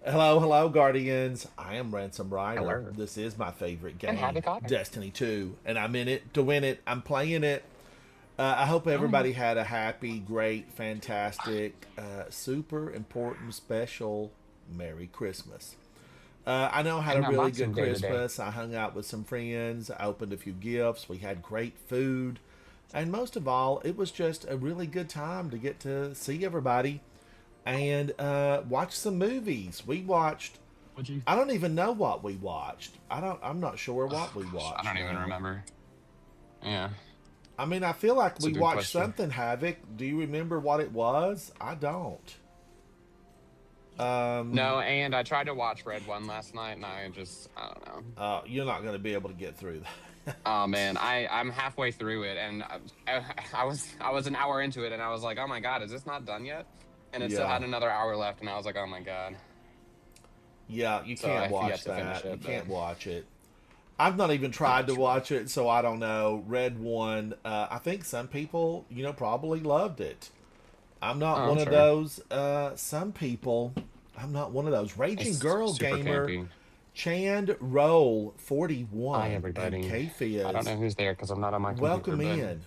Hello, hello, Guardians. I am Ransom Rider. Hello. This is my favorite And game, Havoc Otter. Destiny 2, and I'm in it to win it. I'm playing it. I hope Oh, everybody had a happy, great, fantastic, super important, special Merry Christmas. I know I had a and really good unboxing day today. Christmas. I hung out with some friends. I opened a few gifts. We had great food. And most of all, it was just a really good time to get to see everybody and watch some movies. We watched. Would you? I don't even know what we watched. I'm not sure what Oh we gosh, I watched don't even now. remember. Yeah, I mean, I feel like it's a we good watched question. something, Havoc. Do you remember what it was? I don't. Um, No, and I tried to watch Red One last night, and I don't know. you're not going to be able to get through that. Oh man, I'm halfway through it, and I was an hour into it, and I was like, oh my god, is this not done yet? And it still Yeah, had another hour left, and I was like, oh my god. yeah, you So can't I've yet watch to finish that. You it, but can't watch it. I've not even I'm tried not to sure. watch it, so I don't know. Red One, I think some people, probably loved it. I'm not Oh, one I'm of sure. those. Some people, I'm not one of those. Raging It's Girl super Gamer, campy. Chand Roll Hi 41, and everybody. K I don't Fizz. know who's there because I'm not on my computer, Welcome but in.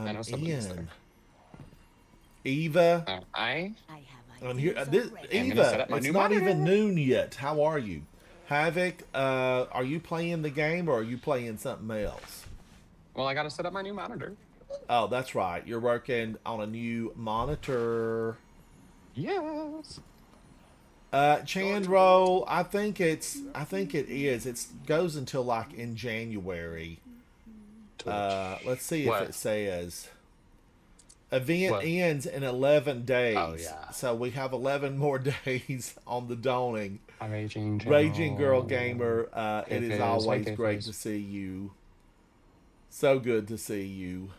I Welcome know somebody's there. in. Eva, I I have I'm here. ideas This, already. am gonna set Eva, up my it's new not even monitor. noon yet. How are you? Havoc, are you playing the game or are you playing something else? Well, I gotta set up my new monitor. Oh, that's right. You're working on a new monitor. Yes. Chandro, I think it is. It goes until like in January. Twitch. Let's see if What? it says event What? ends in 11 Oh days. yeah. So we have 11 more days on the dawning. A raging Raging Girl channel. Gamer, it is K-Fizz. Hey always great to K-Fizz. see you. So good to see you.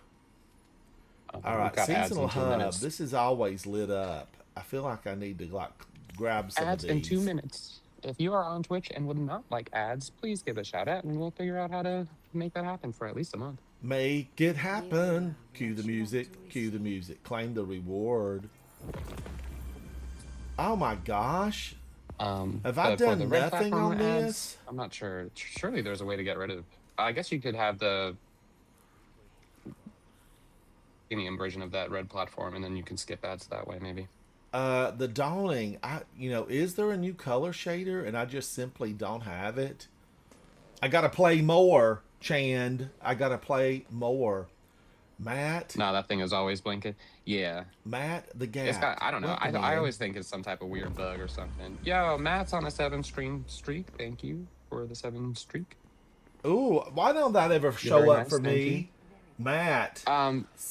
All We've right, got ads Seasonal in two Hub. minutes. This is always lit up. I feel like I need to like grab some of Ads in two these. minutes. If you are on Twitch and would not like ads, please give a shout out and we'll figure out how to make that happen for at least a month. Make it There happen. are Cue the much more music. to Cue the receive. music. Claim the reward. Oh my gosh. Have I But for the done red nothing platform on ads, this? I'm not sure. Surely there's a way to get rid of. I guess you could have the premium version of that red platform, and then you can skip ads that way, maybe. The dawning. Is there a new color shader and I just simply don't have it? I gotta play more, Chand. I gotta play more. Matt, No, that thing is always blinking. Yeah, Matt the it's got. Gat. I don't know. I Welcome I in. always think it's some type of weird bug or something. Yo, Matt's on a 7 stream streak. Thank you for the 7 streak. Ooh, why don't that ever You're show very up nice. for Thank you. me? Matt,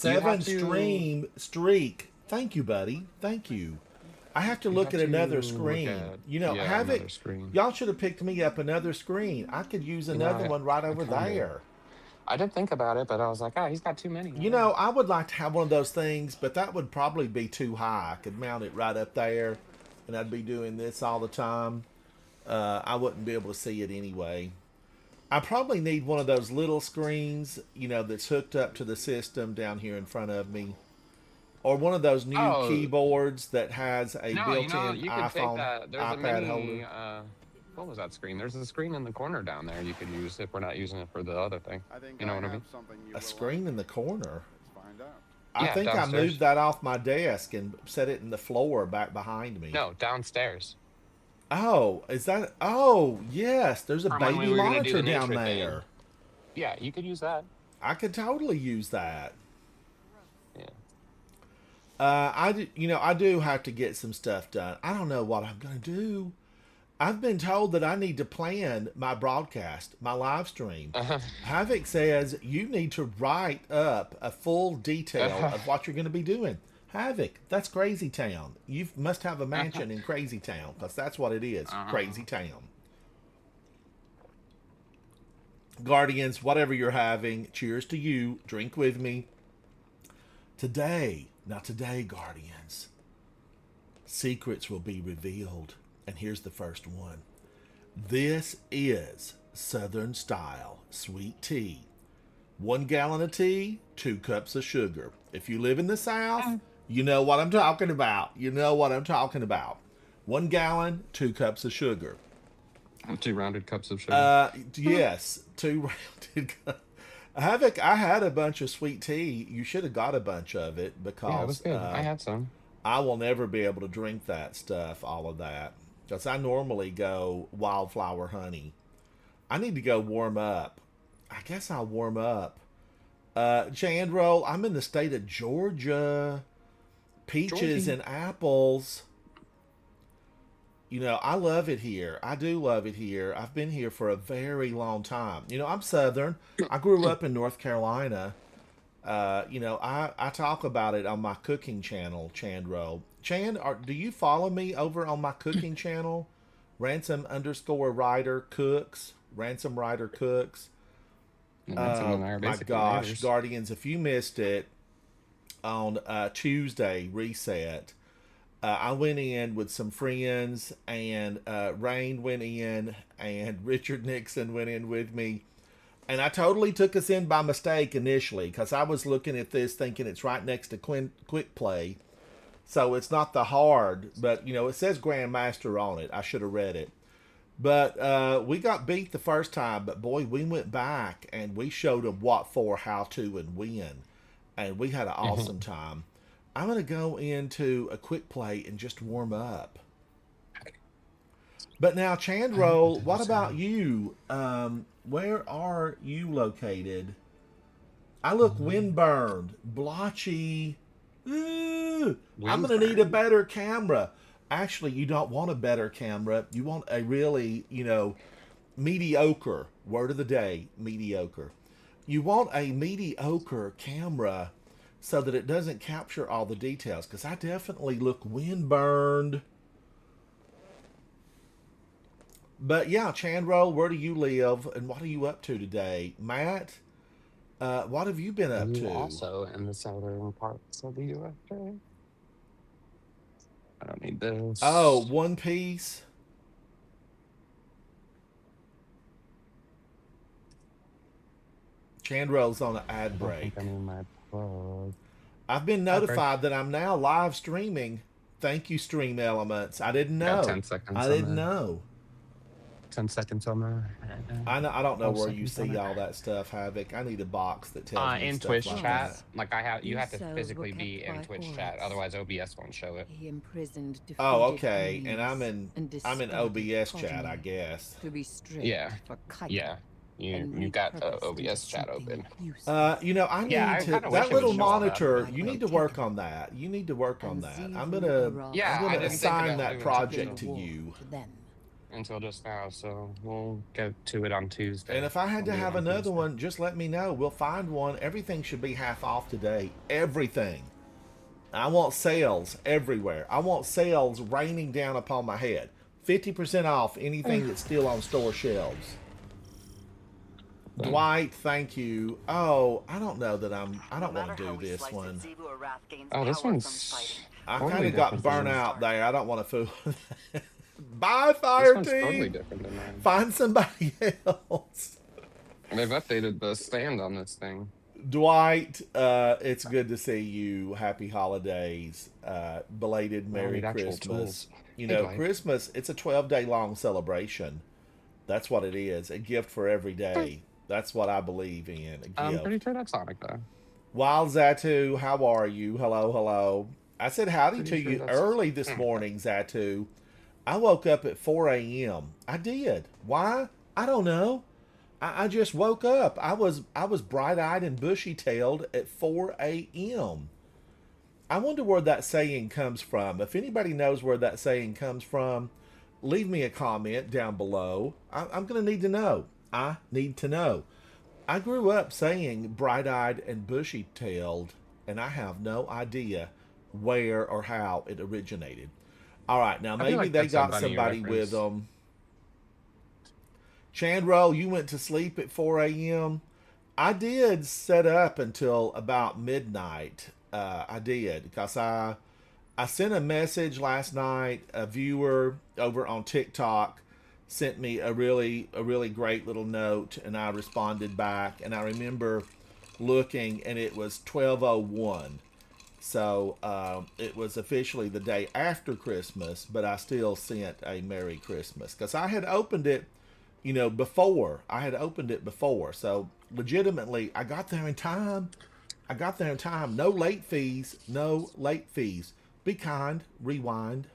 You have seven to. stream streak. Thank you, buddy. Thank you. I have to You look have at to another look screen. at Have another it. screen. Y'all should have picked me up another screen. I could use You know, another one right I over kind of. there. I did think about it, but I was like, he's got too many. I don't know. I would like to have one of those things, but that would probably be too high. I could mount it right up there, and I'd be doing this all the time. I wouldn't be able to see it anyway. I probably need one of those little screens, that's hooked up to the system down here in front of me, or one of those new Oh keyboards that has a no, built-in you could take iPhone, that. There's a iPad mini. holder. What was that screen? There's a screen in the corner down there you could use if we're not using it for the other thing. I think You know I what I have mean? something you A will like. screen in the corner. Let's find out. I Yeah, think I moved downstairs. that off my desk and set it in the floor back behind me. No, downstairs. Oh, is that? Oh, yes. There's a From when we baby were gonna do monitor the down nature thing. there. Yeah, you could use that. I could totally use that. Yeah. I do have to get some stuff done. I don't know what I'm gonna do. I've been told that I need to plan my broadcast, my live stream. Havoc says you need to write up a full detail of what you're going to be doing. Havoc, that's Crazy Town. You must have a mansion in Crazy Town because that's what it is, Crazy Town. Guardians, whatever you're having, cheers to you. Drink with me. Today, Guardians, secrets will be revealed. And here's the first one. This is Southern style sweet tea. 1 gallon of tea, 2 cups of sugar. If you live in the South, you know what I'm talking about. You know what I'm talking about. 1 gallon, 2 cups of sugar. 2 rounded cups of sugar. Yes, two rounded. Havoc, I had a bunch of sweet tea. You should have got a bunch of it Yeah, it was because good. I had some. I will never be able to drink that stuff, all of that. Because I normally go wildflower honey. I need to go warm up. I guess I'll warm up. Chandro, I'm in the state of Georgia. Peaches Georgie. and apples. You know, I love it here. I do love it here. I've been here for a very long time. You know, I'm Southern. I grew up in North Carolina. I talk about it on my cooking channel, Chandro. Do you follow me over on my cooking channel? Ransom underscore Rider Cooks. Ransom Rider Cooks. And Ransom and I are My basically gosh, neighbors. Guardians, if you missed it on Tuesday, reset. I went in with some friends, and Rain went in, and Richard Nixon went in with me. And I totally took us in by mistake initially because I was looking at this thinking it's right next to Quick Play. So it's not the hard, but you know, it says Grandmaster on it. I should have read it. But we got beat the first time, but boy, we went back and we showed them what for, how to, and when. And we had an awesome time. I'm going to go into a quick play and just warm up. But now, Chandro, what about you? Where are you located? I look windburned, blotchy. Ooh, I'm going to need a better camera. Actually, you don't want a better camera. You want a really, mediocre. Word of the day, mediocre. You want a mediocre camera so that it doesn't capture all the details. Because I definitely look windburned. But yeah, Chandro, where do you live and what are you up to today? Matt, what have you been up You to? also in the southern parts of the USA. I don't need this. Oh, One Piece. Chandro's on an ad I don't break. think I need my plug. I've been Ad break. notified that I'm now live streaming. Thank you, Stream Elements. I didn't Got know. 10 seconds I on didn't there. know. 10 seconds on there. I don't know 12 where you seconds on see it. all that stuff, Havoc. I need a box that tells me In stuff Twitch like chat, that. like you These have to cells were physically kept be in by Twitch chat, Horus. otherwise OBS won't show it. He imprisoned Oh, defeated okay. And enemies and I'm in discarded OBS chat, I progeny guess. to be stripped Yeah, for Kite yeah. You and you got repurposed into OBS chat something open. useful. I Yeah, need I to kind of wish that it would little show all that. monitor. Like You need to Roteca work on that. You need to work on and that. Zivu I'm gonna Aras Yeah, I'm I gonna didn't think assign about that doing that project to until you. to them. just now, so we'll get to it on Tuesday. And if I had We'll to do it have on another Tuesday. one, just let me know. We'll find one. Everything should be half off today. Everything. I want sales everywhere. I want sales raining down upon my head. 50% off anything that's still on store shelves. Dwight, thank you. Oh, I don't know that I don't want to do this one. Oh, this one's I totally kind of got different burnt than out there. I don't want to fool with that. Bye, this Fire one's totally Team. different than mine. Find somebody else. They've updated the stand on this thing. Dwight, it's good to see you. Happy holidays. Belated Well, I Merry need actual Christmas. tools. You Hey, know, Dwight. Christmas, it's a 12-day long celebration. That's what it is. A gift for every day. That's what I believe in. A I'm gift. pretty sure that's Sonic though. Wild Zatu, how are you? Hello, hello. I said howdy to Pretty sure you that's early this morning, Zatu. I woke up at 4 a.m. I did. Why? I don't know. I just woke up. I was bright-eyed and bushy-tailed at 4 a.m. I wonder where that saying comes from. If anybody knows where that saying comes from, leave me a comment down below. I'm going to need to know. I need to know. I grew up saying bright-eyed and bushy-tailed, and I have no idea where or how it originated. All right, now I feel maybe like they that's got somebody you somebody with referenced. them. Chandro, you went to sleep at 4 a.m. I did set up until about midnight. I did because I sent a message last night. A viewer over on TikTok sent me a really great little note, and I responded back. And I remember looking, and it was 12:01, So it was officially the day after Christmas, but I still sent a Merry Christmas because I had opened it, before. I had opened it before. So legitimately, I got there in time. I got there in time. No late fees. No late fees. Be kind. Rewind.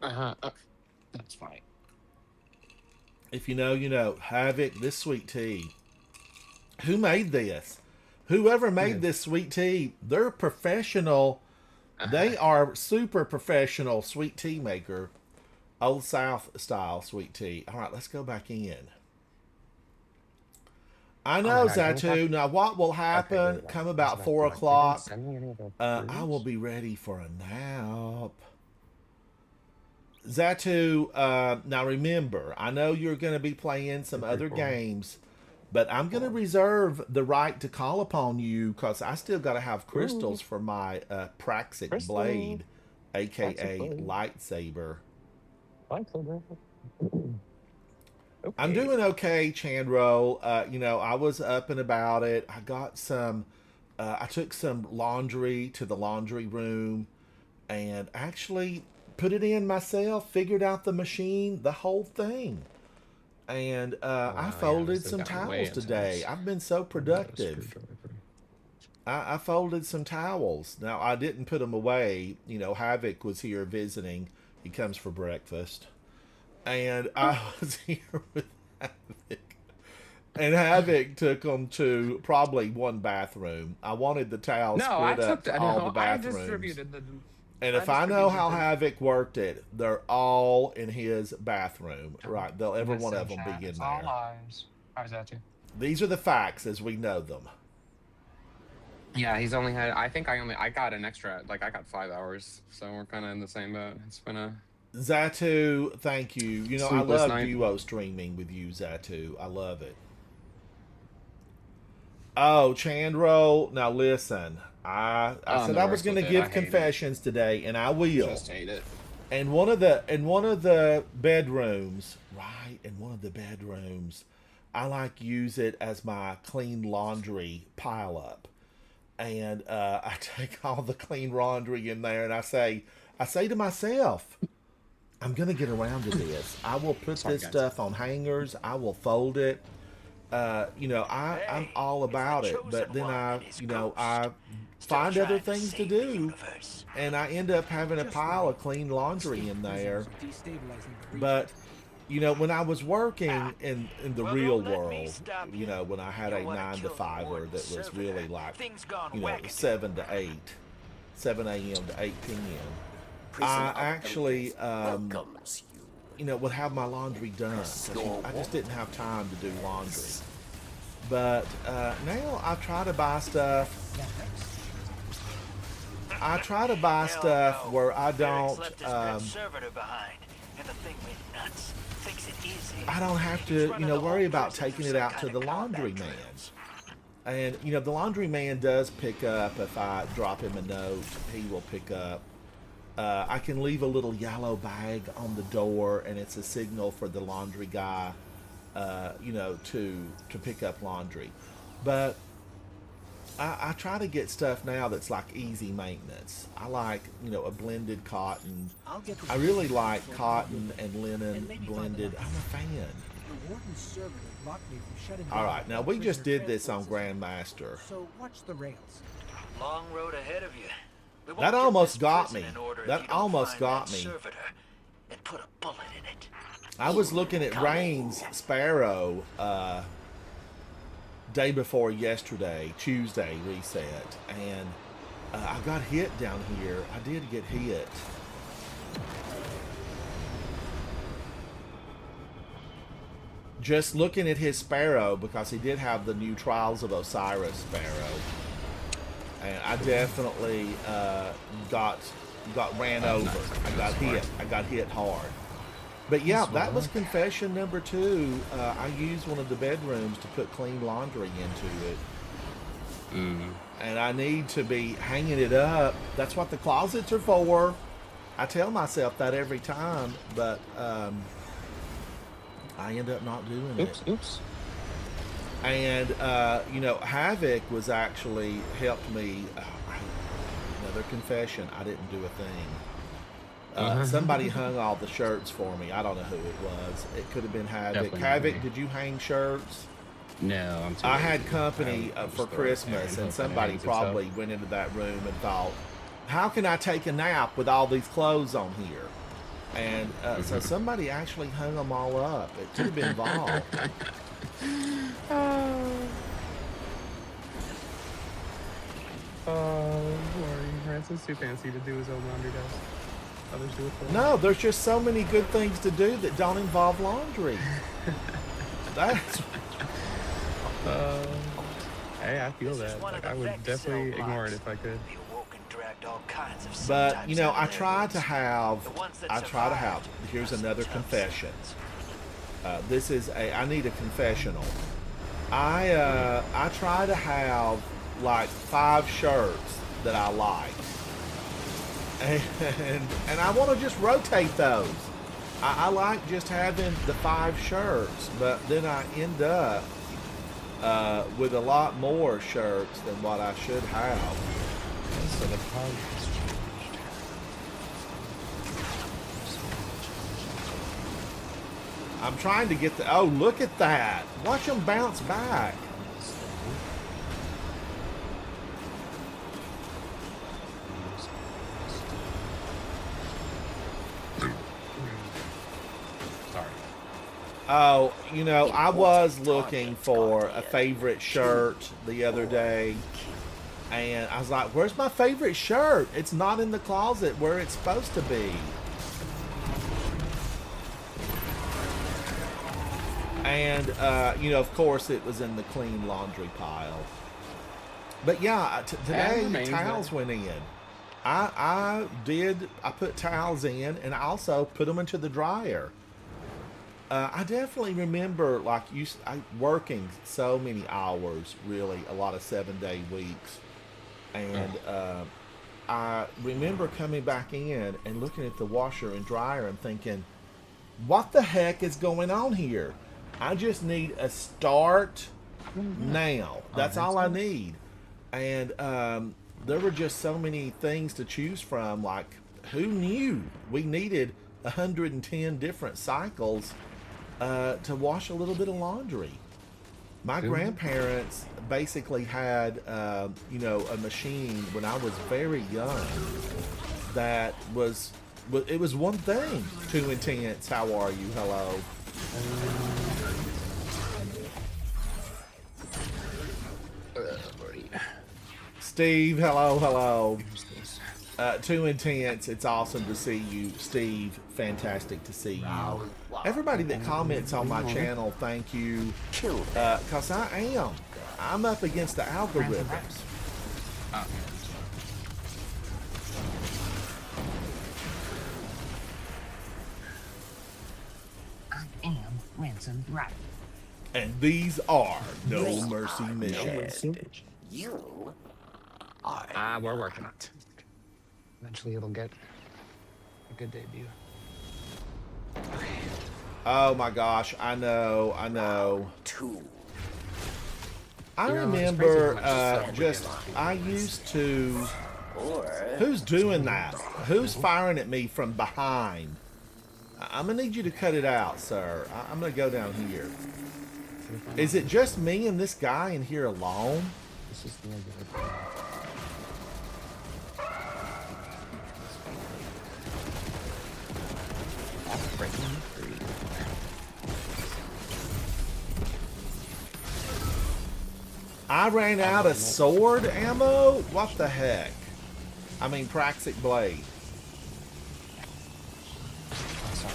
That's fine. If you know, you know. Havoc, this sweet tea. Who made this? Whoever made this sweet tea, they're professional. They are super professional sweet tea maker. Old South style sweet tea. All right, let's go back in. I know, Zatu. Now, what will happen come about 4 o'clock? I will be ready for a nap. Zatu, now remember, I know you're going to be playing some other games, but I'm going to reserve the right to call upon you because I still got to have crystals for my Praxic blade, aka lightsaber. I'm doing okay, Chandro. I was up and about it. I got some. I took some laundry to the laundry room, and actually put it in myself. Figured out the machine, the whole thing, and I folded some towels today. I've been so productive. I folded some towels. Now I didn't put them away. Havoc was here visiting. He comes for breakfast. And I was here with Havoc. And Havoc took them to probably one bathroom. I wanted the towels split up to all the bathrooms. I distributed them. And if I know how Havoc worked it, they're all in his bathroom. Right. Every one of them be in there. All lies. How's that too? These are the facts as we know them. Yeah, he's only had, I got an extra, I got 5 hours. So we're kind of in the same boat. It's been a... Zatu, thank you. I love night. duo streaming with you, Zatu. I love it. Oh, Chandro. Now listen, I said I was going to give confessions today, and I will. Just hate it. And one of the bedrooms, right? In one of the bedrooms, I use it as my clean laundry pile up, and I take all the clean laundry in there, and I say to myself, I'm going to get around to this. I will put this stuff on hangers. I will fold it. I'm all about it. But then I find other things to do. And I end up having a pile of clean laundry in there. But, when I was working in the real world, when I had a 9-to-5er that was really 7 to 8, 7 a.m. to 8 p.m., I actually, would have my laundry done. I just didn't have time to do laundry. But now I try to buy stuff. Where I don't. I don't have to, worry about taking it out to the laundry man. And the laundry man does pick up if I drop him a note. He will pick up. I can leave a little yellow bag on the door, and it's a signal for the laundry guy, to pick up laundry. But I try to get stuff now that's easy maintenance. I like, a blended cotton. I really like cotton and linen blended. I'm a fan. All right, now we just did this on Grandmaster. So watch the rails. Long road ahead of you. That almost got me. That almost got me. And put a bullet in it. I was looking at Rain's Sparrow day before yesterday, Tuesday reset, and I got hit down here. I did get hit. Just looking at his Sparrow, because he did have the new Trials of Osiris Sparrow. And I definitely got ran over. I got hit hard. But yeah, that was confession number 2. I used one of the bedrooms to put clean laundry into it. And I need to be hanging it up. That's what the closets are for. I tell myself that every time, but I end up not doing it. Oops. And, Havoc was actually helped me. another confession. I didn't do a thing. Somebody hung all the shirts for me. I don't know who it was. It could have been Havoc. Definitely not Havoc, me. did you hang shirts? No, I'm too I lazy. had company I'm for just Christmas, throwing and it in, somebody hangs itself. probably went into that room and thought, how can I take a nap with all these clothes on here? And so somebody actually hung them all up. It could have been Vol. Lord, Francis too fancy to do his own laundry desk. Others do it for him. No, there's just so many good things to do that don't involve laundry. That's Hey, I feel This is that. one of Like, the I would Vex definitely cell ignore it blocks. if I could. The Awoken dragged all kinds of But subtypes you know, out I of their try to roots. have. The ones that I try to have. survived Here's are some another tough confession. sons. This is a. I need a confessional. I try to have like 5 shirts that I like, and I want to just rotate those. I like just having the 5 shirts, but then I end up with a lot more shirts than what I should have. So the pod has changed. I'm trying to get the. Oh, look at that! Watch them bounce back. Sorry. Oh, you know, I was looking for a favorite shirt the other day, and I was like, where's my favorite shirt? It's not in the closet where it's supposed to be. And, you know, of course, it was in the clean laundry pile. But yeah, today remains towels there. went in. I put towels in, and I also put them into the dryer. I definitely remember, like, working so many hours, really, a lot of 7-day weeks. And I remember coming back in and looking at the washer and dryer and thinking, what the heck is going on here? I just need a start now. That's all I need. And there were just so many things to choose from. Like, who knew we needed 110 different cycles to wash a little bit of laundry? My grandparents basically had, you know, a machine when I was very young that was, it was one thing. Too Intense, how are you? Hello. Steve, hello, hello. Too Intense, it's awesome to see you. Steve, fantastic to see you. Everybody that comments on my channel, thank you. Because I'm up against the algorithms. I am Ransom Wright. And these are No Mercy missions. You We're working on it. Eventually it'll get a good debut. Oh my gosh, I know. too. I You know, it's crazy remember how much just, I used to, Or who's doing that? Who's firing at me from behind? I'm gonna need you to cut it out, sir. I'm gonna go down here. Is it just me and this guy in here alone? This is the regular. Breaking free. I ran out of sword ammo? What the heck? I mean, Praxic Blade. Sorry.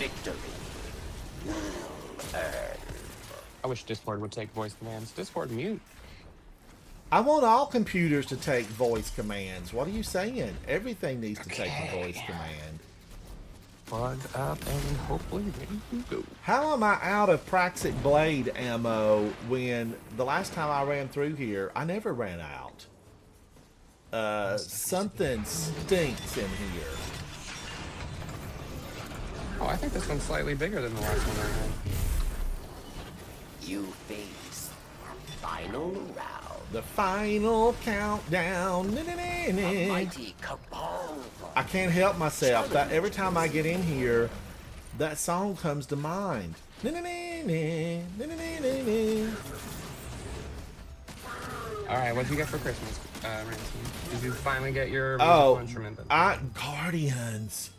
victory. I wish Discord would take voice commands. Discord mute. I want all computers to take voice commands. What are you saying? Everything needs to take a voice command. Plug up and hopefully ready to go. How am I out of Praxic Blade ammo when the last time I ran through here, I never ran out? Something stinks in here. Oh, I think this one's slightly bigger than the last one I had. You face final round. The final countdown. A mighty cabal. I can't help myself. That every time I get in here, that song comes to mind. All right, what'd you get for Christmas, Ransom? Did you finally get your Oh, musical instrument? Guardians.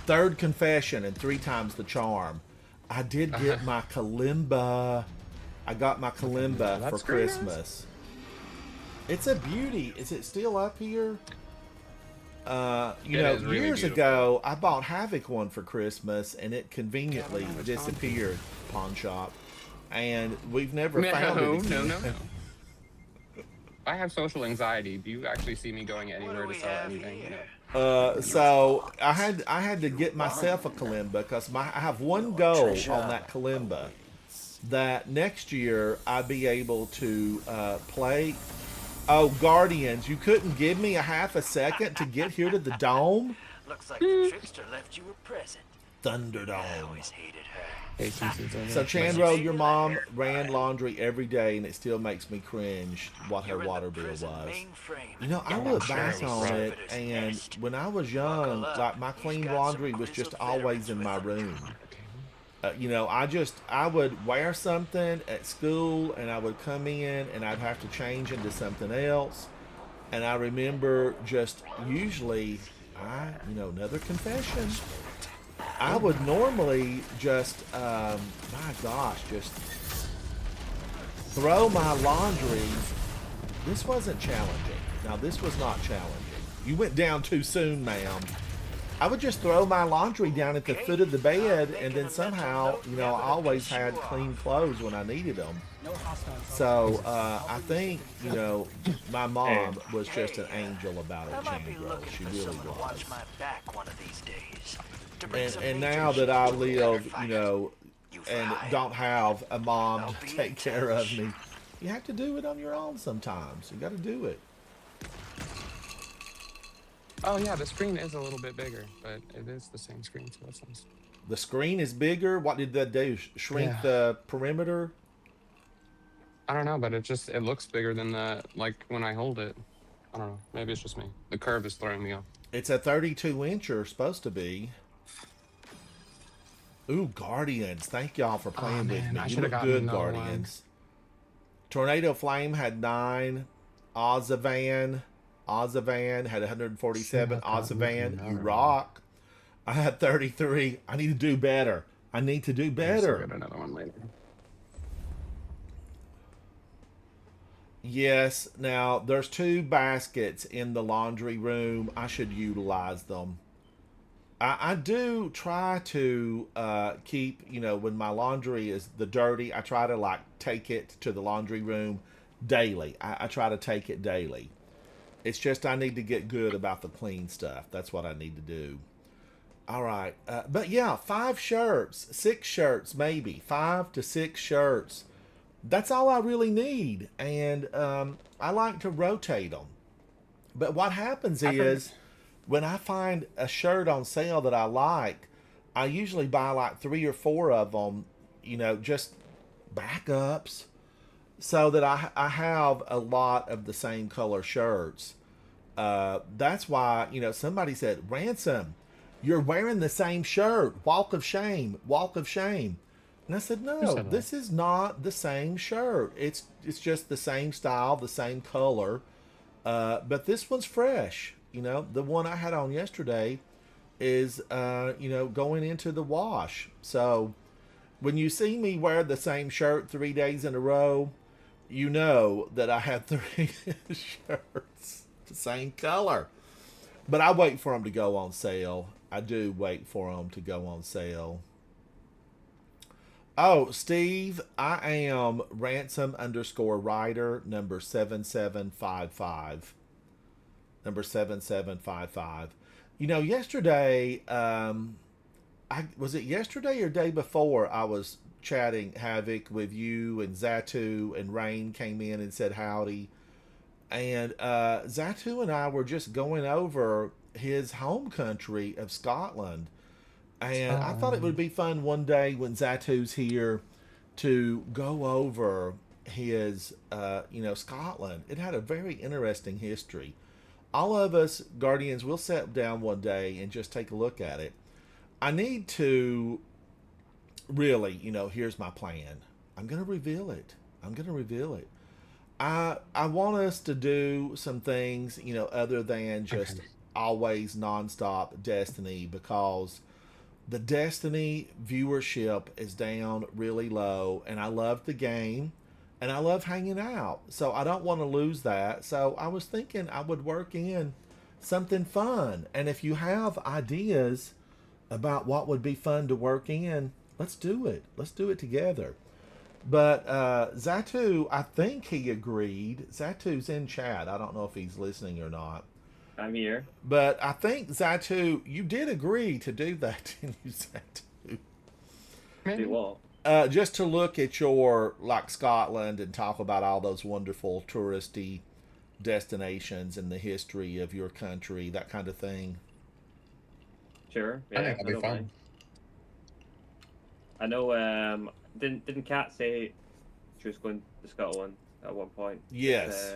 Third confession and 3 times the charm. I did get my kalimba. I got my kalimba for That's very nice. Christmas. It's a beauty. Is it still up here? You It know, is really years beautiful. ago, I bought Havoc one for Christmas, and it conveniently Yeah, it's disappeared. Pawn shop, and we've never No, found it again. no. I have social anxiety. Do you actually see me going anywhere to sell anything? No. So I had to get myself a kalimba because I have one goal on that kalimba, that next year I'd be able to play. Oh, Guardians! You couldn't give me a half a second to get here to the dome. Looks like the trickster left you a present. I Thunderdome. always hated her. So Chandro, your mom ran laundry every day, and it still makes me cringe what her You're in the water bill prison was. mainframe. You know, I You're look sure back he's on it, Servitor's and nest. when I was young, Buckle up. like my He's clean got laundry some was just grizzled always in veterans my with him. room. You know, I would wear something at school, and I would come in, and I'd have to change into something else. And I remember just usually, another confession. I would normally just, my gosh, just throw my laundry. This wasn't challenging. Now, this was not challenging. You went down too soon, ma'am. I would just throw my laundry down at the foot of the bed, and then somehow, I always had clean clothes when I needed them. So I think, my mom was just an angel about it, I might be Chandro. looking She for really someone to was. watch my back one of these days. To bring some And nature now that I to a better live, fight. and fly. don't have a mom I'll to be take in care of touch. me, you have to do it on your own sometimes. You got to do it. Oh yeah, the screen is a little bit bigger, but it is the same screen, so that's nice. The screen is bigger. What did that do? Shrink Yeah. the perimeter? I don't know, but it looks bigger than when I hold it. I don't know. Maybe it's just me. The curve is throwing me off. It's a 32-incher, supposed to be. Ooh, Guardians. Thank y'all for playing with man, me. I You should've look gotten good, another one. Guardians. Tornado Flame had 9. Ozavan had 147. Shit, I thought Ozavan, we you were- rock. I had 33. I need to do better. I need to do I'll better. get another one later. Yes. Now, there's 2 baskets in the laundry room. I should utilize them. I do try to keep, when my laundry is the dirty, I try to take it to the laundry room daily. I try to take it daily. It's just I need to get good about the clean stuff. That's what I need to do. All right. But yeah, 5 shirts, 6 shirts, maybe 5 to 6 shirts. That's all I really need. And I like to rotate them. But what happens is, when I find a shirt on sale that I like, I usually buy 3 or 4 of them, just backups, so that I have a lot of the same color shirts. That's why, somebody said, Ransom, you're wearing the same shirt. Walk of shame, walk of shame. And I said, no, said that? this is not the same shirt. It's just the same style, the same color. But this one's fresh. The one I had on yesterday is, going into the wash. So when you see me wear the same shirt 3 days in a row, you know that I had 3 shirts, the same color. But I wait for them to go on sale. I do wait for them to go on sale. Oh, Steve, I am ransom_rider number 7755. Number 7755. Yesterday, was it yesterday or day before I was chatting Havoc with you, and Zatu and Rain came in and said howdy. And Zatu and I were just going over his home country of Scotland. And I thought it would be fun one day when Zatu's here to go over his, Scotland. It had a very interesting history. All of us Guardians will sit down one day and just take a look at it. I need to really, here's my plan. I'm going to reveal it. I want us to do some things, other than just always nonstop Destiny, because the Destiny viewership is down really low, and I love the game and I love hanging out. So I don't want to lose that. So I was thinking I would work in something fun. And if you have ideas about what would be fun to work in, let's do it. Let's do it together. But Zatu, I think he agreed. Zatu's in chat. I don't know if he's listening or not. I'm here. But I think, Zatu, you did agree to do that, didn't you, Zatu? Do what? Just to look at your, like, Scotland and talk about all those wonderful touristy destinations and the history of your country, that kind of thing. Sure. I Yeah, think that'd be don't fun. mind. I know. Didn't Kat say she was going to Scotland at one point? Yes.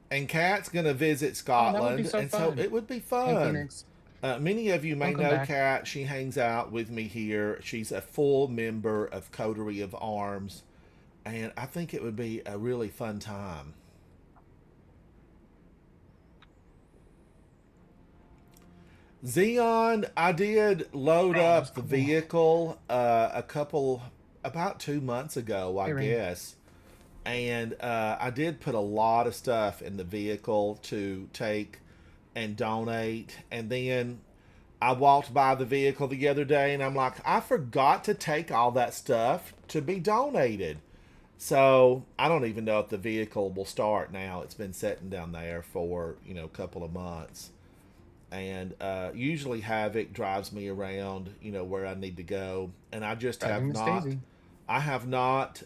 And Kat's going to visit Scotland, so and fun. so it would be Hey, fun. Phoenix. Many of you may Welcome know back. Kat. She hangs out with me here. She's a full member of Coterie of Arms, and I think it would be a really fun time. Xeon, I did load that's up the cool. vehicle about 2 months ago, I Hey, Rain. guess. And I did put a lot of stuff in the vehicle to take and donate. And then I walked by the vehicle the other day and I'm like, I forgot to take all that stuff to be donated. So I don't even know if the vehicle will start now. It's been sitting down there for, a couple of months. And usually Havoc drives me around, where I need to go. And I just Driving Miss Daisy. I have not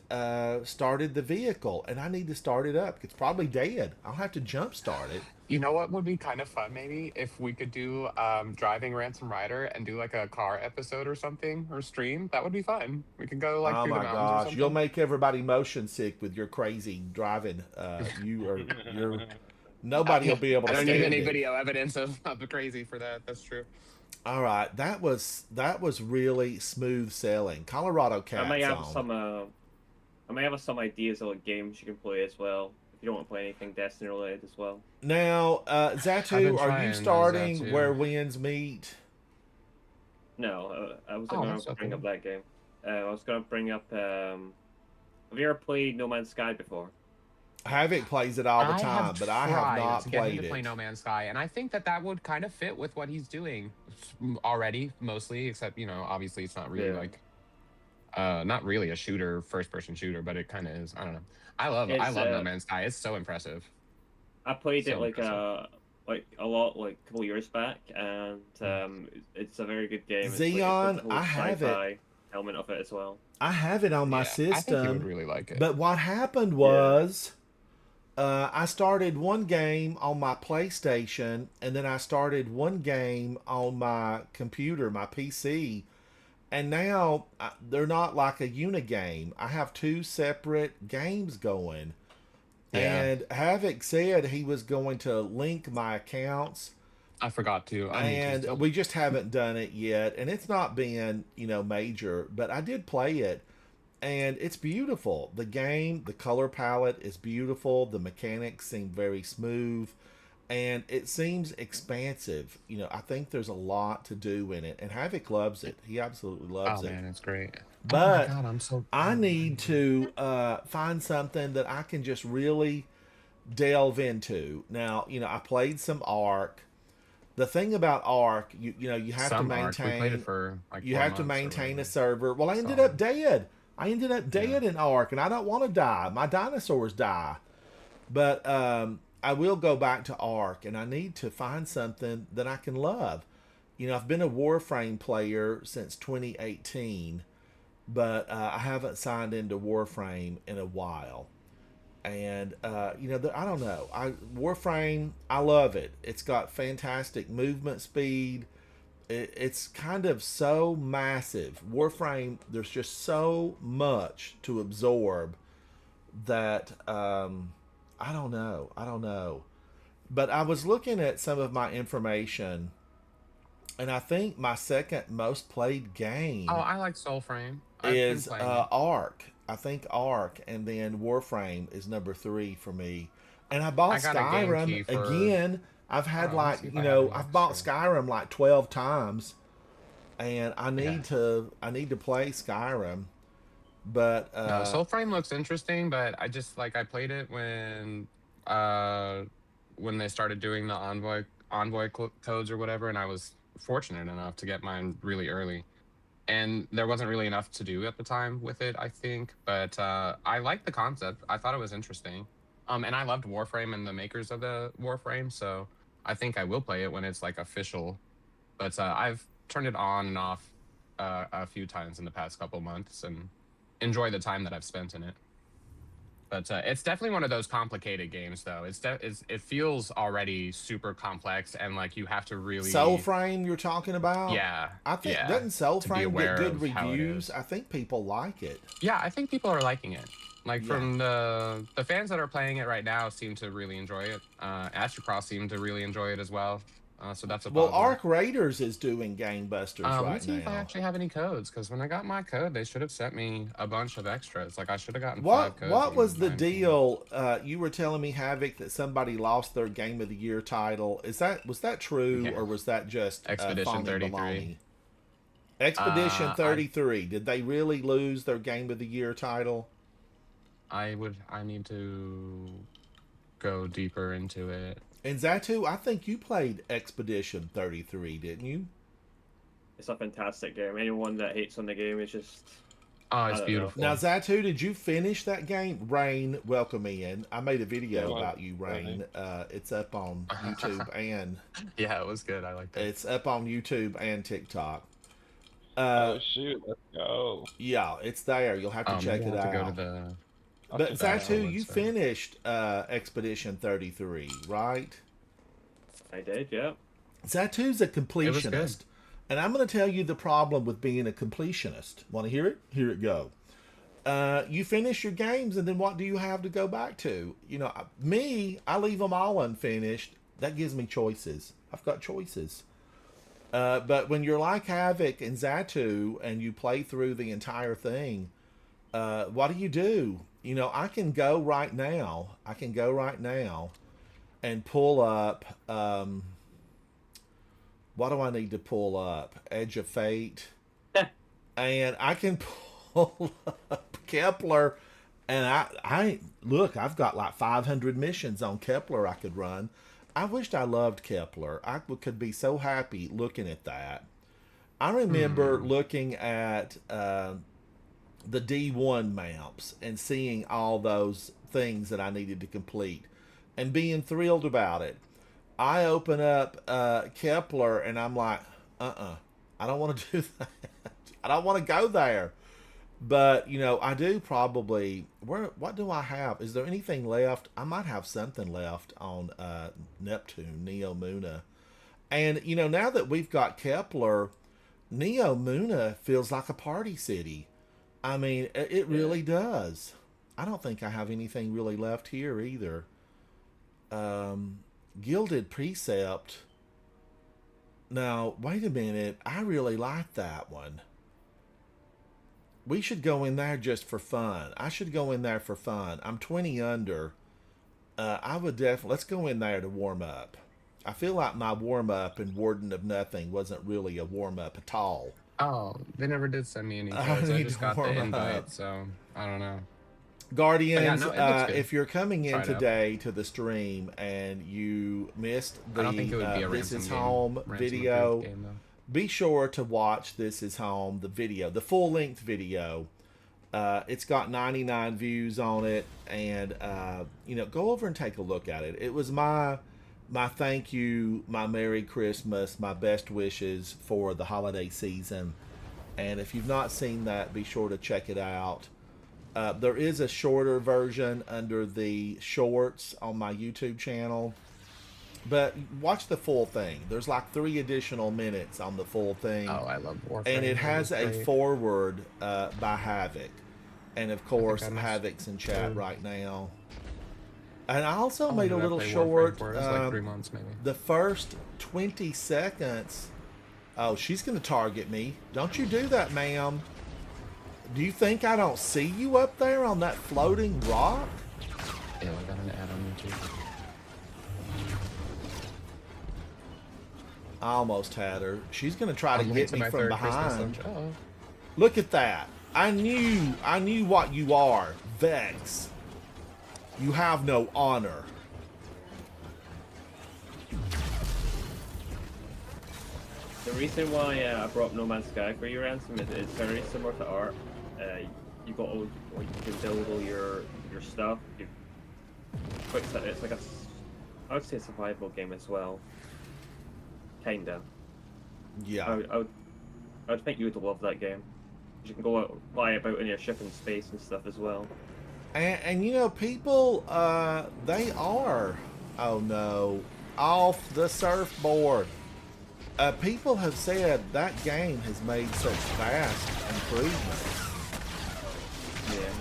started the vehicle, and I need to start it up. It's probably dead. I'll have to jump start it. You know what would be kind of fun, maybe, if we could do driving Ransom Rider and do like a car episode or something, or stream. That would be fun. We could go like Oh through the my mountains or gosh, something. you'll make everybody motion sick with your crazy driving. You're nobody will be able to I don't stand need any it. video evidence of the crazy for that. That's true. All right, that was really smooth sailing. Colorado I Cats may have on. some. I may have some ideas of like games you can play as well. If you don't want to play anything Destiny related as well. Now, I've Zatu, been are trying you those, starting Zatu. Where Winds Meet? No, I was Oh, going that's to so bring cool. up that game. I was going to bring up. Have you ever played No Man's Sky before? Havoc plays it all the time, but I have tried not to get him played to play it. No Man's Sky, and I think that would kind of fit with what he's doing already, mostly. Except, obviously it's not really Yeah. like, not really a shooter, first-person shooter, but it kind of is. I don't know. I love It's, No Man's Sky. It's so impressive. I played So it like impressive. a lot like a couple years back, and it's a very good game. It's, Xeon, it's got the whole I have it. sci-fi element of it as well. I have it on my Yeah, I think you system. would really like it. But what happened was, I started one game on my PlayStation, and then I started one game on my computer, my PC, and now they're not like a unigame. I have two separate games going. Yeah. And Havoc said he was going to link my accounts, I forgot to. I need to and still. we just haven't done it yet. And it's not been, major, but I did play it. And it's beautiful. The game, the color palette is beautiful. The mechanics seem very smooth. And it seems expansive. I think there's a lot to do in it. And Havoc loves it. He absolutely loves Oh it. man, it's great. But oh my God, I'm so. I need to find something that I can just really delve into. Now, I played some Ark. The thing about Ark, you have to Some Ark. We played maintain it for like you 4 have to months or maintain a whatever. server. Well, I ended Solid. up dead. I ended up dead in Ark, and I don't want to die. My dinosaurs die. But I will go back to Ark, and I need to find something that I can love. I've been a Warframe player since 2018, but I haven't signed into Warframe in a while. And I don't know. Warframe, I love it. It's got fantastic movement speed. It's kind of so massive. Warframe, there's just so much to absorb that I don't know. I don't know. But I was looking at some of my information, and I think my second most played game Oh, I like Soulframe. I've been is playing it. Ark. I think Ark, and then Warframe is number 3 for me. And I I bought got a game key Skyrim for. again. I've had Let's see like if I have any I've bought extra. Skyrim like 12 times, and Yeah. I need to play Skyrim. But No, Soulframe looks interesting, but I just like I played it when they started doing the codes or whatever, and I was fortunate enough to get mine really early. And there wasn't really enough to do at the time with it, I think. But I liked the concept. I thought it was interesting. And I loved Warframe and the makers of the Warframe, so I think I will play it when it's like official. But I've turned it on and off a few times in the past couple months and enjoy the time that I've spent in it. But it's definitely one of those complicated games, though. It feels already super complex, and like you have to really Soulframe you're talking about? yeah, I think yeah, doesn't to be Soulframe get aware good of how it reviews? is. I think people like it. Yeah, I think people are liking it. Like Yeah. from the fans that are playing it right now seem to really enjoy it. Astrocross seem to really enjoy it as well. So that's a Well, positive. Arc Raiders is doing gangbusters right Let's see if I now. actually have any codes, because when I got my code, they should have sent me a bunch of extras. Like I should have gotten 5 What codes. what was and the 9 deal? You were telling me, Havoc, that somebody lost their Game of the Year title. Was that true, Yeah. or was that just Expedition phony 33. baloney? Expedition I 33. Did they really lose their Game of the Year title? I need to go deeper into it. And Zatu, I think you played Expedition 33, didn't you? It's a fantastic game. Anyone that hates on the game is just Oh, I it's don't know. beautiful. Now, Zatu, did you finish that game? Rain, welcome in. I made a video Yeah, about you, Rain. It's up on YouTube and Yeah, it was good. I liked it. it's up on YouTube and TikTok. Oh shoot, let's go. Yeah, it's there. You'll have to check maybe it I'll have to go out. to the. I'll But check that out. Zatu, you website. finished Expedition 33, right? I did, yeah. Zatu's a It was good. completionist. And I'm going to tell you the problem with being a completionist. Want to hear it? Here it go. You finish your games, and then what do you have to go back to? You know, I leave them all unfinished. That gives me choices. I've got choices. But when you're like Havoc and Zatu, and you play through the entire thing, what do? You know, I can go right now. And pull up. What do I need to pull up? Edge of Fate. And I can pull up Kepler. And I look, I've got like 500 missions on Kepler I could run. I wished I loved Kepler. I could be so happy looking at that. I remember looking at the D1 maps and seeing all those things that I needed to complete and being thrilled about it. I open up Kepler and I'm like, I don't want to do that. I don't want to go there. But, you know, I do probably. What do I have? Is there anything left? I might have something left on Neptune, Neo Muna. And, you know, now that we've got Kepler, Neo Muna feels like a party city. I mean, it really does. I don't think I have anything really left here either. Gilded Precept. Now, wait a minute. I really like that one. We should go in there just for fun. I should go in there for fun. I'm 20 under. I would definitely... Let's go in there to warm up. I feel like my warm-up in Warden of Nothing wasn't really a warm-up at all. Oh, they never did send me any I codes. I need just to got the warm invite, up. so I don't know. Guardians, no, it looks good. if you're coming in Try it out. today to the stream and you missed I don't think it the would be a This ransom Is game. Home Ransom video, approved game, though. be sure to watch This Is Home, the video, the full-length video. It's got 99 views on it, and you know, go over and take a look at it. It was my thank you, my Merry Christmas, my best wishes for the holiday season. And if you've not seen that, be sure to check it out. There is a shorter version under the shorts on my YouTube channel. But watch the full thing. There's like 3 additional minutes on the full thing. Oh, I love Warframe. And it has was a great. foreword by Havoc. And of course, I must- Havoc's in chat right now. And I also How long made a did I little play Warframe short. for? It was like 3 months, maybe. The first 20 seconds. Oh, she's going to target me. Don't you do that, ma'am. Do you think I don't see you up there on that floating rock? Yeah, I got an ad on YouTube. I almost had her. She's going to try to I'm late get to me my from third Christmas behind. lunch. Oh. Look at that. I knew what you are. Vex. You have no honor. The reason why I brought No Man's Sky for you, Ransom, is it's very similar to Art. You got all, or you can build all your stuff. It's like I would say a survival game as well. Kinda. Yeah. I would think you would love that game. You can go out, fly about in your ship in space and stuff as well. And you know, people, they are, oh no, off the surfboard. People have said that game has made such vast improvements. Yeah,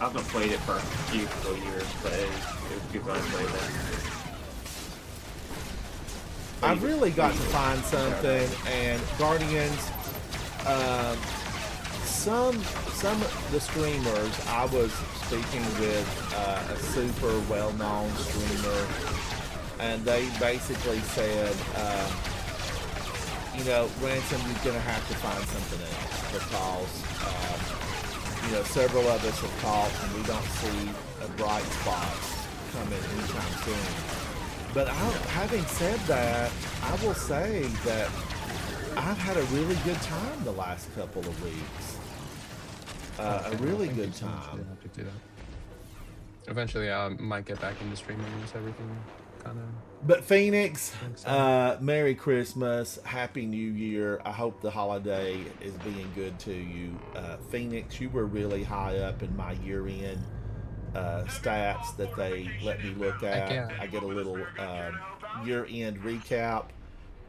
I've not played it for a few years, but it was good when I played it. I've really got to find something, and Guardians, some of the streamers, I was speaking with a super well-known streamer, and they basically said, you know, Ransom, you're going to have to find something else because, you know, several of us have talked and we don't see a bright spot coming anytime soon. But having said that, I will say that I've had a really good time the last couple of weeks. A really good time. Eventually, I might get back into streaming once everything kind of. But Phoenix, Merry Christmas, Happy New Year. I hope the holiday is being good to you. Phoenix, you were really high up in my year-end stats that they let me look at. Yeah. I get a little year-end recap.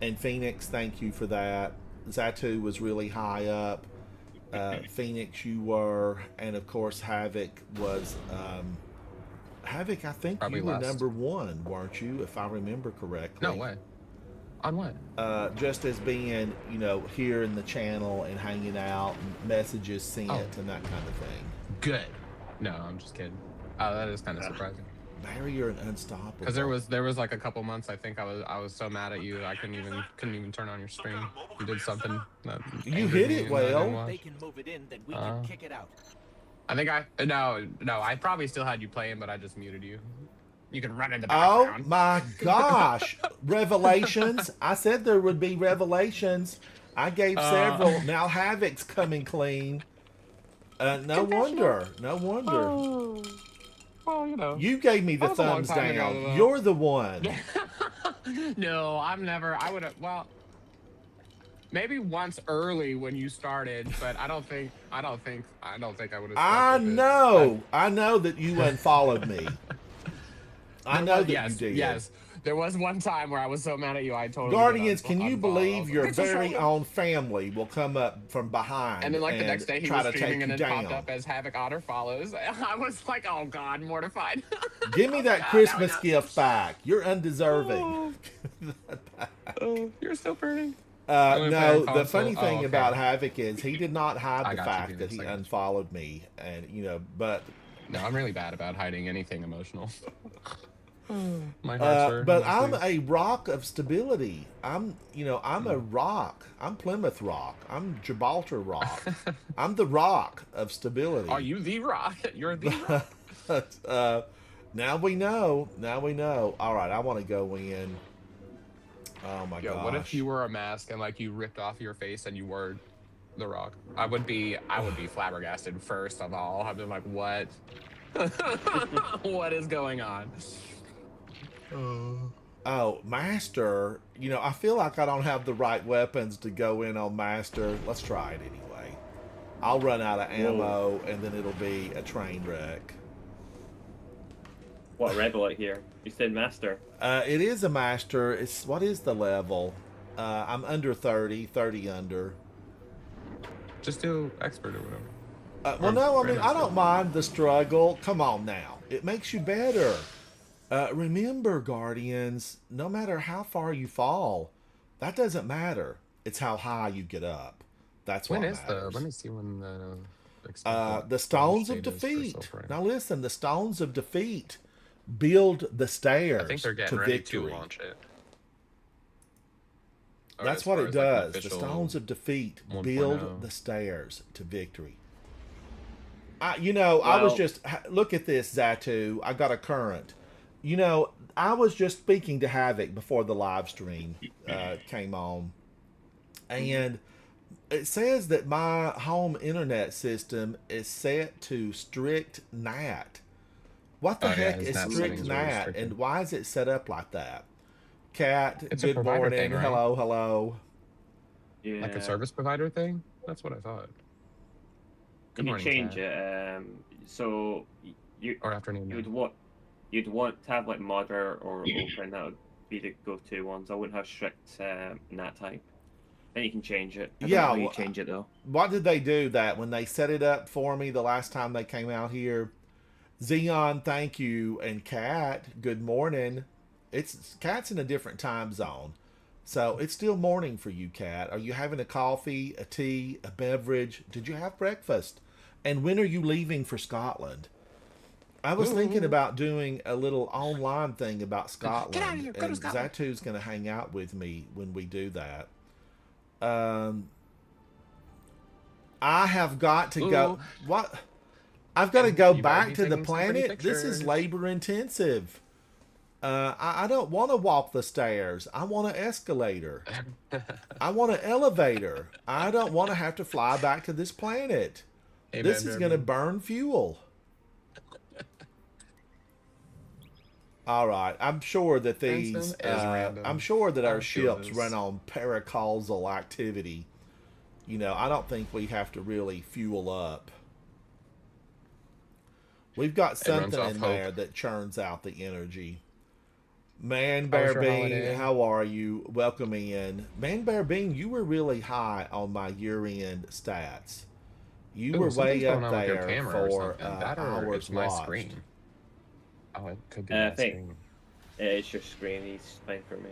And Phoenix, thank you for that. Zatu was really high up. Phoenix, you were. And of course, Havoc was... Havoc, I think Probably you were last. number one, weren't you, if I remember correctly? No way. On what? Just as being, you know, here in the channel and hanging out, and messages sent and that kind of thing. Good. No, I'm just kidding. That is kind of surprising. Barry, you're an unstoppable. Because there was like a couple months I think I was so mad at you I couldn't even turn on your stream. You did something. That You angered hit me it and I didn't well. watch. They can move it in, then we can kick it out. I think no, I probably still had you playing, but I just muted you. You can run in the Oh background. my gosh. Revelations. I said there would be revelations. I gave several. Now Havoc's coming clean. No wonder. No wonder. Well, you know. You gave me the That was a long thumbs time down. ago, though. You're the one. No, I would have, well, maybe once early when you started, but I don't think I would have. I know that you unfollowed me. I know that yes, you did. Yes. There was one time where I was so mad at you, I totally Guardians, did can you unfollow. believe your It's a very shoulder. own family will come up from behind And then, like, the next day, he try was to take streaming you and then down? popped up as Havoc Otter follows. I was like, oh god, mortified. Give me that Christmas gift back. You're undeserving. You're still burning. No, the console. funny thing okay. about Havoc is he did not hide I the got you, fact that Phoenix, he I got you. unfollowed me, and you know, but No, I'm really bad about hiding anything emotional. My heart's hurt. but my I'm sleeves. a rock of stability. I'm a rock. I'm Plymouth Rock. I'm Gibraltar Rock. I'm the rock of stability. Are you the rock? You're the rock. Now we know. Now we know. All right, I want to go in. Oh my Yo, gosh. what if you were a mask and like you ripped off your face and you were the rock? I would be flabbergasted first of all. I'd be like, what? What is going on? Oh, Master. You know, I feel like I don't have the right weapons to go in on Master. Let's try it anyway. I'll run out of ammo, and then it'll be a train wreck. What rebel out here? You said master. It is a Master. What is the level? I'm under 30 under. Just do expert or whatever. Well, Or no, I mean, I Brandon's don't mind the struggle. Come on now. It makes you better. Remember, Guardians, no matter how far you fall, that doesn't matter. It's how high you get up. That's When what is the? matters. Let me see when the expected The launch Stones of date is for Defeat. Silver. Now listen, the Stones of Defeat build the stairs I think they're to getting ready victory. to launch it. Or That's as what far it as, like, does. The official Stones of Defeat 1.0. build the stairs to victory. I was Well- just look at this, Zatu. I got a current. I was just speaking to Havoc before the live stream came on, and it says that my home internet system is set to strict NAT. What the Oh, yeah, heck his is NAT strict settings are NAT, restricted. and why is it set up like that? Cat, It's a good provider morning. thing, right? Hello, hello. Yeah. Like a service provider thing? That's what I thought. Good You morning, change Kat. it. So you Or afternoon. you'd want to have like Mother or Open. That would be the go-to ones. I wouldn't have strict in that type. Then you can change it. I don't know Yeah, how you well, change it though. What did they do that when they set it up for me the last time they came out here? Xeon, thank you, and Cat, good morning. Cat's in a different time zone, so it's still morning for you, Cat. Are you having a coffee, a tea, a beverage? Did you have breakfast? And when are you leaving for Scotland? I was thinking about doing a little online thing about Scotland, Get out of here, go to and Scotland. Zatu's going to hang out with me when we do that. I have got to go. Ooh. What? I've got to And go you better back be to the taking some pretty planet. This is pictures. labor intensive. I don't want to walk the stairs. I want an escalator. I want an elevator. I don't want to have to fly back to this planet. Hey, This man, is going to Jeremy. burn fuel. All right. I'm sure that these. Benson is random. I'm sure that our I feel ships this. run on paracausal activity. I don't think we have to really fuel up. We've got It runs something off in hope. there that churns out the energy. Man How was Bear your Bean, holiday? how are you? Welcome in. Man Bear Bean, you were really high on my year-end stats. You Ooh, were something's way up going on with your there camera or for something. That or hours it's my watched. screen. Oh, it could be I my think- screen. It's your screen. It's fine for me.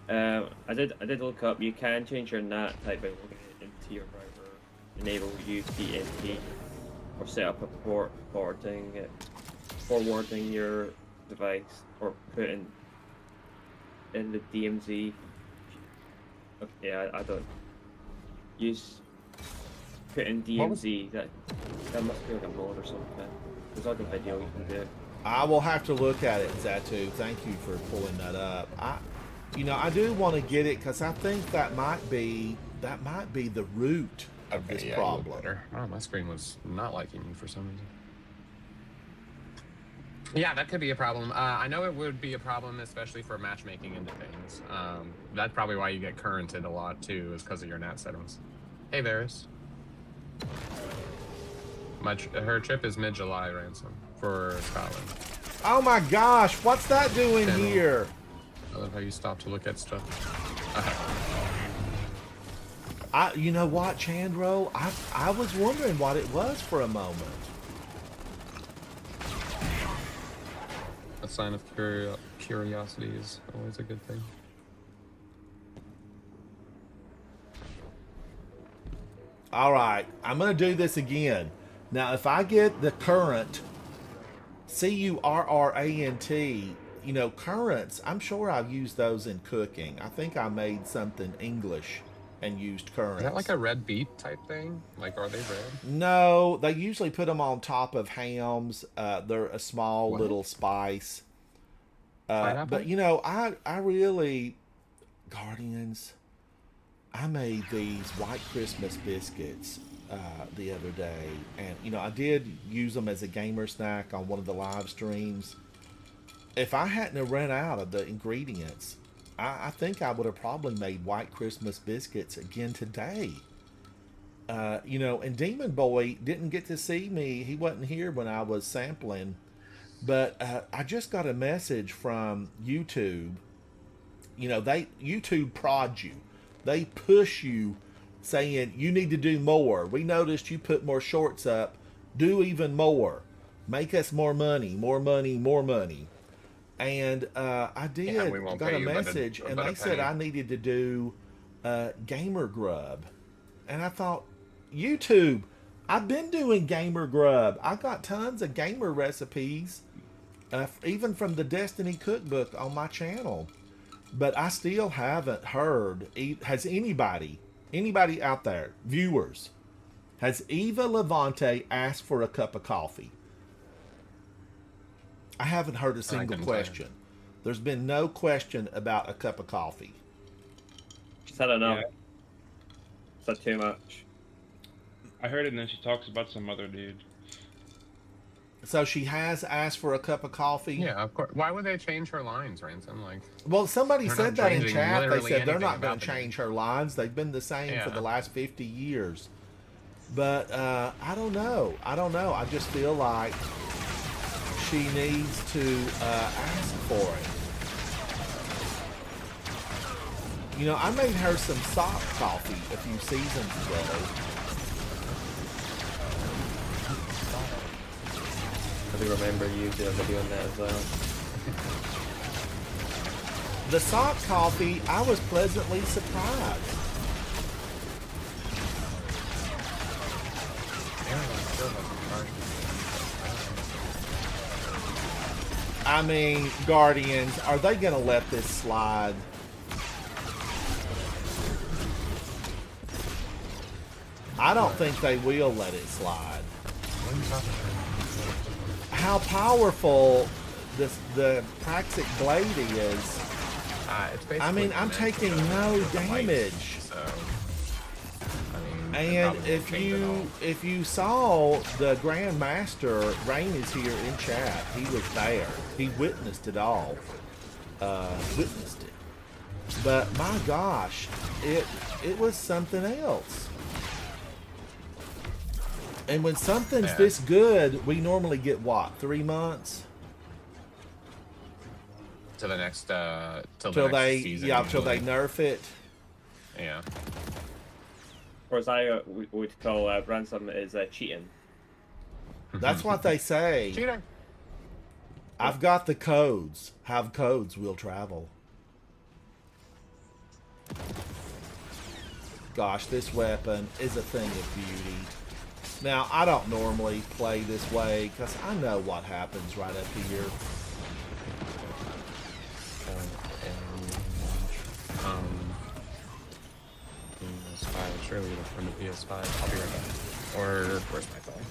I did look up. You can change your NAT type by logging it into your driver, enable UTMP, or set up a port forwarding your device, or put in the DMZ. Yeah, I don't use put in What was- DMZ. That must be like a mode or something. There's like a video you can do. I will have to look at it, Zatu. Thank you for pulling that up. I do want to get it because I think that might be the root of this Yeah, you look problem. better. Oh, my screen was not liking you for some reason. Yeah, that could be a problem. I know it would be a problem, especially for matchmaking into things. That's probably why you get currented a lot too, is because of your NAT settings. Hey, Varys. Her trip is mid-July, Ransom, for Scotland. Oh my gosh, what's that doing Channel. here? I love how you stop to look at stuff. You know what, Chandro? I was wondering what it was for a moment. A sign of curiosity is always a good thing. All right, I'm going to do this again. Now, if I get the current, currant, currants, I'm sure I've used those in cooking. I think I made something English and used currants. Is that like a red beet type thing? Like, are they red? No, they usually put them on top of hams. They're a small What? little spice. Pineapple? But I really, Guardians, I made these white Christmas biscuits the other day, and I did use them as a gamer snack on one of the live streams. If I hadn't have run out of the ingredients, I think I would have probably made white Christmas biscuits again today. And Demon Boy didn't get to see me. He wasn't here when I was sampling. But I just got a message from YouTube. YouTube prods you. They push you saying, you need to do more. We noticed you put more shorts up. Do even more. Make us more money, more money, more money. And I did. Yeah, we won't got pay a you but a- message, and but a they said penny. I needed to do Gamer Grub. And I thought, YouTube, I've been doing Gamer Grub. I got tons of gamer recipes, even from the Destiny cookbook on my channel. But I still haven't heard. Has anybody out there, viewers, has Eva Levante asked for a cup of coffee? I haven't heard a single couldn't tell you. question. There's been no question about a cup of coffee. She said enough. Yeah. Said too much. I heard it, and then she talks about some other dude. So she has asked for a cup of coffee? Yeah, of course. Why would they change her lines, Ransom? Like, Well, somebody They're said not that in changing chat. They literally said they're anything not going about to the change her lines. They've been the same for Yeah. the last 50 years. But I don't know. I just feel like she needs to ask for it. You know, I made her some sock coffee a few seasons ago. I do remember you doing that as well. The sock coffee, I was pleasantly surprised. I mean, Guardians, are they going to let this slide? I don't think they will let it slide. How powerful the Praxic Blade is. it's basically I mean, I'm connected taking to no the lights, damage. So, I mean, it And probably if won't change at all. you saw the Grand Master, Rain is here in chat. He was there. He witnessed it all. Witnessed it. But my gosh, it was something else. And when something's Yeah. this good, we normally get what, 3 months? To the next, till Till the next they, season. yeah, till they usually. nerf it. Yeah. Or as I would call Ransom is cheating. That's what they say. Cheater. I've got the codes. Have codes, we'll travel. Gosh, this weapon is a thing of beauty. Now, I don't normally play this way because I know what happens right up here. PS5, surely it'll from the PS5. I'll be right back. Or where's my phone?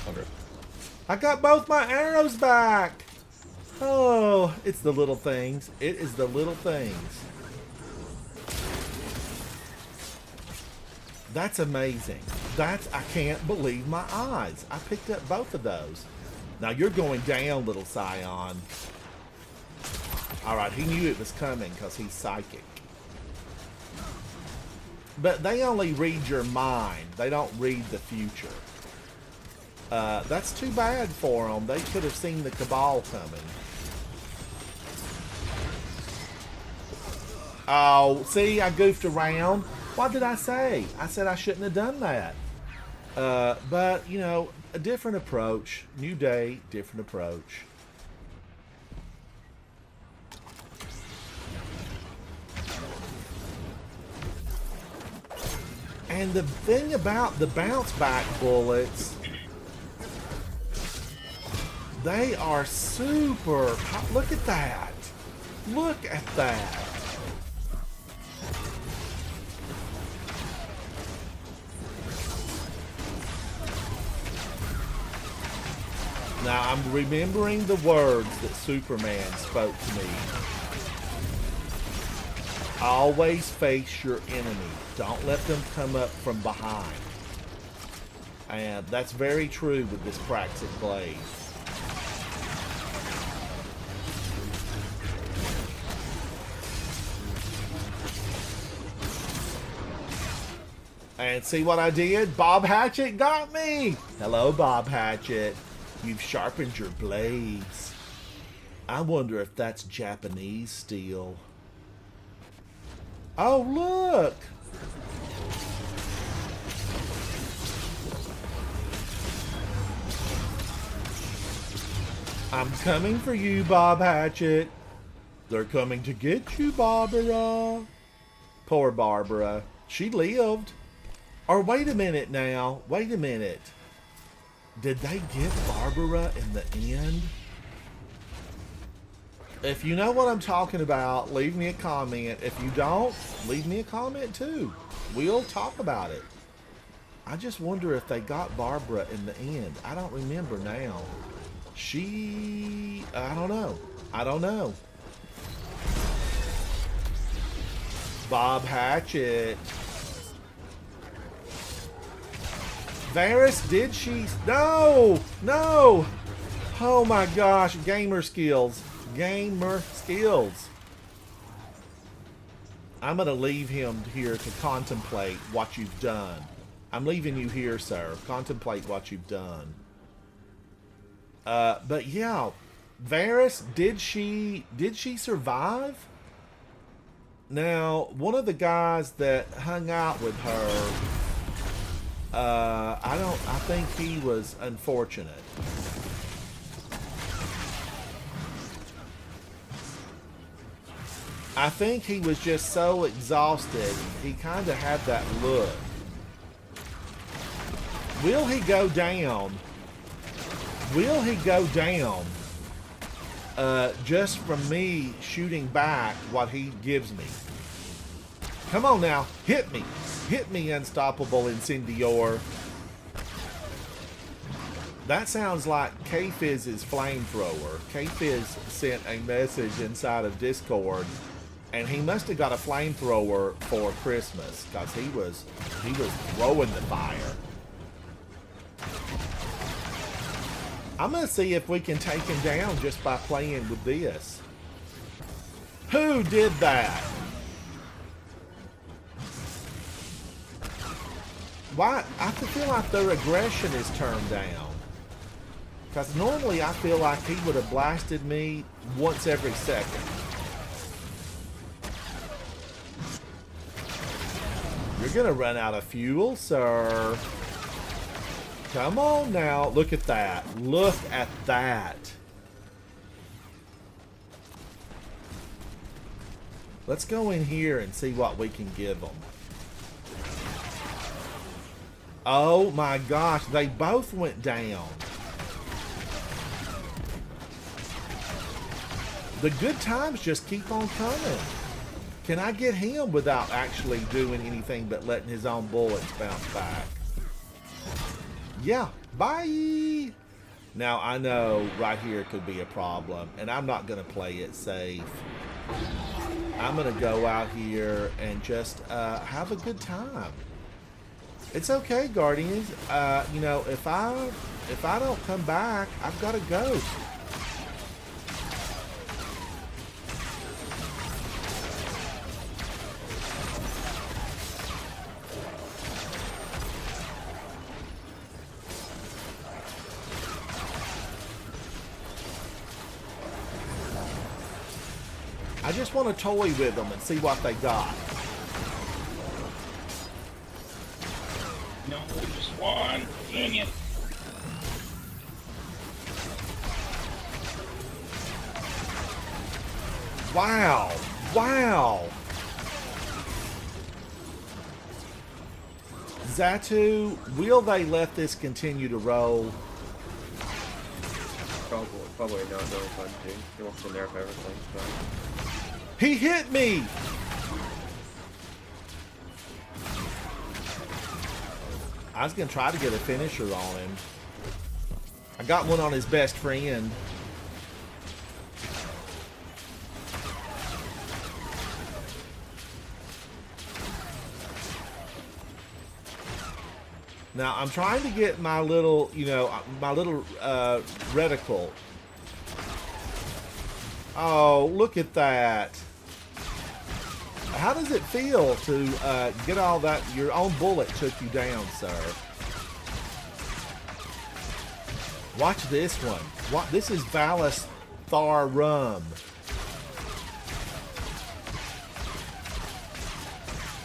I'll be right back. I got both my arrows back. Oh, it's the little things. It is the little things. That's amazing. I can't believe my eyes. I picked up both of those. Now you're going down, little Scion. All right, he knew it was coming because he's psychic. But they only read your mind. They don't read the future. That's too bad for them. They could have seen the Cabal coming. Oh, see, I goofed around. What did I say? I said I shouldn't have done that. But, you know, a different approach. New day, different approach. And the thing about the bounce back bullets, they are super. Look at that. Look at that. Now I'm remembering the words that Superman spoke to me. Always face your enemy. Don't let them come up from behind. And that's very true with this Praxic Blade. And see what I did? Bob Hatchet got me! Hello, Bob Hatchet. You've sharpened your blades. I wonder if that's Japanese steel. Oh, look. I'm coming for you, Bob Hatchet. They're coming to get you, Barbara. Poor Barbara. She lived. Or wait a minute now. Wait a minute. Did they get Barbara in the end? If you know what I'm talking about, leave me a comment. If you don't, leave me a comment too. We'll talk about it. I just wonder if they got Barbara in the end. I don't remember now. I don't know. I don't know. Bob Hatchet. Varys, did she? No! No! Oh my gosh, gamer skills. Gamer skills. I'm going to leave him here to contemplate what you've done. I'm leaving you here, sir. Contemplate what you've done. But yeah, Varys, did she survive? Now, one of the guys that hung out with her, I think he was unfortunate. I think he was just so exhausted, he kind of had that look. Will he go down? Will he go down just from me shooting back what he gives me? Come on now, hit me. Hit me, Unstoppable Incendior. That sounds like K-Fizz's flamethrower. K-Fizz sent a message inside of Discord, and he must have got a flamethrower for Christmas, because he was throwing the fire. I'm going to see if we can take him down just by playing with this. Who did that? Why? I feel like their aggression is turned down. Because normally I feel like he would have blasted me once every second. You're going to run out of fuel, sir. Come on now. Look at that. Look at that. Let's go in here and see what we can give them. Oh my gosh. They both went down. The good times just keep on coming. Can I get him without actually doing anything but letting his own bullets bounce back? Yeah, bye! Now, I know right here could be a problem, and I'm not going to play it safe. I'm going to go out here and just have a good time. It's okay, Guardians. You know, if I don't come back, I've got to go. I just want to toy with them and see what they got. No, just one. Dang it. Wow. Wow. Xatu, will they let this continue to roll? Probably not. No fun to. He wants to nerf everything. So. He hit me! I was going to try to get a finisher on him. I got one on his best friend. Now, I'm trying to get my little, you know, my little reticle. Oh, look at that. How does it feel to get all that? Your own bullet took you down, sir. Watch this one. This is Valis Thar Rum.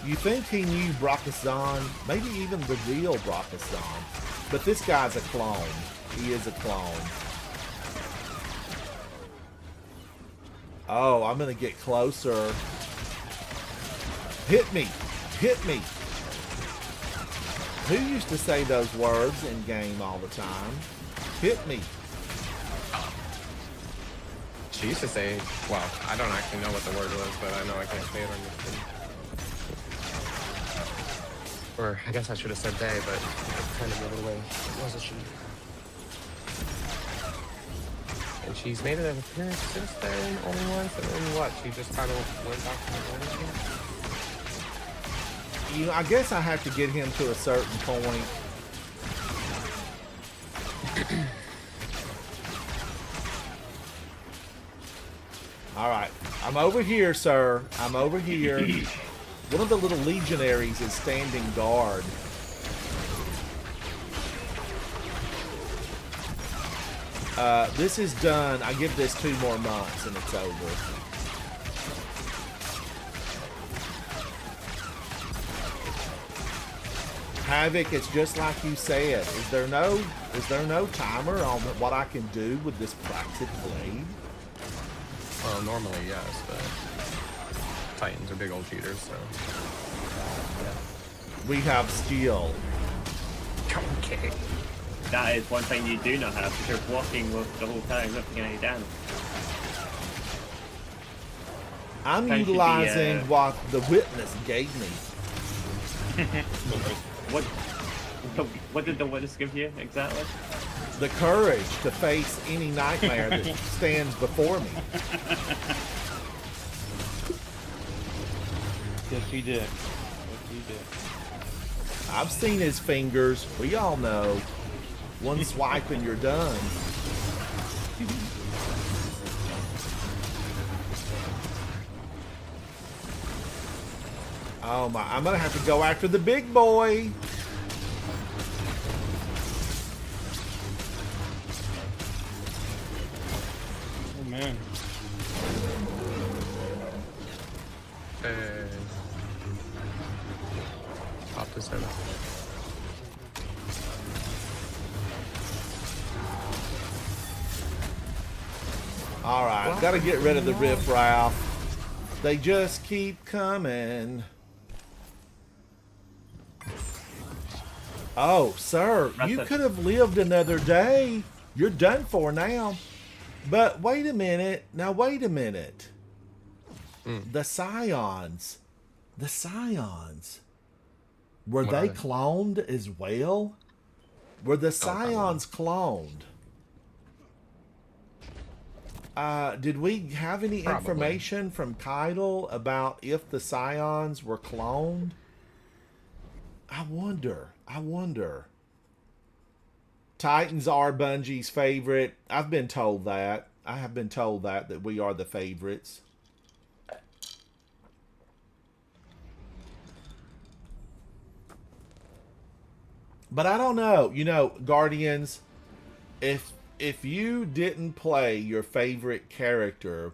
You think he knew Brachiosaurus, maybe even the real Brachiosaurus, but this guy's a clone. He is a clone. Oh, I'm gonna get closer. Hit me! Hit me! Who used to say those words in game all the time? Hit me! She used to say, well, I don't actually know what the word was, but I know I can't say it on this thing. Or I guess I should have said they, but it kind of moved away. It was a she. And she's made an appearance since then, only once, and then what? She just kind of went back to the old again? You know, I guess I have to get him to a certain point. All right, I'm over here, sir. I'm over here. One of the little legionaries is standing guard. This is done. I give this 2 more months and it's over. Havoc, it's just like you said. Is there no timer on what I can do with this Praxic blade? Well, normally, yes, but Titans are big old cheaters, so. We have skill. Okay. That is one thing you do not have, because you're blocking the whole time, not taking any damage. I'm Time should be, utilizing what the witness gave me. What did the witness give you, exactly? The courage to face any nightmare that stands before me. Yes, he did. Yes, he did. I've seen his fingers. We all know. One swipe and you're done. Oh my, I'm gonna have to go after the big boy. Oh man. Hey. Pop this head up. Alright, gotta get rid of the riffraff. They just keep coming. Oh, sir, you could have lived another day. You're done for now. But wait a minute. Now, wait a minute. The Scions. The Scions. Were What they are they? cloned as well? Were the Scions cloned? Did we have any Probably. information from Keitel about if the Scions were cloned? I wonder. Titans are Bungie's favorite. I've been told that. I have been told that we are the favorites. But I don't know. You know, Guardians, if you didn't play your favorite character,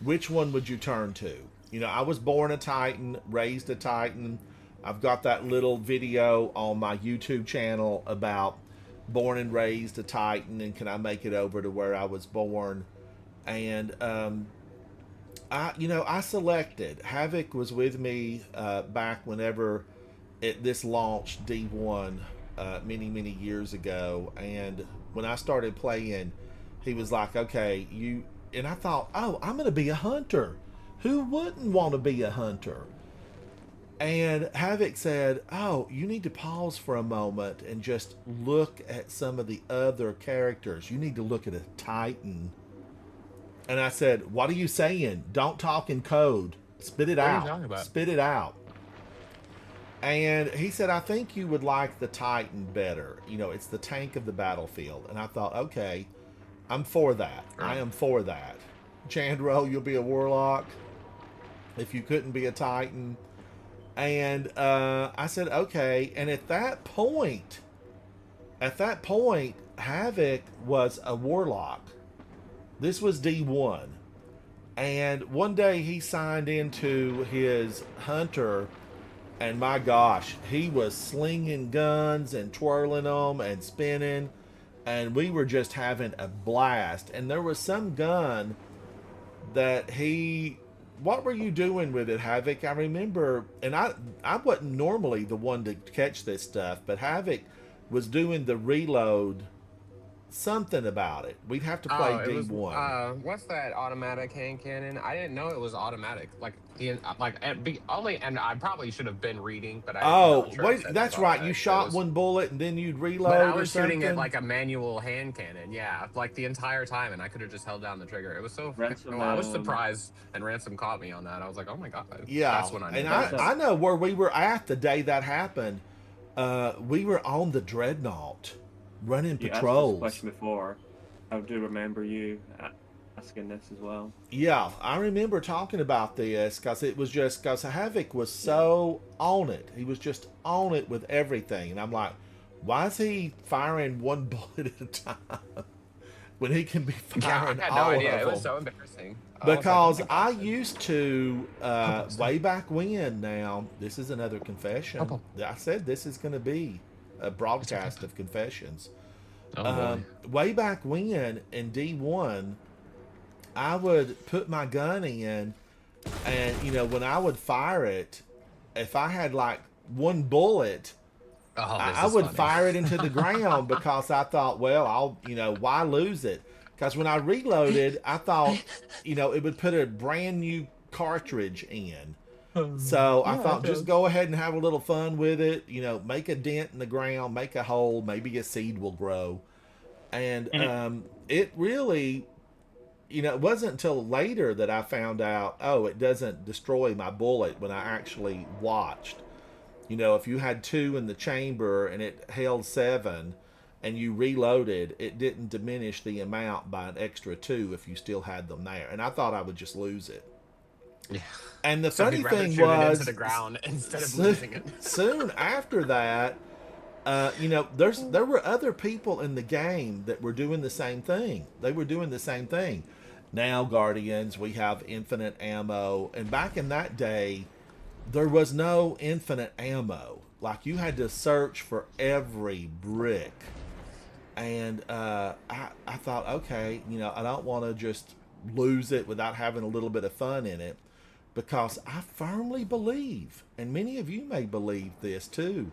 which one would you turn to? You know, I was born a Titan, raised a Titan. I've got that little video on my YouTube channel about born and raised a Titan and can I make it over to where I was born. And I selected. Havoc was with me back whenever this launched D1 many years ago, and when I started playing, he was like, okay, and I thought, oh, I'm gonna be a hunter. Who wouldn't want to be a hunter? And Havoc said, oh, you need to pause for a moment and just look at some of the other characters. You need to look at a Titan. And I said, what are you saying? Don't talk in code. Spit it What are out. you talking about? Spit it out. And he said, I think you would like the Titan better. You know, it's the tank of the battlefield. And I thought, okay, I'm for that. I am for that. Chandro, you'll be a warlock if you couldn't be a Titan. And I said, okay. And at that point, Havoc was a warlock. This was D1. And one day he signed into his hunter And my gosh, he was slinging guns and twirling them and spinning, and we were just having a blast. And there was some gun that he, what were you doing with it, Havoc? I remember, and I wasn't normally the one to catch this stuff, but Havoc was doing the reload, something about it. We'd have to play It was, D1. what's that automatic hand cannon? I didn't know it was automatic. And I probably should have been reading, but I Oh, wasn't sure it wait, said it that's was right. You automatic, shot it was- one bullet and then you'd reload But I or was something. shooting it like a manual hand cannon, yeah, like the entire time, and I could have just held down the trigger. It was so. Ransom, I was surprised, and Ransom caught me on that. I was like, oh my god. Yeah, That's when I knew and that. I know where we were at the day that happened. We were on the Dreadnought, running You asked this patrols. question before. I do remember you asking this as well. Yeah, I remember talking about this because it was just because Havoc was so on it. He was just on it with everything, and I'm like, why is he firing one bullet at a time when he can be Yeah, I firing had all no idea. of It was them? so embarrassing. I was like, Because oh my I God. used to, way back when, now, this is another confession. Oh. I said this is going to be a broadcast of confessions. Oh, boy. Way back when, in D1, I would put my gun in, and, you know, when I would fire it, if I had like one bullet, Oh, this I is would funny. fire it into the ground because I thought, well, why lose it? Because when I reloaded, I thought, it would put a brand new cartridge in. So I thought, just go ahead and have a little fun with it. Make a dent in the ground, make a hole, maybe a seed will grow. And it really, it wasn't until later that I found out, it doesn't destroy my bullet when I actually watched. If you had 2 in the chamber and it held 7 and you reloaded, it didn't diminish the amount by an extra 2 if you still had them there. And I thought I would just lose it. Yeah. And the So funny he'd rather thing shoot it was, into the ground instead of losing it. soon after that, there were other people in the game that were doing the same thing. They were doing the same thing. Now, Guardians, we have infinite ammo. And back in that day, there was no infinite ammo. Like, you had to search for every brick. And I thought, okay, I don't want to just lose it without having a little bit of fun in it. Because I firmly believe, and many of you may believe this too,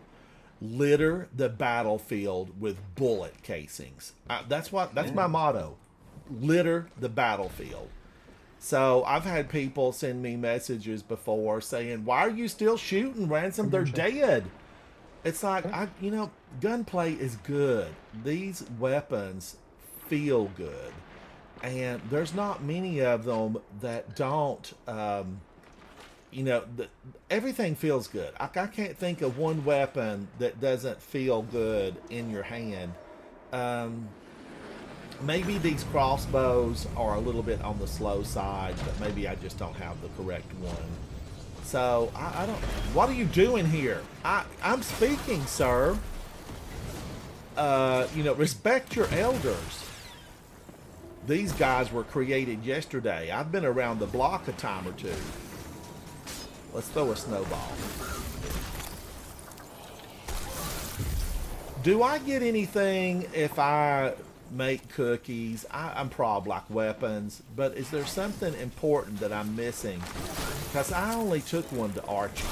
litter the battlefield with bullet casings. That's my motto. Litter the battlefield. So I've had people send me messages before saying, why are you still shooting, Ransom? They're dead. It's like, gunplay is good. These weapons feel good. And there's not many of them that don't, everything feels good. I can't think of one weapon that doesn't feel good in your hand. Maybe these crossbows are a little bit on the slow side, but maybe I just don't have the correct one. So, I don't... What are you doing here? I'm speaking, sir. Respect your elders. These guys were created yesterday. I've been around the block a time or two. Let's throw a snowball. Do I get anything if I make cookies? I'm probably like weapons, but is there something important that I'm missing? Because I only took one to Archie.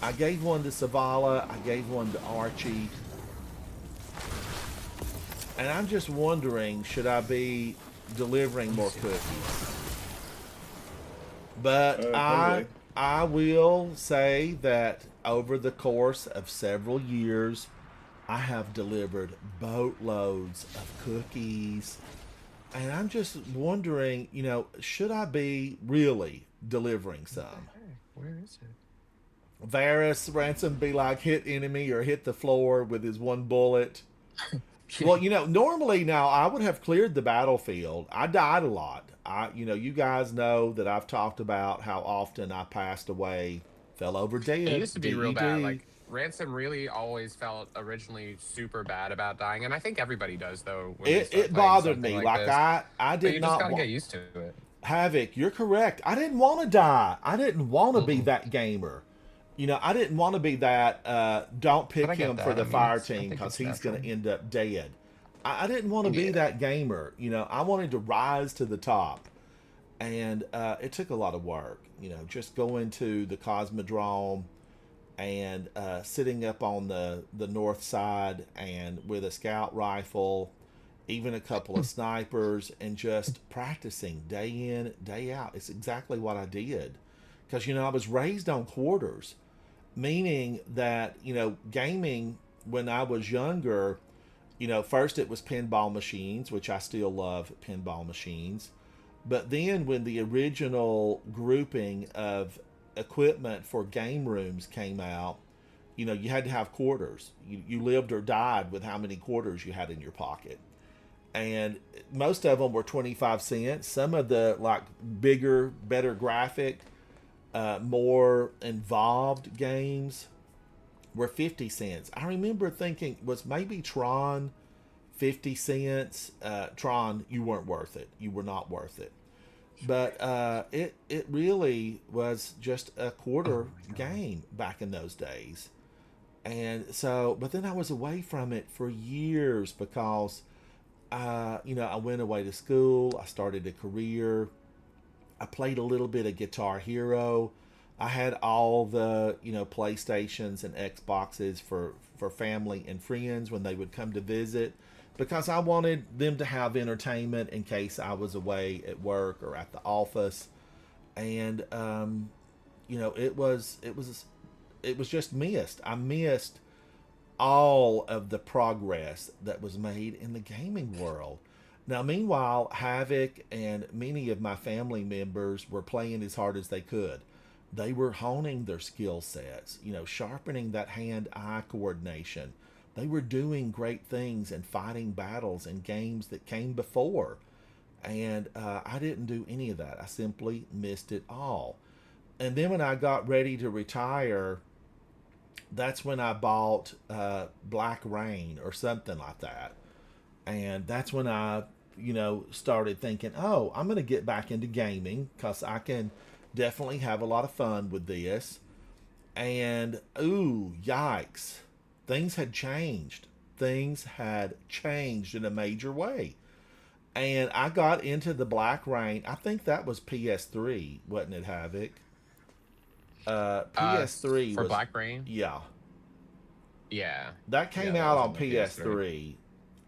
I gave one to Savala. I gave one to Archie. And I'm just wondering, should I be delivering more cookies? But I will say that over the course of several years, I have delivered boatloads of cookies. And I'm just wondering, should I be really delivering some? Where is it? Varus, Ransom be like, hit enemy or hit the floor with his one bullet. Well, normally now I would have cleared the battlefield. I died a lot. You guys know that I've talked about how often I passed away, fell over dead. It used to be real bad. DED. Like, Ransom really always felt originally super bad about dying, and I think everybody does though. When they start It playing bothered something me. Like this. I But did you not just gotta want get used to it. Havoc. You're correct. I didn't want to die. I didn't want to be that gamer. You know, I didn't want to be that. Don't But pick I get him that. for I the mean, fire it's, I team think because it's he's going natural. to end up dead. I didn't want to be Yeah. that gamer. You know, I wanted to rise to the top, and it took a lot of work. You know, just going to the Cosmodrome and sitting up on the north side and with a scout rifle, even a couple of snipers, and just practicing day in, day out. It's exactly what I did. Because, you know, I was raised on quarters, meaning that, you know, gaming when I was younger, you know, first it was pinball machines, which I still love pinball machines. But then when the original grouping of equipment for game rooms came out, you know, you had to have quarters. You lived or died with how many quarters you had in your pocket. And most of them were 25 cents. Some of the like bigger, better graphic, more involved games were 50 cents. I remember thinking, was maybe Tron 50 cents? Tron, you weren't worth it. You were not worth it. But it really was just a quarter game back in those days. And so, but then I was away from it for years because, you know, I went away to school. I started a career. I played a little bit of Guitar Hero. I had all the, you know, PlayStations and Xboxes for family and friends when they would come to visit because I wanted them to have entertainment in case I was away at work or at the office. And you know, it was just missed. I missed all of the progress that was made in the gaming world. Now, meanwhile, Havoc and many of my family members were playing as hard as they could. They were honing their skill sets, you know, sharpening that hand-eye coordination. They were doing great things and fighting battles in games that came before. And I didn't do any of that. I simply missed it all. And then when I got ready to retire, that's when I bought Black Rain or something like that. And that's when I, you know, started thinking, oh, I'm going to get back into gaming because I can definitely have a lot of fun with this. And, ooh, yikes. Things had changed. Things had changed in a major way. And I got into the Black Rain. I think that was PS3, wasn't it, Havoc? PS3 For was, Black Rain, yeah. yeah, That yeah, came that out was on on the PS3. PS3,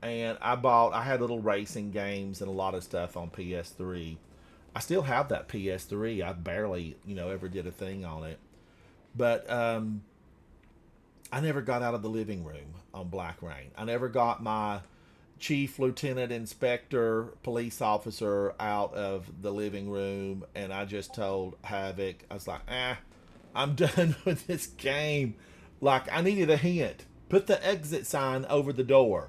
and I had little racing games and a lot of stuff on PS3. I still have that PS3. I barely, you know, ever did a thing on it, but I never got out of the living room on Black Rain. I never got my chief, lieutenant, inspector, police officer out of the living room, and I just told Havoc, I was like, I'm done with this game. Like, I needed a hint. Put the exit sign over the door.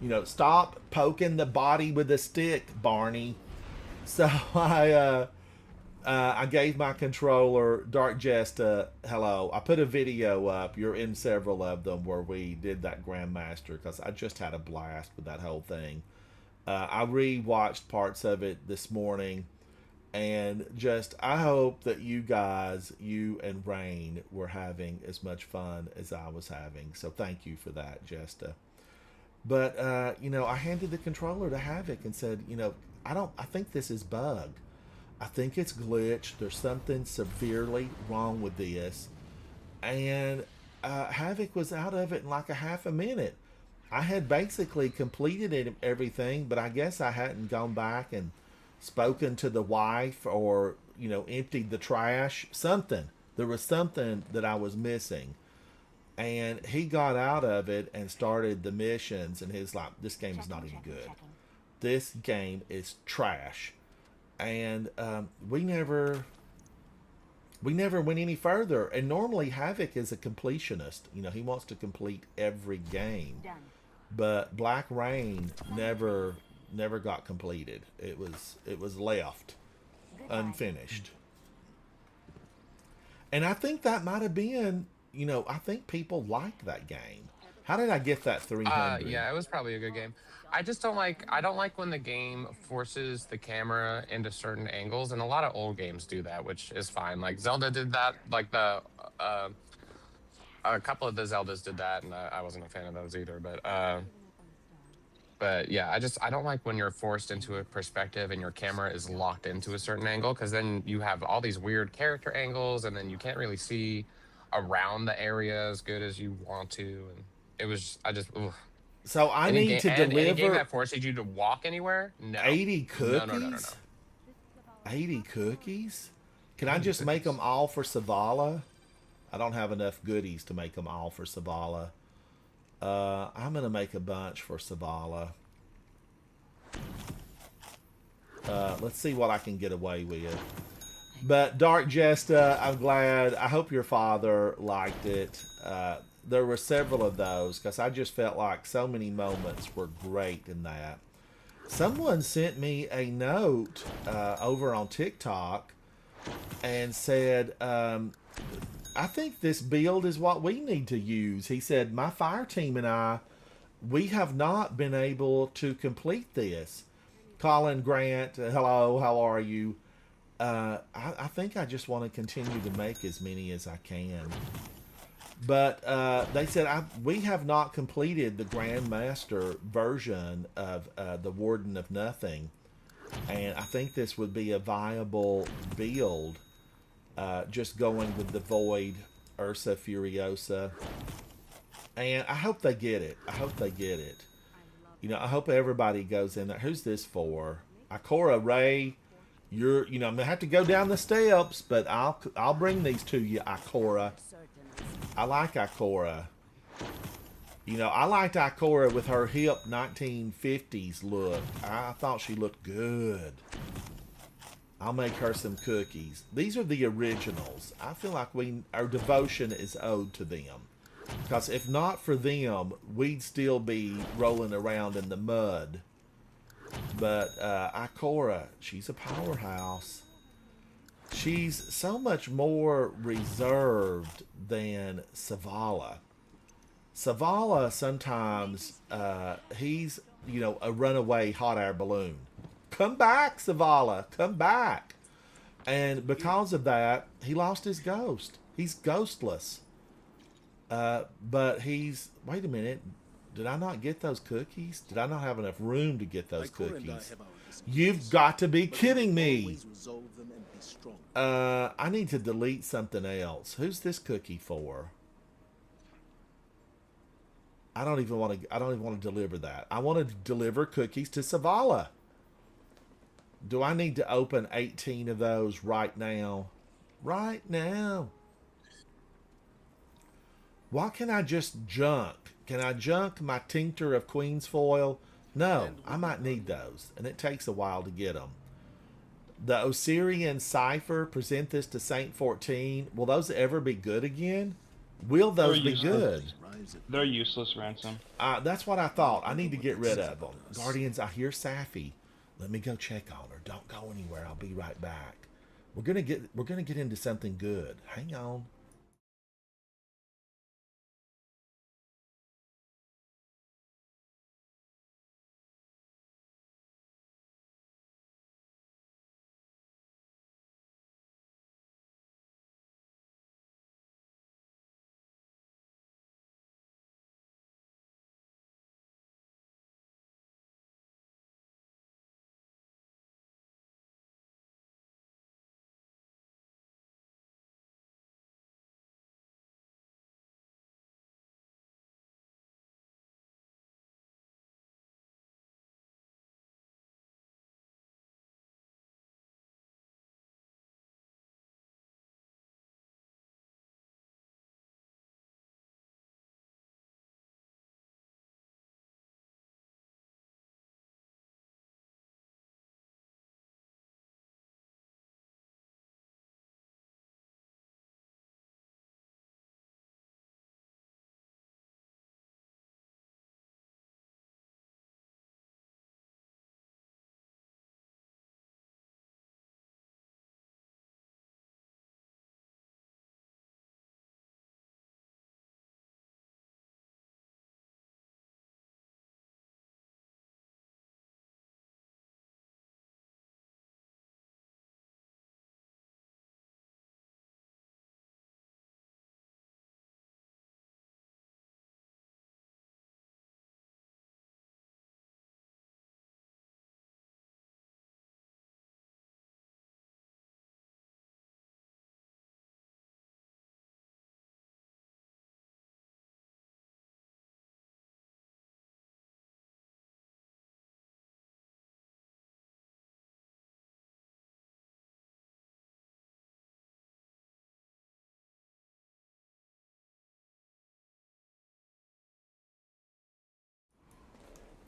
You know, stop poking the body with a stick, Barney. So I gave my controller, Dark Jesta, hello. I put a video up. You're in several of them where we did that Grandmaster because I just had a blast with that whole thing. I re-watched parts of it this morning, and just I hope that you guys, you and Rain, were having as much fun as I was having. So thank you for that, Jesta. But you know, I handed the controller to Havoc and said, you know, I think this is bugged. I think it's glitched. There's something severely wrong with this. And Havoc was out of it in like a half a minute. I had basically completed it, everything, but I guess I hadn't gone back and spoken to the wife or, you know, emptied the trash. Something. There was something that I was missing. And he got out of it and started the missions, and he's like, this game is not even good. This game is trash. And we never went any further. And normally Havoc is a completionist. You know, he wants to complete every game. But Black Rain never got completed. It was left unfinished. And I think that might have been, you know, I think people liked that game. How did I get that 300? Yeah, it was probably a good game. I don't like when the game forces the camera into certain angles, and a lot of old games do that, which is fine. Like Zelda did that, like uh a couple of the Zeldas did that, and I wasn't a fan of those either. But yeah, I don't like when you're forced into a perspective and your camera is locked into a certain angle, because then you have all these weird character angles, and then you can't really see around the area as good as you want to. And it was I just ugh. So I Any need game to and any game deliver that forces you to walk anywhere, no, 80 no, no, no, no, no. cookies. 80 cookies? Can I 80 just make cookies. them all for Savala? I don't have enough goodies to make them all for Savala. I'm gonna make a bunch for Savala. Let's see what I can get away with. But Dark Jesta, I'm glad. I hope your father liked it. There were several of those because I just felt like so many moments were great in that. Someone sent me a note over on TikTok and said, I think this build is what we need to use. He said, my fire team and I, we have not been able to complete this. Colin Grant, hello, how are you? I think I just want to continue to make as many as I can. But they said we have not completed the Grandmaster version of the Warden of Nothing. And I think this would be a viable build. Just going with the Void, Ursa Furiosa. And I hope they get it. I hope they get it. You know, I hope everybody goes in there. Who's this for? Ikora Ray. I'm gonna have to go down the steps, but I'll bring these to you, Ikora. I like Ikora. I liked Ikora with her hip 1950s look. I thought she looked good. I'll make her some cookies. These are the originals. I feel like our devotion is owed to them. Because if not for them, we'd still be rolling around in the mud. But Ikora, she's a powerhouse. She's so much more reserved than Savala. Savala sometimes, he's, a runaway hot air balloon. Come back, Savala, come back. And because of that, he lost his ghost. He's ghostless. But wait a minute. Did I not get those cookies? Did I not have enough room to get those cookies? You've got to be kidding me. I need to delete something else. Who's this cookie for? I don't even want to deliver that. I want to deliver cookies to Savala. Do I need to open 18 of those right now? Right now. What can I just junk? Can I junk my tincture of Queen's Foil? No, I might need those, and it takes a while to get them. The Osirian Cipher, present this to Saint 14. Will those ever be good again? Will those be good? They're useless, Ransom. That's what I thought. I need to get rid of them. Guardians, I hear Safi. Let me go check on her. Don't go anywhere. I'll be right back. We're gonna get into something good. Hang on.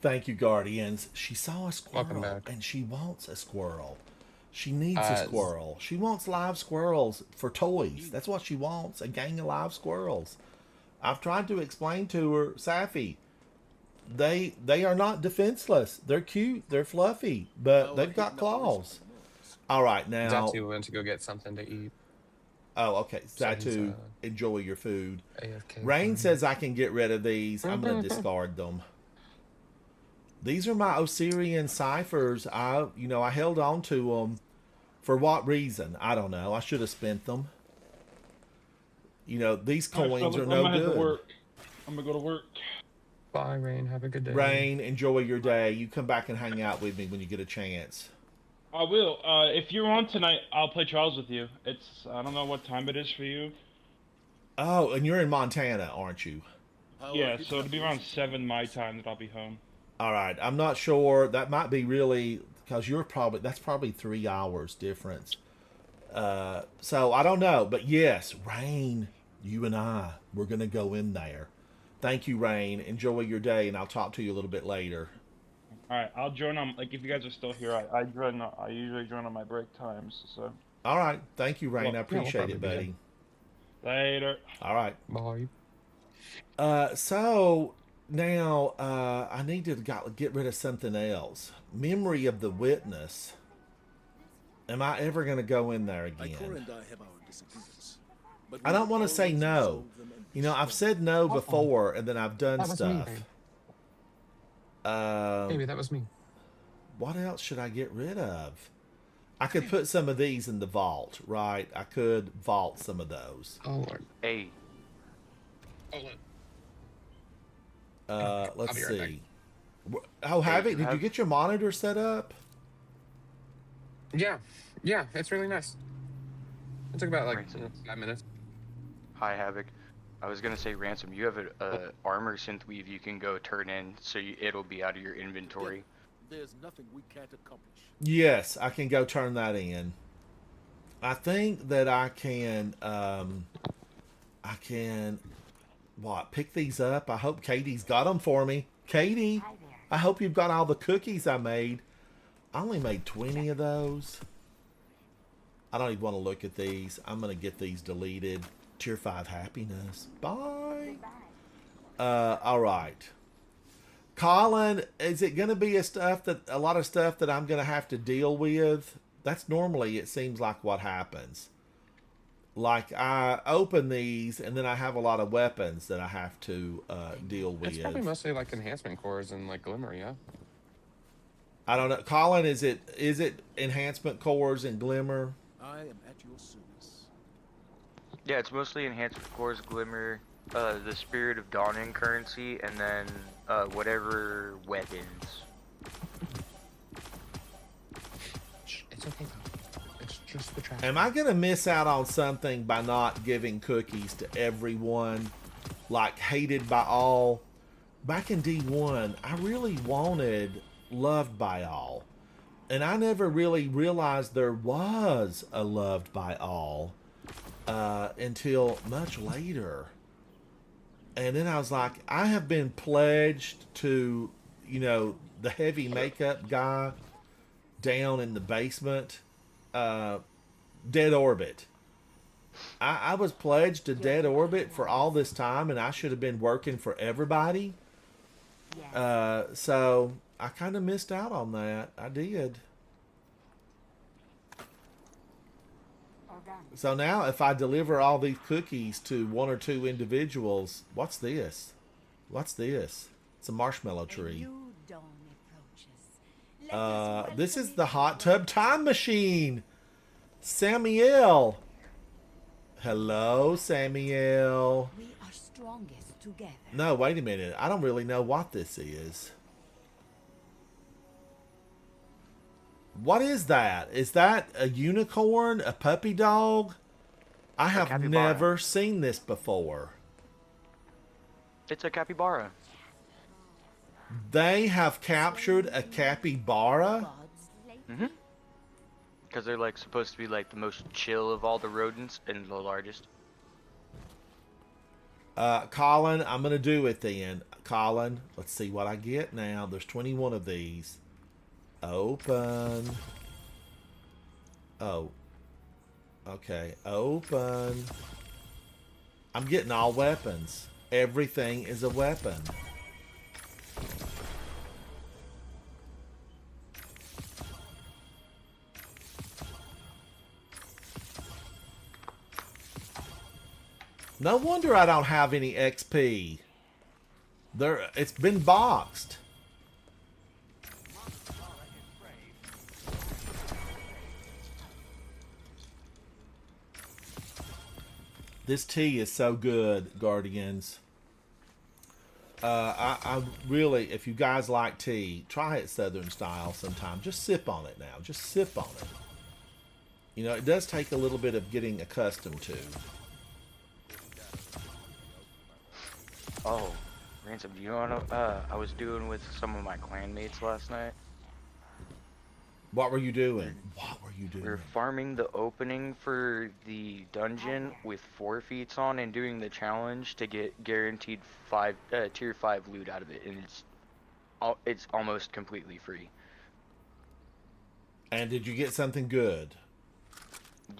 Thank you, Guardians. She saw a Welcome squirrel back. and she wants a squirrel. She needs a Uh, squirrel. She wants live squirrels for toys. That's what she wants, a gang of live squirrels. I've tried to explain to her, Safi, they are not defenseless. They're cute, they're fluffy, but they've got claws. All right, now. Zatu went to go get something to eat. Oh, okay. So he's, Zatu, enjoy your food. AFK. Rain says I can get rid of these. I'm going to discard them. These are my Osirian ciphers. I held on to them. For what reason? I don't know. I should have spent them. These coins are no good. I'm gonna go to work. Bye, Rain. Have a good day. Rain, enjoy your day. You come back and hang out with me when you get a chance. I will. If you're on tonight, I'll play Trials with you. I don't know what time it is for you. Oh, and you're in Montana, aren't you? Yeah, so it'll be around 7 my time that I'll be home. All right. I'm not sure. That might be really because that's probably 3 hours difference. So I don't know, but yes, Rain, you and we're gonna go in there. Thank you, Rain. Enjoy your day, and I'll talk to you a little bit later. All right, I'll join on. Like, if you guys are still here, I usually join on my break times. So. All right. Thank you, Rain. Well, I appreciate it, probably buddy. Later. All right. Bye. So now I need to get rid of something else. Memory of the Witness. Am I ever going to go in there again? I don't want to say no. I've said no before, and then I've done That was me, stuff. Maybe that was me. What else should I get rid of? I could put some of these in the vault, right? I could vault some of those. Oh, Lord. Hey, Oh, Lord. Let's I'll be right see. Oh, Havoc, did you have- get your monitor set up? Yeah, it's really nice. It took about like Ransom. 5 minutes. hi Havoc. I was gonna say, Ransom, you have a armor synth weave you can go turn in, so it'll be out of your inventory. There's nothing we can't accomplish. Yes, I can go turn that in. I think that I can pick these up. I hope Katie's got them for me. Katie, Hi there. I hope you've got all the cookies I made. I only made 20 of those. I don't even want to look at these. I'm going to get these deleted. Tier 5 happiness. Bye. All right. Colin, is it going to be a lot of stuff that I'm going to have to deal with? That's normally, it seems like, what happens. Like, I open these, and then I have a lot of weapons that I have to deal with. It's probably mostly like enhancement cores and like Glimmer, yeah. I don't know. Colin, is it enhancement cores and Glimmer? I am at your service. Yeah, it's mostly enhancement cores, Glimmer, the Spirit of Dawning currency, and then whatever weapons. It's okay though. It's just the trash. Am I going to miss out on something by not giving cookies to everyone? Like, hated by all? Back in D1, I really wanted loved by all. And I never really realized there was a loved by all until much later. And then I was like, I have been pledged to, the heavy makeup guy down in the basement, Dead Orbit. I was pledged to Dead Orbit for all this time, and I should have been working for everybody. Yes. So I kind of missed out on that. I did. Organic. So now if I deliver all these cookies to 1 or 2 individuals, what's this? What's this? It's a marshmallow tree. You don't approach us. Let us This is welcome the you hot to tub time machine. Samuel. Hello, Samuel. We are strongest together. No, wait a minute. I don't really know what this is. What is that? Is that a unicorn? A puppy dog? I have capybara. never seen this before. It's a capybara. They have captured a capybara? God's late Mm-hmm. Because they're like supposed to be like the most chill of all the rodents and the largest. Colin, I'm going to do it then. Colin, let's see what I get now. There's 21 of these. Open. Oh. Okay, open. I'm getting all weapons. Everything is a weapon. No wonder I don't have any XP. It's been boxed. This tea is so good, Guardians. I really, if you guys like tea, try it Southern style sometime. Just sip on it now. Just sip on it. You know, it does take a little bit of getting accustomed to. Oh, Ransom, do you know what I was doing with some of my clanmates last night? What were you doing? What were you doing? We were farming the opening for the dungeon with 4 feats on and doing the challenge to get guaranteed tier 5 loot out of it, and it's almost completely free. And did you get something good?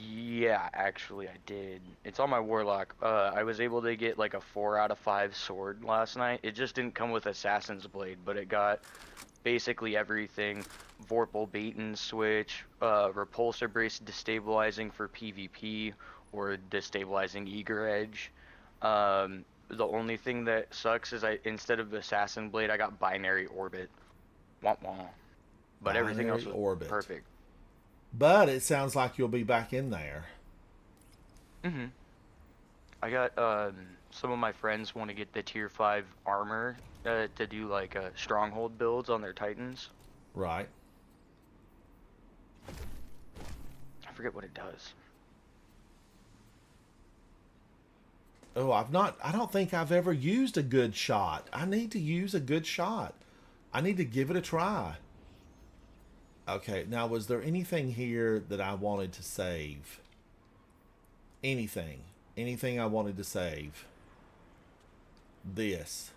Yeah, actually I did. It's on my warlock. I was able to get like a 4 out of 5 sword last night. It just didn't come with Assassin's Blade, but it got basically everything. Vorpal bait and switch, repulsor brace destabilizing for PvP, or destabilizing eager edge. The only thing that sucks is instead of Assassin Blade, I got binary orbit. Womp womp. But everything else was perfect. But it sounds like you'll be back in there. Mm-hmm. I got some of my friends want to get the tier 5 armor to do like stronghold builds on their Titans. Right. I forget what it does. Oh, I don't think I've ever used a good shot. I need to use a good shot. I need to give it a try. Okay, now was there anything here that I wanted to save? Anything I wanted to save? This.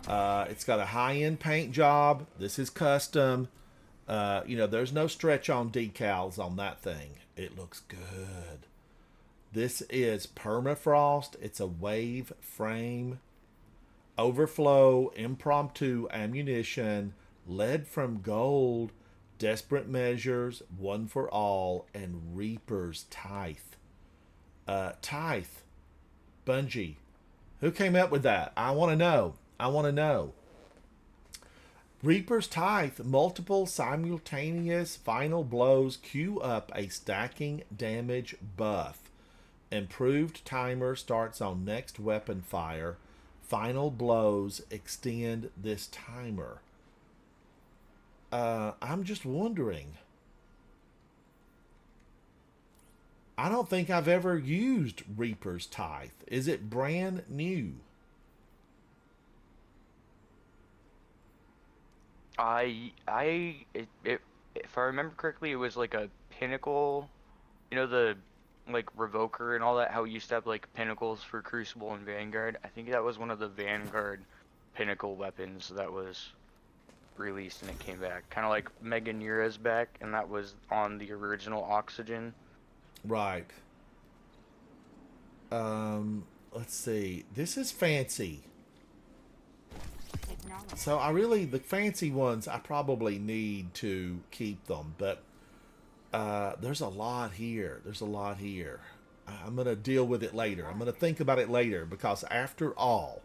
It's got a high-end paint job. This is custom. You know, there's no stretch on decals on that thing. It looks good. This is permafrost. It's a wave frame. Overflow, impromptu ammunition, lead from gold, desperate measures, one for all, and Reaper's Tithe. Tithe. Bungie. Who came up with that? I want to know. I want to know. Reaper's Tithe, multiple simultaneous final blows queue up a stacking damage buff. Improved timer starts on next weapon fire. Final blows extend this timer. I'm just wondering. I don't think I've ever used Reaper's Tithe. Is it brand new? If I remember correctly, it was like a pinnacle, you know, the like Revoker and all that, how you used to have like pinnacles for Crucible and Vanguard. I think that was one of the Vanguard pinnacle weapons that was released and it came back. Kind of like Mega Nura's back, and that was on the original Oxygen. Right. Let's see. This is fancy. So the fancy ones, I probably need to keep them, but there's a lot here. There's a lot here. I'm going to deal with it later. I'm going to think about it later, because after all,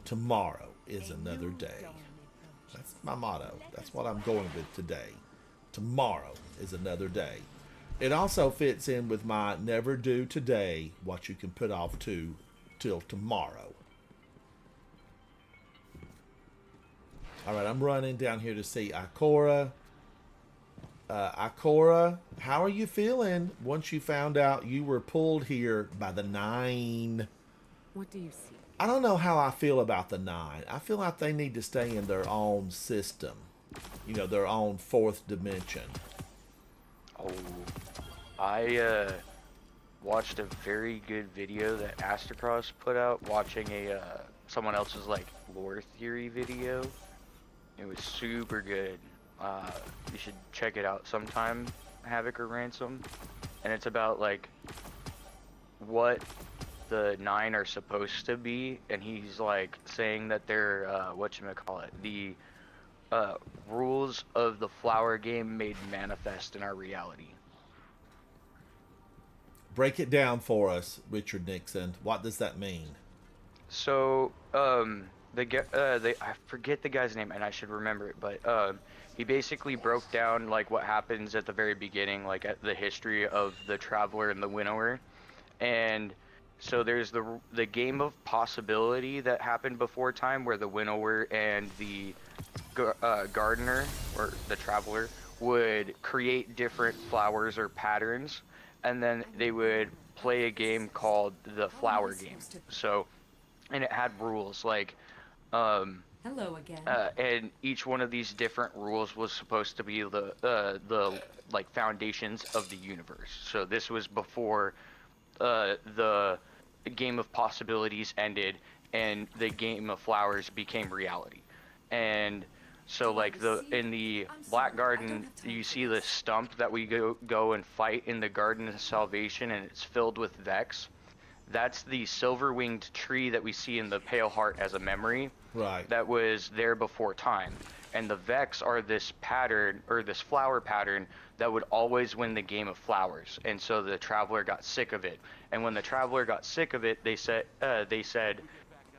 tomorrow is another day. That's my motto. That's what I'm going with today. Tomorrow is another day. It also fits in with my never do today what you can put off till tomorrow. All right, I'm running down here to see Ikora. Ikora, how are you feeling once you found out you were pulled here by the 9? What do you see? I don't know how I feel about the 9. I feel like they need to stay in their own system. You know, their own 4th dimension. Oh, I watched a very good video that Astrocross put out, watching a someone else's like lore theory video. It was super good. You should check it out sometime, Havoc or Ransom. And it's about like what the 9 are supposed to be, and he's like saying that they're whatchamacallit, the rules of the flower game made manifest in our reality. Break it down for us, Richard Nixon. What does that mean? So, I forget the guy's name, and I should remember it, but he basically broke down like what happens at the very beginning, like at the history of the Traveler and the Winnower, and so there's the game of possibility that happened before time, where the Winnower and the Gardener or the Traveler would create different flowers or patterns, and then they would play a game called the Flower Game. So, and it had rules like, Hello again. and each one of these different rules was supposed to be the like foundations of the universe. So this was before the game of possibilities ended and the game of flowers became reality. And so like in the Black Garden, you see the stump that we go and fight in the Garden of Salvation, and it's filled with Vex. That's the silver-winged tree that we see in the Pale Heart as a memory. Right. That was there before time. And the Vex are this pattern, or this flower pattern, that would always win the game of flowers. And so the Traveler got sick of it. And when the Traveler got sick of it, they said,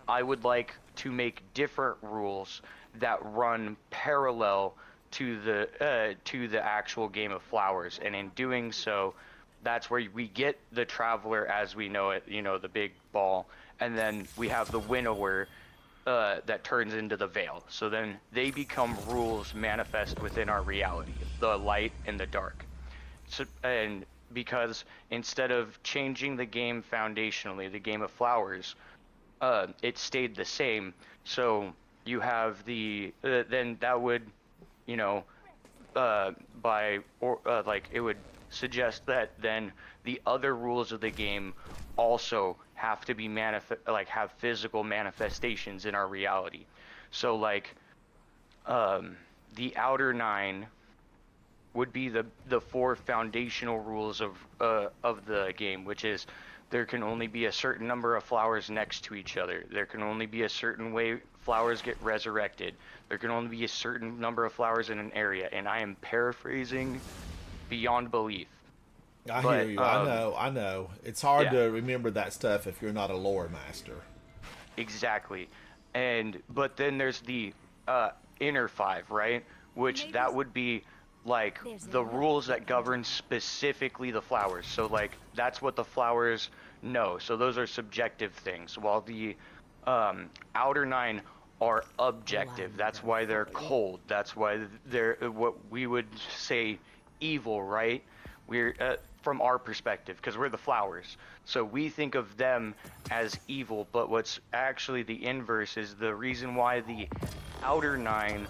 I would like to make different rules that run parallel to the actual game of flowers. And in doing so, that's where we get the Traveler as we know it, you know, the big ball. And then we have the Winnower that turns into the Veil. So then they become rules manifest within our reality, the light and the dark. So, and because instead of changing the game foundationally, the game of flowers, it stayed the same. So you have the, then that would, you know, like it would suggest that then the other rules of the game also have to be have physical manifestations in our reality. So like the Outer 9 would be the 4 foundational rules of the game, which is there can only be a certain number of flowers next to each other. There can only be a certain way flowers get resurrected. There can only be a certain number of flowers in an area, and I am paraphrasing beyond belief. I hear you. I know. It's hard to remember that stuff if you're not a lore master. Exactly. But then there's the inner 5, right? Which that would be like the rules that govern specifically the flowers. So like that's what the flowers know. So those are subjective things, while the Outer 9 are objective. That's why they're cold. That's why they're what we would say evil, right? We're from our perspective, because we're the flowers. So we think of them as evil, but what's actually the inverse is the reason why the Outer 9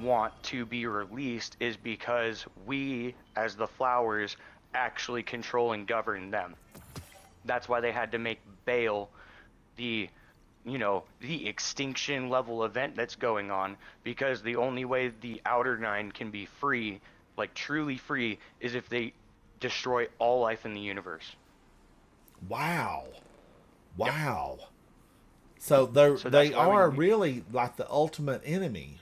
want to be released is because we, as the flowers, actually control and govern them. That's why they had to make Baal the extinction level event that's going on, because the only way the Outer 9 can be free, like truly free, is if they destroy all life in the universe. Wow. So they are really like the ultimate enemy.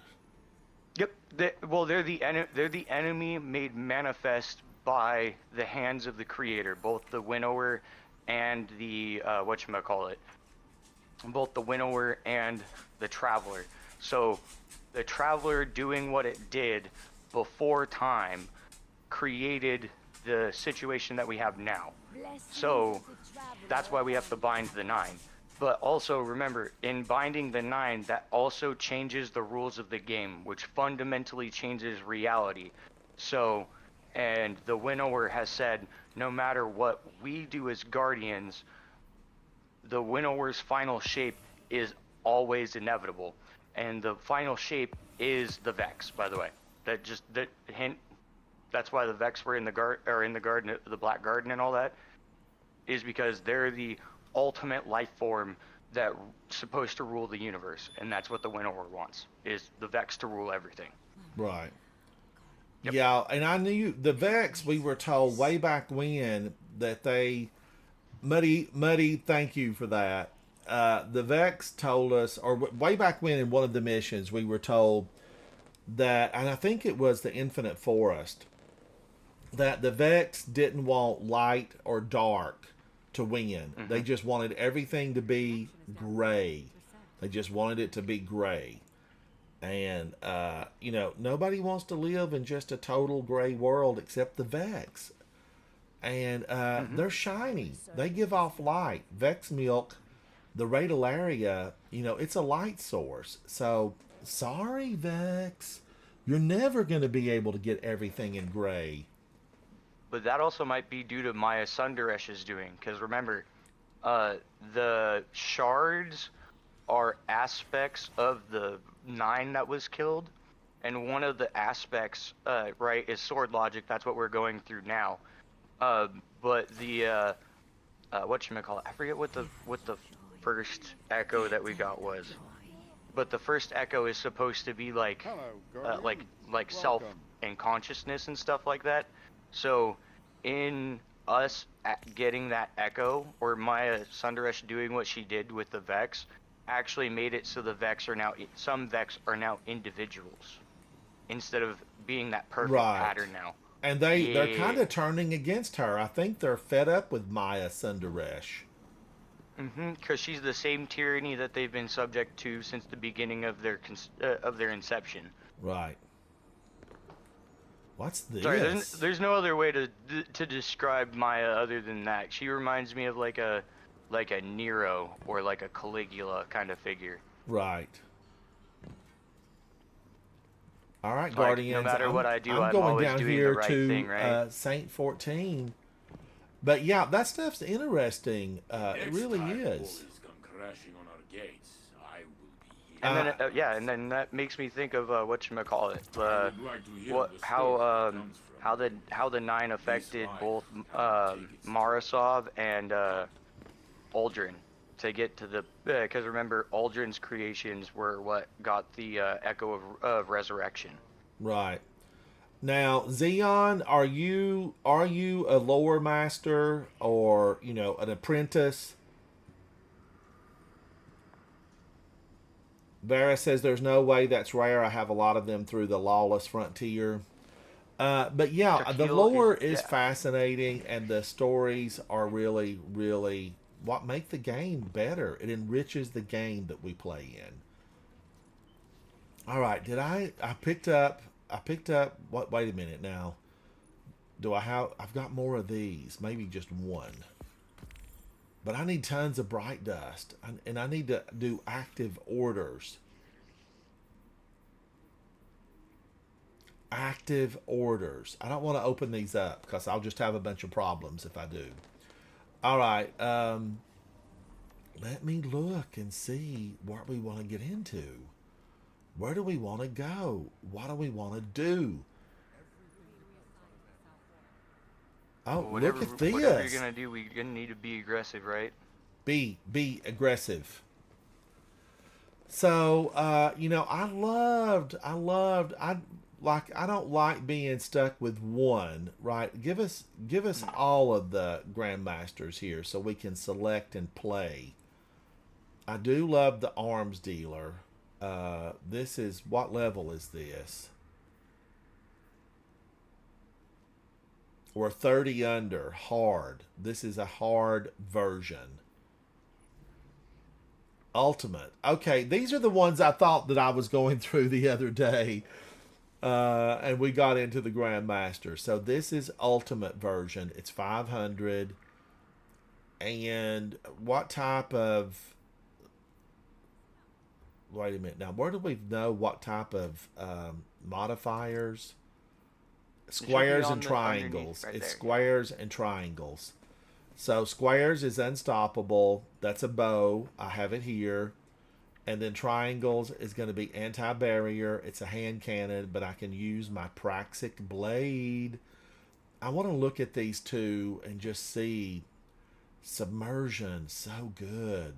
Yep. They're the enemy made manifest by the hands of the Creator, both the Winnower and the both the Winnower and the Traveler. So the Traveler doing what it did before time created the situation that we have now. So that's why we have to bind the 9. But also remember, in binding the 9, that also changes the rules of the game, which fundamentally changes reality. So, and the Winnower has said, no matter what we do as Guardians, the Winnower's final shape is always inevitable. And the final shape is the Vex, by the way. That hint. That's why the Vex were in the garden, the Black Garden and all that. is because they're the ultimate life form that supposed to rule the universe, and that's what the Winter Horde wants, is the Vex to rule everything. Right. Yep. Yeah, and I knew the Vex, we were told way back when that they... Muddy, thank you for that. The Vex told us, or way back when in one of the missions, we were told that, and I think it was the Infinite Forest, that the Vex didn't want light or dark to win. Mm-hmm. They just wanted everything to be gray. They just wanted it to be gray. And, nobody wants to live in just a total gray world except the Vex. And they're shiny. They give off light. Vex milk, the Radiolaria, it's a light source. So, sorry, Vex. You're never going to be able to get everything in gray. But that also might be due to Maya Sundaresh's doing, because remember, the shards are aspects of the 9 that was killed, and one of the aspects, right, is sword logic. That's what we're going through now. But the whatchamacallit, I forget what the first echo that we got was. But the first echo is supposed to be like self and consciousness and stuff like that. So in us getting that echo, or Maya Sundaresh doing what she did with the Vex, actually made it so the Vex are now, some Vex are now individuals instead of being that perfect pattern now. And they're kind of turning against her. I think they're fed up with Maya Sundaresh. Because she's the same tyranny that they've been subject to since the beginning of their inception. Right. What's this? Sorry, there's no other way to describe Maya other than that. She reminds me of like a Nero or like a Caligula kind of figure. Right. All right, Like, Guardians. no matter what I do, I'm I'm going always down doing here the right to thing, right? Saint 14. But yeah, that stuff's interesting. It really is. And then that makes me think of whatchamacallit, how the 9 affected both Marasov and Uldren to get to the, because remember Uldren's creations were what got the echo of resurrection. Right. Now, Xeon, are you a lore master or an apprentice? Vera says there's no way that's rare. I have a lot of them through the Lawless Frontier. But yeah, the lore is fascinating, and the stories are really, really what make the game better. It enriches the game that we play in. All right, I picked up what? Wait a minute now. I've got more of these, maybe just one. But I need tons of bright dust, and I need to do active orders. Active orders. I don't want to open these up because I'll just have a bunch of problems if I do. All right. Let me look and see what we want to get into. Where do we want to go? What do we want to do? Oh, look at this. Whatever you're going to do, we're going to need to be aggressive, right? Be aggressive. So, I don't like being stuck with one, right? Give us all of the Grandmasters here so we can select and play. I do love the arms dealer. This is, what level is this? Or 30 under, hard. This is a hard version. Ultimate. Okay, these are the ones I thought that I was going through the other day. And we got into the Grandmaster. So this is ultimate version. It's 500. And what type of... Wait a minute. Now, where do we know what type of modifiers? Squares and triangles. Right it's there. Squares and triangles. So squares is unstoppable. That's a bow. I have it here. And then triangles is going to be anti-barrier. It's a hand cannon, but I can use my Praxic blade. I want to look at these two and just see Submersion, so good.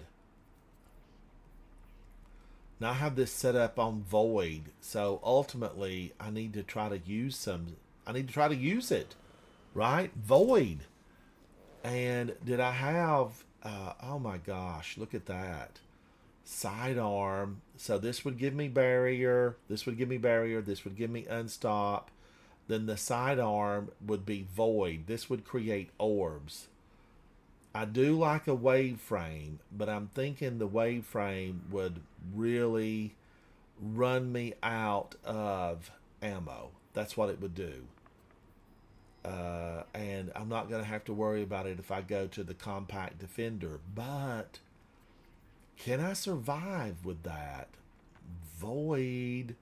Now I have this set up on void, so ultimately I need to try to use some. I need to try to use it, right? Void. And did I have? Oh my gosh! Look at that. Sidearm. So this would give me barrier. This would give me barrier. This would give me unstop. Then the sidearm would be void. This would create orbs. I do like a wave frame, but I'm thinking the wave frame would really run me out of ammo. That's what it would do. And I'm not going to have to worry about it if I go to the compact defender. But can I survive with that? Void.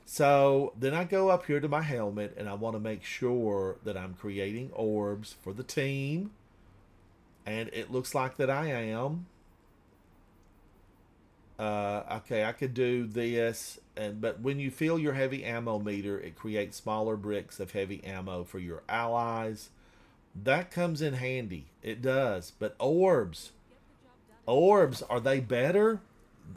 So then I go up here to my helmet and I want to make sure that I'm creating orbs for the team. And it looks like that I am. Okay, I could do this, but when you fill your heavy ammo meter, it creates smaller bricks of heavy ammo for your allies. That comes in handy. It does. But orbs, are they better?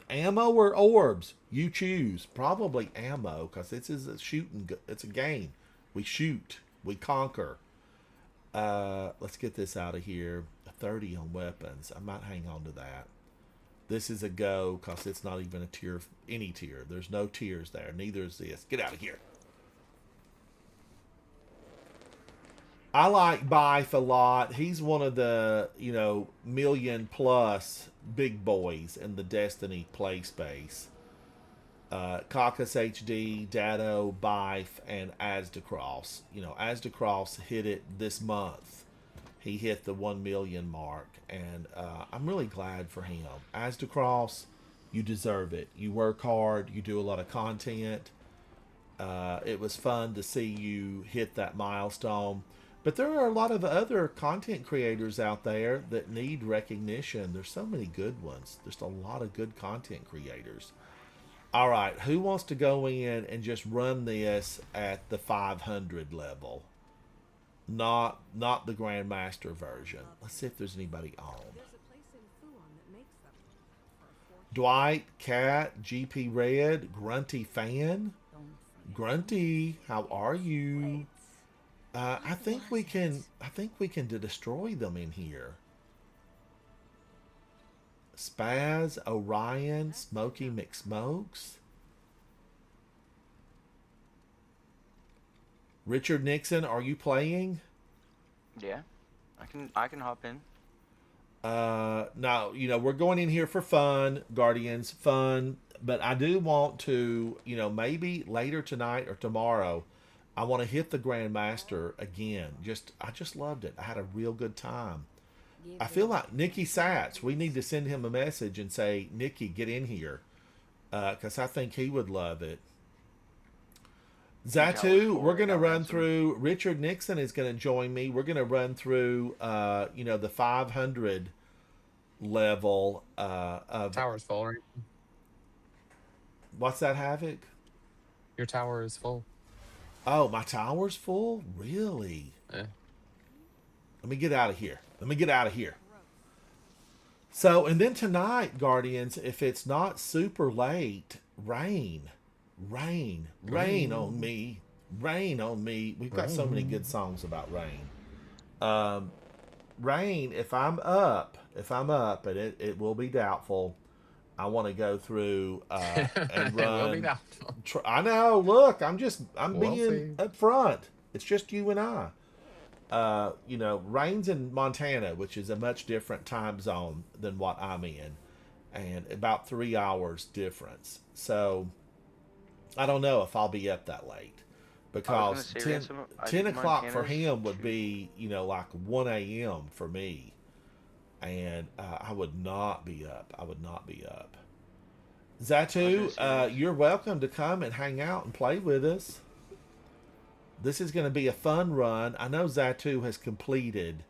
Ammo or orbs? You choose. Probably ammo, because this is a shooting. It's a game. We shoot. We conquer. Let's get this out of here. 30 on weapons. I might hang on to that. This is a go because it's not even a tier, any tier. There's no tiers there. Neither is this. Get out of here. I like Byth a lot. He's one of the, million plus big boys in the Destiny play space. Caucus HD, Dado, Byth, and Asdacross. Asdacross hit it this month. He hit the 1 million mark, and I'm really glad for him. Asdacross, you deserve it. You work hard. You do a lot of content. It was fun to see you hit that milestone. But there are a lot of other content creators out there that need recognition. There's so many good ones. There's a lot of good content creators. All right, who wants to go in and just run this at the 500 level? Not the Grandmaster version. Let's see if there's anybody on. Dwight, Cat, GP Red, Grunty Fan. Grunty, how are you? I think we can destroy them in here. Spaz, Orion, Smokey McSmokes. Richard Nixon, are you playing? Yeah, I can hop in. Now, we're going in here for fun, Guardians, fun, but I do want to, maybe later tonight or tomorrow, I want to hit the Grandmaster again. I just loved it. I had a real good time. I feel like Nikki Satz, we need to send him a message and say, Nikki, get in here, because I think he would love it. Zatu, we're going to run through. Richard Nixon is going to join me. We're going to run through, the 500 level of. Tower's full, right? What's that, Havoc? Your tower is full. Oh, my tower's full? Really? Yeah. Let me get out of here. So, and then tonight, Guardians, if it's not super late, rain on me. We've got so many good songs about rain. Rain, if I'm up, and it will be doubtful, I want to go through and run. It will be doubtful. I know. Look, I'm being upfront. It's just you and I. Rain's in Montana, which is a much different time zone than what I'm in, and about 3 hours difference. So I don't know if I'll be up that late, because 10 o'clock for him would be, like 1 a.m. for me. And I would not be up. Zatu, you're welcome to come and hang out and play with us. This is going to be a fun run. I know Zatu has completed.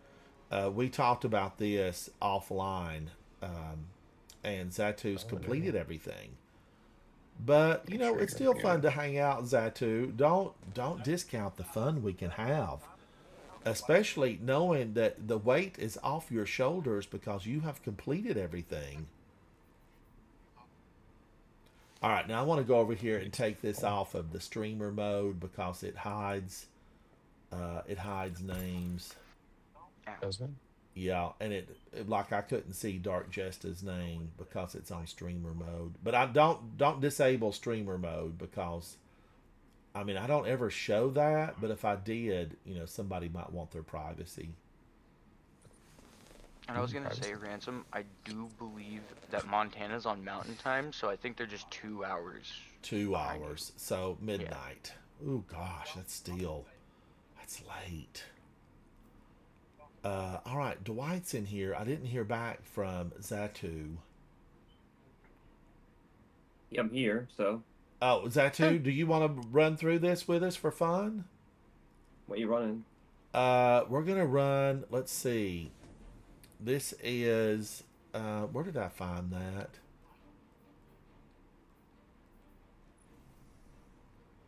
We talked about this offline. And Zatu's completed everything. But, it's still fun to hang out, Zatu. Don't discount the fun we can have. especially knowing that the weight is off your shoulders because you have completed everything. All right, now I want to go over here and take this off of the streamer mode because it hides names. Does it? Yeah, and it like I couldn't see Dark Jesta's name because it's on streamer mode. But I don't disable streamer mode because I mean I don't ever show that, but if I did, somebody might want their privacy. And I was gonna say, Ransom, I do believe that Montana's on Mountain Time, so I think they're just 2 hours. 2 behind hours, so midnight. Yeah. Ooh, gosh, that's late. All right, Dwight's in here. I didn't hear back from Zatu. Yeah, I'm here, so. Oh, Zatu, do you want to run through this with us for fun? What are you running? We're gonna run. Let's see. This is. Where did I find that?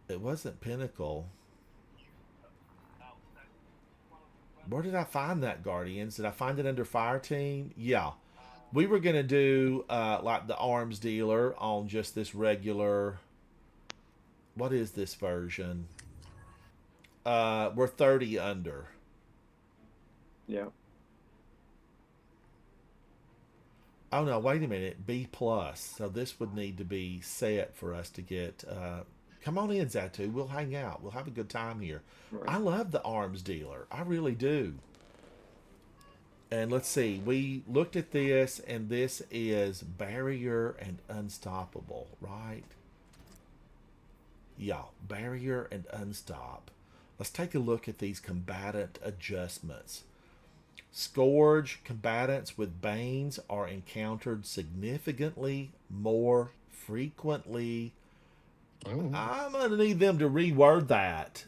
It wasn't Pinnacle. Where did I find that, Guardians? Did I find it under Fire Team? Yeah. We were going to do like the arms dealer on just this regular... What is this version? We're 30 under. Yeah. Oh, no, wait a minute. B+. So this would need to be set for us to get... come on in, Zatu. We'll hang out. We'll have a good time here. Right. I love the arms dealer. I really do. And let's see. We looked at this, and this is Barrier and Unstoppable, right? Yeah, Barrier and Unstop. Let's take a look at these combatant adjustments. Scourge combatants with Banes are encountered significantly more frequently. Ooh. I'm going to need them to reword that.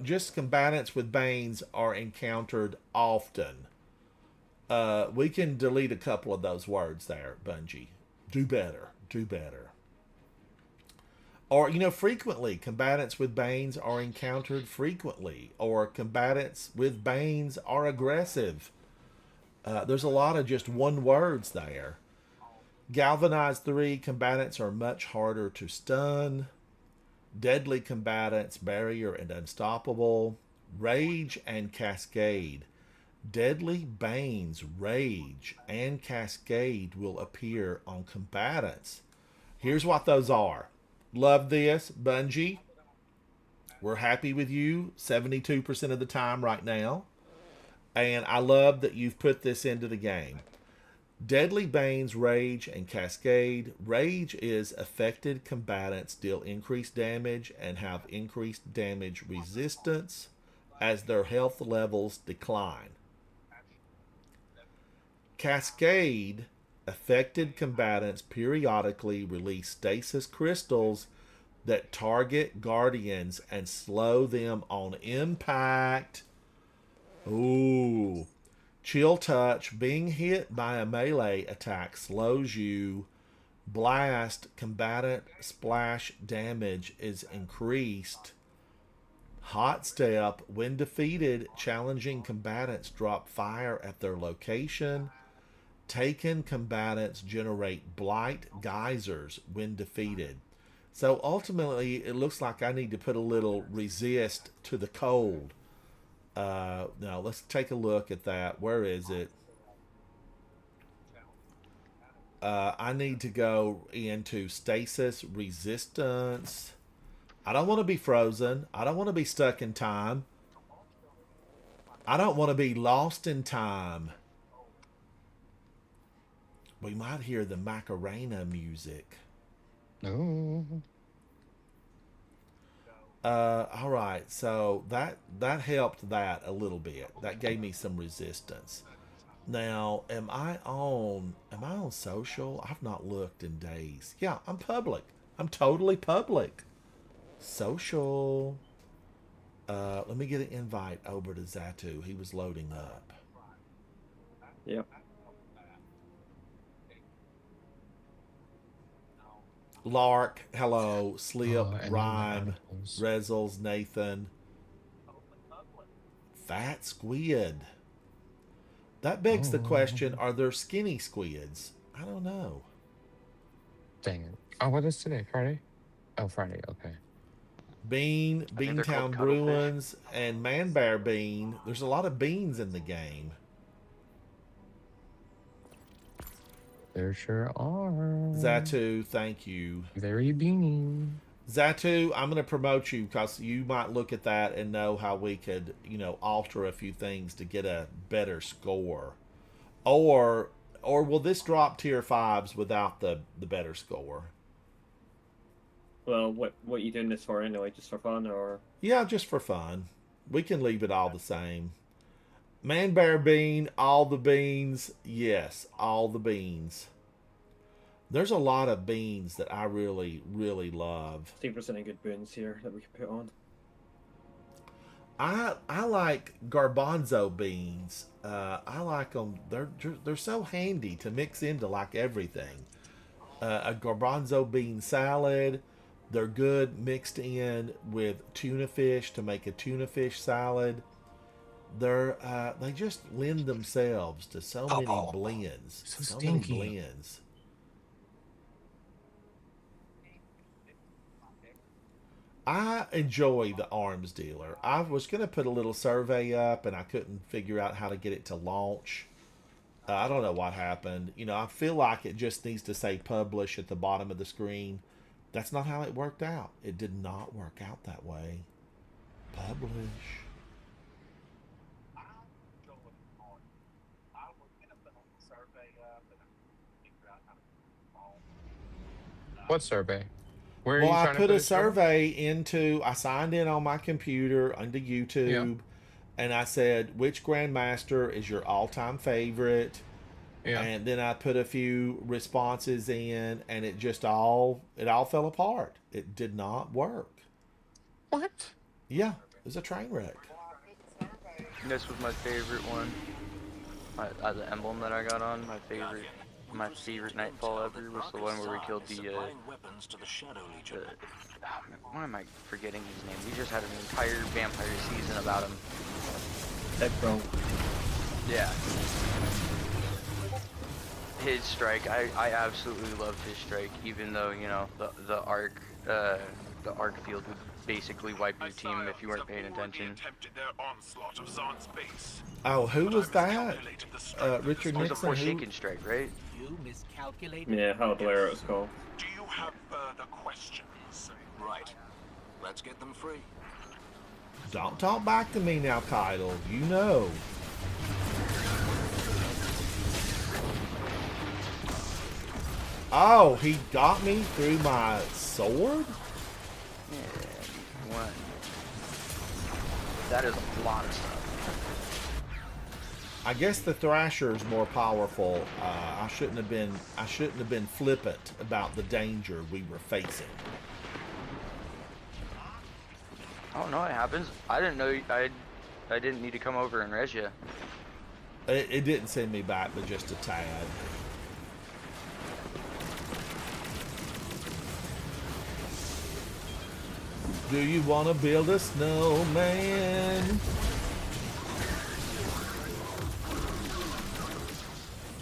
Just combatants with Banes are encountered often. We can delete a couple of those words there, Bungie. Do better. Do better. Or, frequently. Combatants with Banes are encountered frequently. Or combatants with Banes are aggressive. There's a lot of just one words there. Galvanized 3 combatants are much harder to stun. Deadly combatants, Barrier and Unstoppable. Rage and Cascade. Deadly Banes, Rage, and Cascade will appear on combatants. Here's what those are. Love this, Bungie. We're happy with you 72% of the time right now. And I love that you've put this into the game. Deadly Banes, Rage, and Cascade. Rage is affected combatants deal increased damage and have increased damage resistance as their health levels decline. Cascade, affected combatants periodically release stasis crystals that target guardians and slow them on impact. Ooh. Chill Touch, being hit by a melee attack slows you. Blast, combatant splash damage is increased. Hot Step, when defeated, challenging combatants drop fire at their location. Taken combatants generate blight geysers when defeated. So ultimately, it looks like I need to put a little resist to the cold. Now let's take a look at that. Where is it? I need to go into stasis resistance. I don't want to be frozen. I don't want to be stuck in time. I don't want to be lost in time. We might hear the Macarena music. Oh. All right, so that helped that a little bit. That gave me some resistance. Now, am I on social? I've not looked in days. Yeah, I'm public. I'm totally public. Social. Let me get an invite over to Zatu. He was loading up. Yep. Lark, hello, Slip, Rhyme, Rezels, Nathan, fat squid. That begs the question, are there skinny squids? I don't know. Dang it. Oh, what is today? Friday? Oh, Friday. Okay. Bean, I think they're called Beantown cuttlefish. Bruins, and Man Bear Bean. There's a lot of beans in the game. There sure are. Zatu, thank you. Very beanie. Zatu, I'm going to promote you because you might look at that and know how we could, alter a few things to get a better score. Or will this drop tier 5s without the better score? Well, what are you doing this for anyway? Just for fun, or? Yeah, just for fun. We can leave it all the same. Man Bear Bean, all the beans. Yes, all the beans. There's a lot of beans that I really, really love. See if there's any good boons here that we can put on. I like garbanzo beans. I like them. They're so handy to mix into like everything. A garbanzo bean salad. They're good mixed in with tuna fish to make a tuna fish salad. They just lend themselves to so many blends. So many stinky. blends. I enjoy the arms dealer. I was going to put a little survey up and I couldn't figure out how to get it to launch. I don't know what happened. I feel like it just needs to say publish at the bottom of the screen. That's not how it worked out. It did not work out that way. Publish. What survey? Where are Well, you I trying put to a it, Trevor? survey into, I signed in on my computer under YouTube, and I said, which Grandmaster is your all-time favorite? Yeah. And then I put a few responses in, and it all fell apart. It did not work. What? Yeah, it was a train wreck. This was my favorite one. The emblem that I got on, my favorite Nightfall ever was the one where we killed why am I forgetting his name? We just had an entire vampire season about him. Bro. Yeah. His strike, I absolutely loved his strike, even though, the arc field would basically wipe your team if you weren't paying attention. Oh, who was that? Richard It was a Nixon? Forsaken strike, right? You miscalculated. Yeah, how Blair it was called. Do you have further questions? Right. Let's get them free. Don't talk back to me now, Keitel. You know. Oh, he got me through my sword? Yeah, one. That is a lot of stuff. I guess the Thrasher is more powerful. I shouldn't have been flippant about the danger we were facing. Oh no, it happens. I didn't know I didn't need to come over and res you. It didn't send me back, but just a tad. Do you want to build a snowman?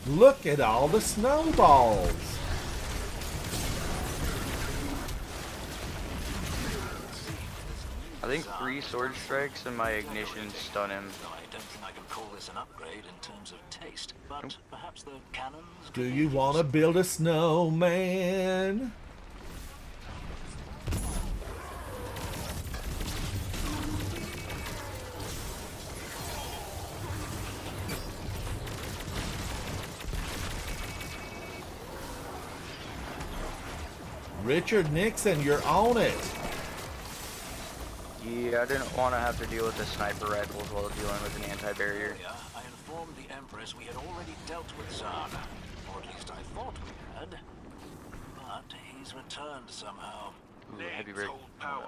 Look at all the snowballs. I think 3 sword strikes and my ignition stun him. I don't think I can call this an upgrade in terms of taste, but perhaps the cannons. Do you want to build a snowman? Richard Nixon, you're on it. Yeah, I didn't want to have to deal with the sniper rifles while dealing with an anti-barrier. I informed the Empress we had already dealt with Zahn, or at least I thought we had. But he's returned somehow. Ooh, heavy brick. Power.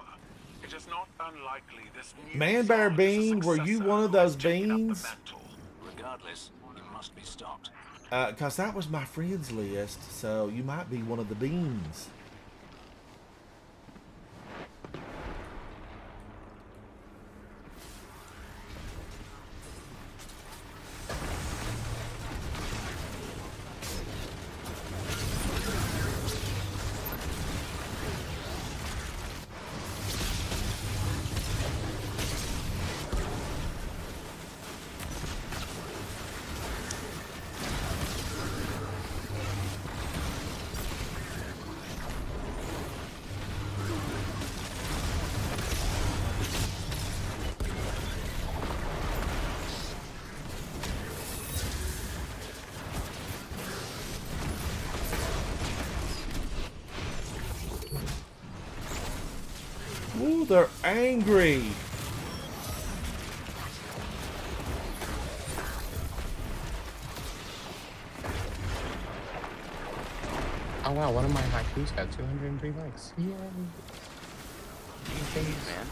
It is not unlikely this new Man Bear Zahn is a Bean, were you successor one of who has those taken up the beans? mantle. Regardless, it must be stopped. Because that was my friends list, so you might be one of the beans. They're angry. Oh wow, one of my haikus got 203 likes. Yay! Jeez, man.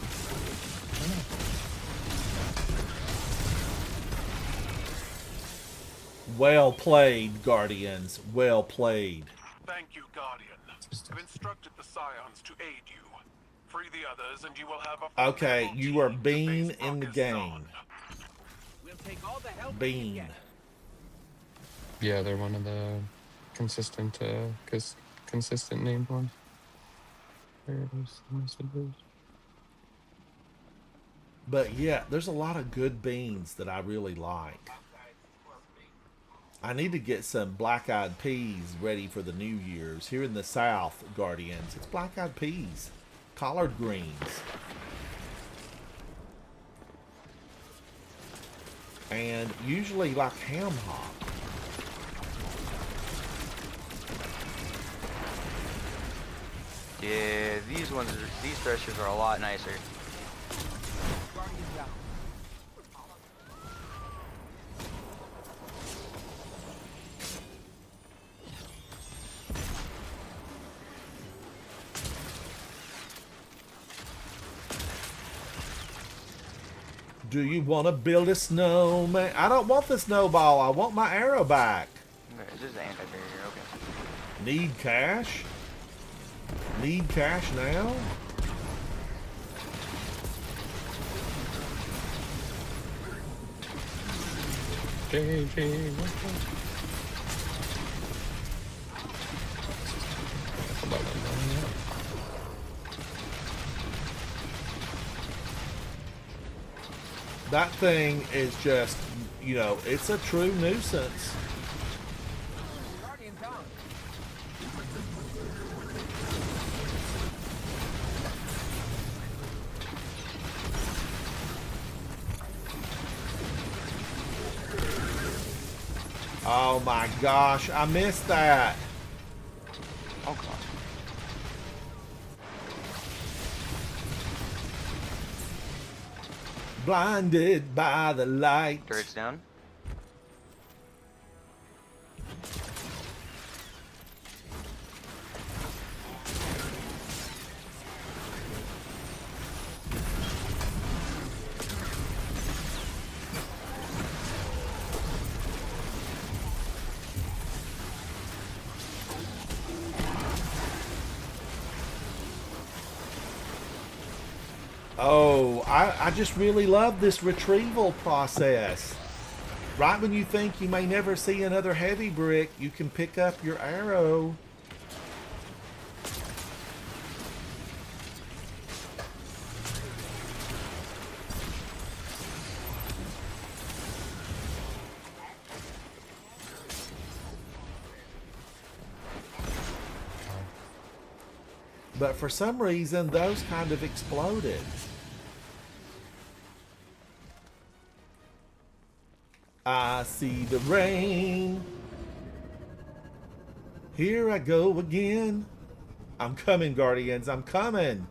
Well played, Guardians. Well played. Thank you, Guardian. I've instructed the Scions to aid you. Free the others, and you will have a Okay, you are team to Bean face in the Marcus game. Zahn. We'll take all the help we can Bean. get. Yeah, they're one of the consistent, consistent named ones. Where is the messages? But yeah, there's a lot of good beans that I really like. I need to get some black-eyed peas ready for the New Year's. Here in the South, Guardians, it's black-eyed peas, collard greens. And usually like ham hock. Yeah, these threshers are a lot nicer. Do you want to build a snowman? I don't want the snowball. I want my arrow back. Okay, this is the anti-barrier, okay. Need cash? Need cash now? JJ, That thing is just, you know, it's a true nuisance. Guardian down. Oh my gosh, I missed that. Oh god. Blinded by the light. Turret's down. Oh, I just really love this retrieval process. Right when you think you may never see another heavy brick, you can pick up your arrow. But for some reason, those kind of exploded. I see the rain. Here I go again. I'm coming, Guardians. I'm coming.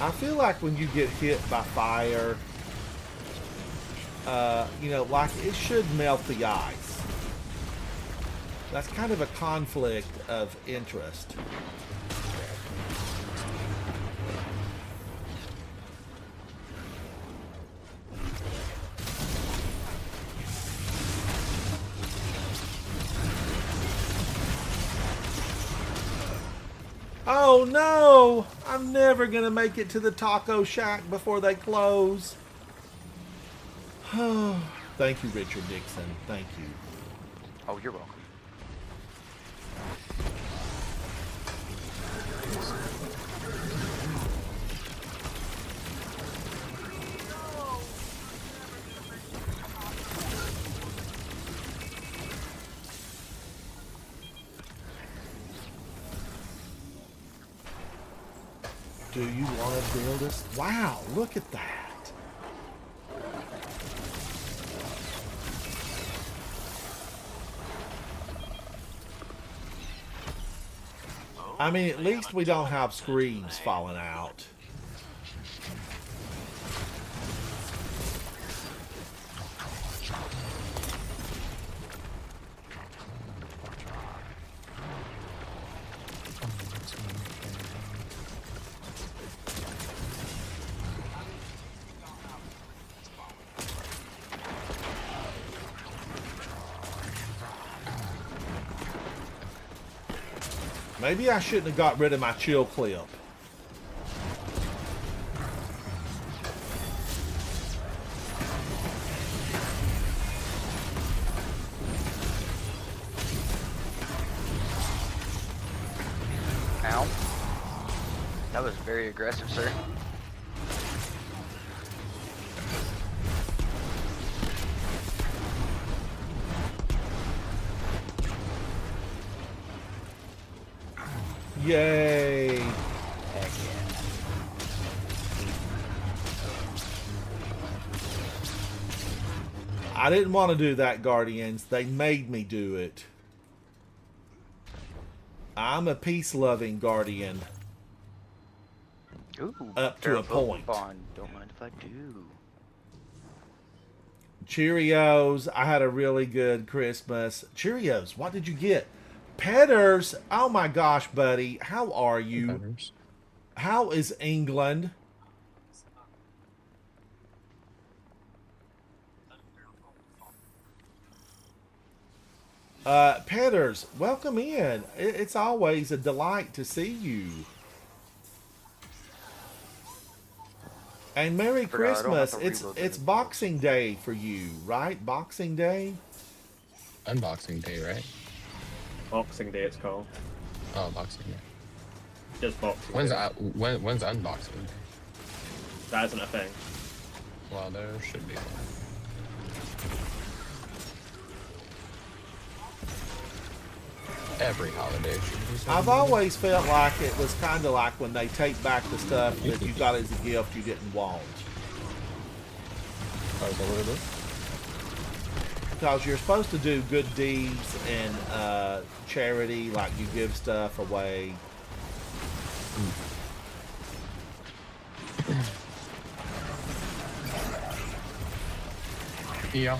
I feel like when you get hit by fire, you know, like it should melt the ice. That's kind of a conflict of interest. Oh no! I'm never gonna make it to the taco shack before they close. Oh, thank you, Richard Dixon. Thank you. Oh, you're welcome. Do you want to build us? Wow, look at that. I mean, at least we don't have screams falling out. Maybe I shouldn't have got rid of my chill clip. Ow. That was very aggressive, sir. Yay! Heck yeah. I didn't want to do that, Guardians. They made me do it. I'm a peace-loving Guardian. Ooh, Up to a point. Bond. Don't mind if I do. Cheerios. I had a really good Christmas. Cheerios, what did you get? Petters. Oh my gosh, buddy. How are you? Petters. How is England? Petters, welcome in. It's always a delight to see you. And Merry Christmas. It's Boxing Day for you, right? Boxing Day? Unboxing Day, right? Boxing Day, it's called. Oh, Boxing Day. Just Boxing When's Day. when's Unboxing Day? That isn't a thing. Well, there should be one. Every holiday should be something. I've always felt like it was kind of like when they take back the stuff that you got as a gift you didn't want. Oh, is that what it is? Because you're supposed to do good deeds and charity, like you give stuff away. Yeah.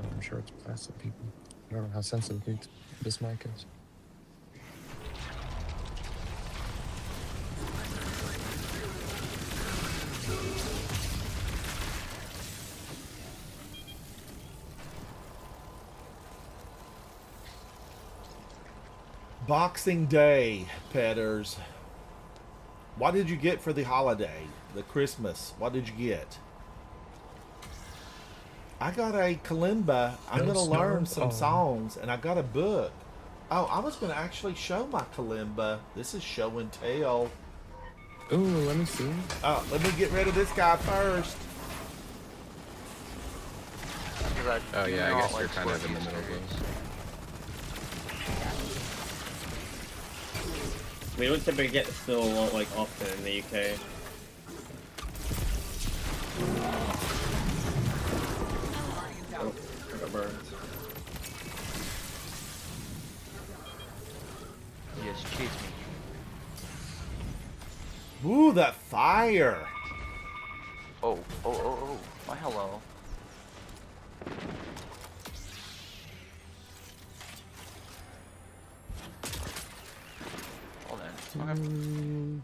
I'm sure it's plastic people. I don't know how sensitive this mic is. Boxing Day, Petters. What did you get for the holiday? The Christmas? What did you get? I got a kalimba. I'm going to learn some songs, and I got a book. Oh, I was going to actually show my kalimba. This is show and tell. Ooh, let me see. Oh, let me get rid of this guy first. Oh yeah, I guess you're kind of in the middle of those. We don't typically get the snow like often in the UK. Oh, I got burned. Yes, chase me. Ooh, that fire. Oh. Why, hello. Hold on.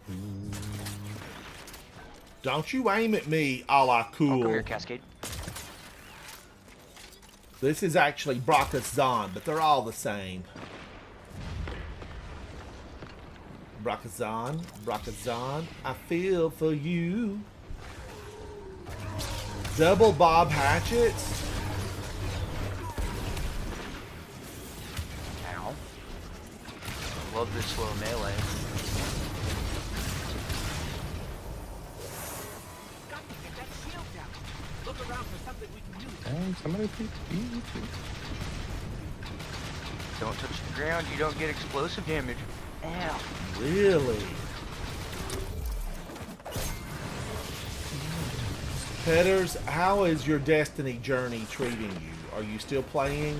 Don't you aim at me, a la Oh, come cool. here, Cascade. This is actually Brakazan, but they're all the same. Brakazan, Brakazan, I feel for you. Double Bob Hatchets. Ow. Love this slow melee. Somebody please. Don't touch the ground, you don't get explosive damage. Ow. Really? Petters, how is your Destiny journey treating you? Are you still playing?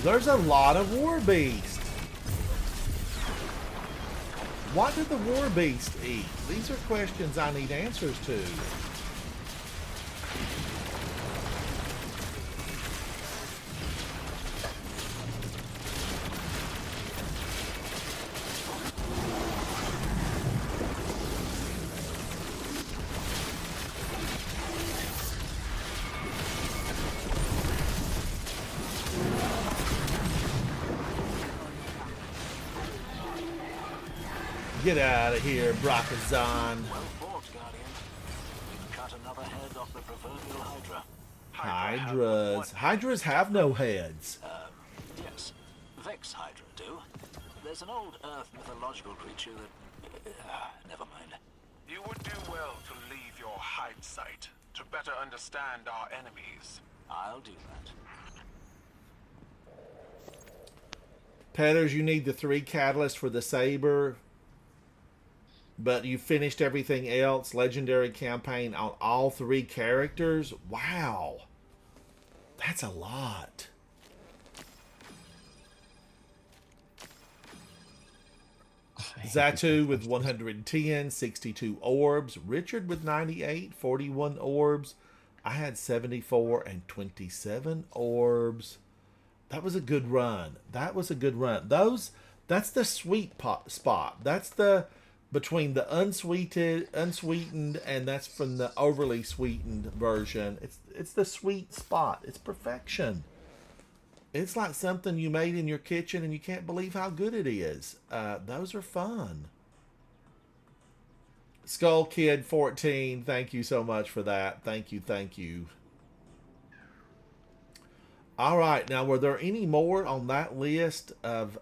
There's a lot of War Beast. What did the War Beast eat? These are questions I need answers to. Get out of here, Brakazan. Well fought, Guardian. You've cut another head off the proverbial Hydra. Hydras. Hydras have no heads. Yes. Vex Hydra do. There's an old Earth mythological creature that... never mind. You would do well to leave your hide site to better understand our enemies. I'll do that. Petters, you need the 3 catalysts for the Saber. But you finished everything else. Legendary campaign on all 3 characters. Wow. That's a lot. Zatu with 110, 62 orbs. Richard with 98, 41 orbs. I had 74 and 27 orbs. That was a good run. That was a good run. That's the sweet spot. That's the between the unsweetened, and that's from the overly sweetened version. It's the sweet spot. It's perfection. It's like something you made in your kitchen and you can't believe how good it is. Those are fun. Skull Kid 14, thank you so much for that. Thank you, thank you. All right, now were there any more on that list of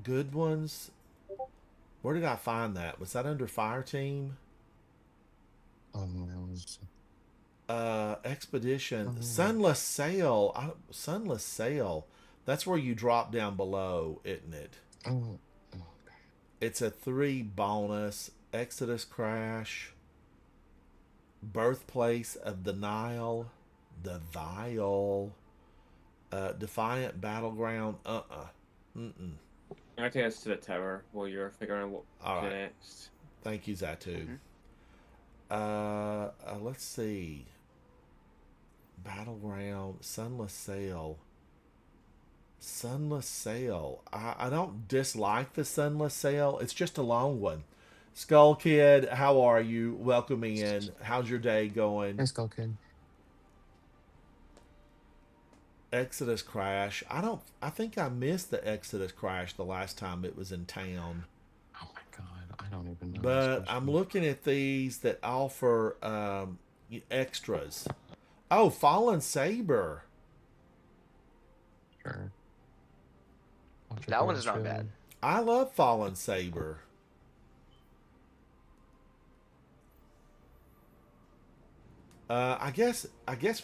good ones? Where did I find that? Was that under Fire Team? Expedition. Sunless Sail. Sunless Sail. That's where you drop down below, isn't it? It's a 3 bonus. Exodus Crash. Birthplace of the Nile. The Vial. Defiant Battleground. I take us to the tower while you're figuring out what All right. next. Thank you, Zatu. Let's see. Battleground, Sunless Sail. Sunless Sail. I don't dislike the Sunless Sail. It's just a long one. Skull Kid, how are you? Welcome in. How's your day going? Hey, Skull Kid. Exodus Crash. I think I missed the Exodus Crash the last time it was in town. Oh my god, I don't even know. But I'm looking at these that offer extras. Oh, Fallen Saber. Sure. That one's not bad. I love Fallen Saber. I guess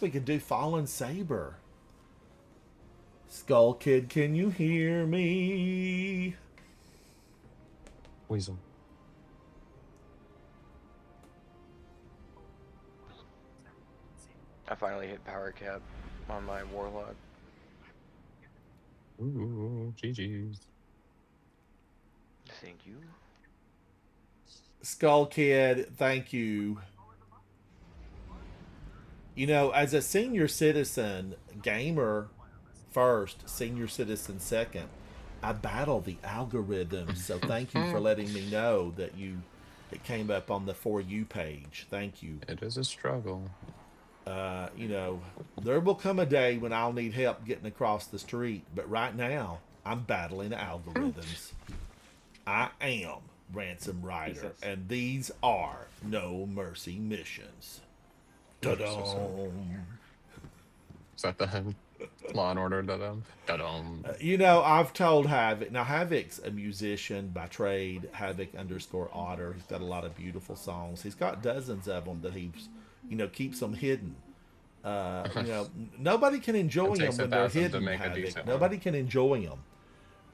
we could do Fallen Saber. Skull Kid, can you hear me? Weasel. I finally hit power cap on my Warlock. Ooh, GG's. Thank you. Skull Kid, thank you. You know, as a senior citizen, gamer first, senior citizen second, I battle the algorithms. So thank you for letting me know that it came up on the For You page. Thank you. It is a struggle. You know, there will come a day when I'll need help getting across the street, but right now I'm battling algorithms. I am Ransom Rider, Jesus. and these are No Mercy missions. Da-dum. Is that the Law and Order? Da-dum. You know, I've told Havoc. Now, Havoc's a musician by trade. Havoc_Otter. He's got a lot of beautiful songs. He's got dozens of them that he's, you know, keeps them hidden. You know, nobody can enjoy It them takes when they're 1,000 to hidden. make a Havoc. decent Nobody can enjoy them.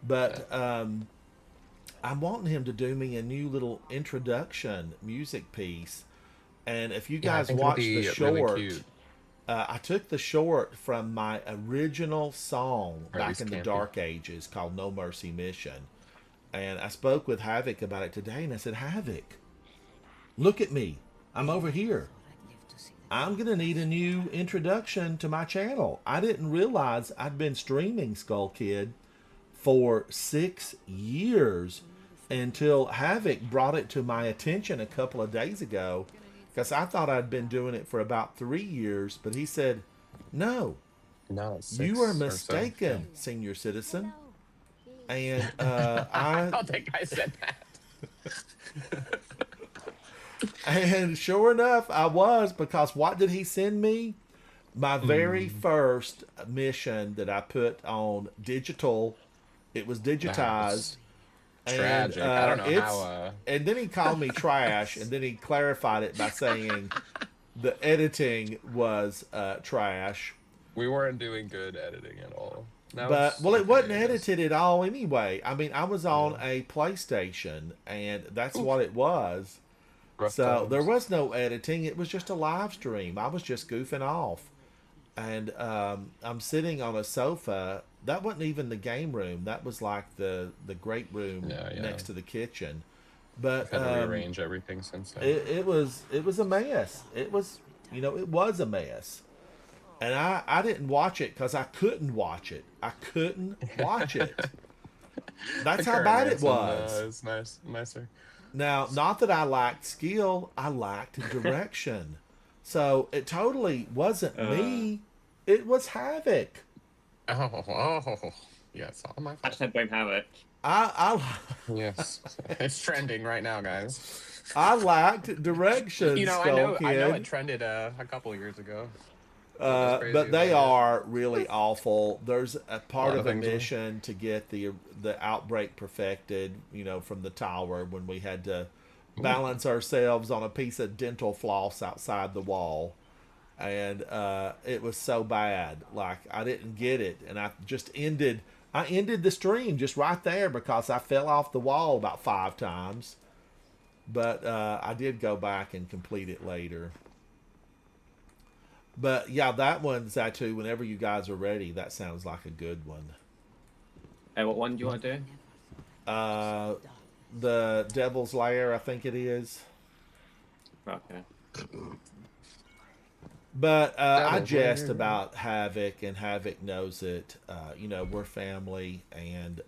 But I'm wanting him to do me a new little introduction music piece. And if you Yeah, I guys think it'll watch be the really short, cute. I took the short from my original song Or at back least in the campy. dark ages called No Mercy Mission. And I spoke with Havoc about it today, and I said, Havoc, look at me. I'm over here. I'm going to need a new introduction to my channel. I didn't realize I'd been streaming Skull Kid for 6 years until Havoc brought it to my attention a couple of days ago, because I thought I'd been doing it for about 3 years, but he said, no, No, it's you 6 are or so. mistaken, senior citizen. And I don't think I said that. and sure enough, I was, because what did he send me? My very first mission that I put on digital. It was digitized. Tragic. I don't know it's- how. And then he called me trash, and then he clarified it by saying the editing was trash. We weren't doing good editing at all. That But was well, it wasn't okay, I guess. edited at all anyway. I mean, I was on a PlayStation, and that's what it was. Rough So times. there was no editing. It was just a live stream. I was just goofing off. And I'm sitting on a sofa. That wasn't even the game room. That was like the great room Yeah. next to the kitchen. But Had to rearrange everything since then. it was a mess. It was, you know, it was a mess. And I didn't watch it because I couldn't watch it. I couldn't watch it. That's how bad it was. It's nicer. Now, not that I lacked skill, I lacked direction. So it totally wasn't me. It was Havoc. Oh, yes, all my I fault. said blame Havoc. Yes, it's trending right now, guys. I lacked direction. You know, Skull I know Kid. it trended a couple of years ago. That's crazy But they about it. are really awful. There's a part lot of of a things, mission to get the outbreak perfected, you know, from the tower, when we had to balance ourselves on a piece of dental floss outside the wall. And it was so bad. Like, I didn't get it. And I ended the stream just right there because I fell off the wall about 5 times. But I did go back and complete it later. But yeah, that one, Zatu, whenever you guys are ready, that sounds like a good one. What one do you want to do? The Devil's Lair, I think it is. Okay. But I Devil's jest Lair. about Havoc, and Havoc knows it. You know, we're family, and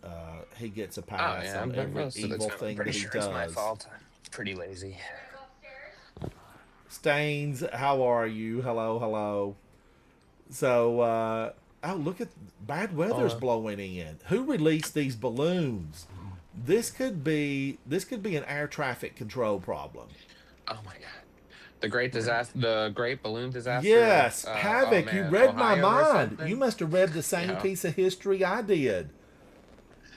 he gets a Oh pass yeah, on but every most of the evil time, thing I'm pretty that he sure does. it's my fault. It's pretty lazy. Stains, how are you? Hello, hello. So, oh, look at bad weather's blowing in. Who released these balloons? This could be an air traffic control problem. Oh my god. The great disaster, the great balloon disaster. Yes, oh, Havoc, you man, read my Ohio or mind. something? You must have read the same Yeah. piece of history I did.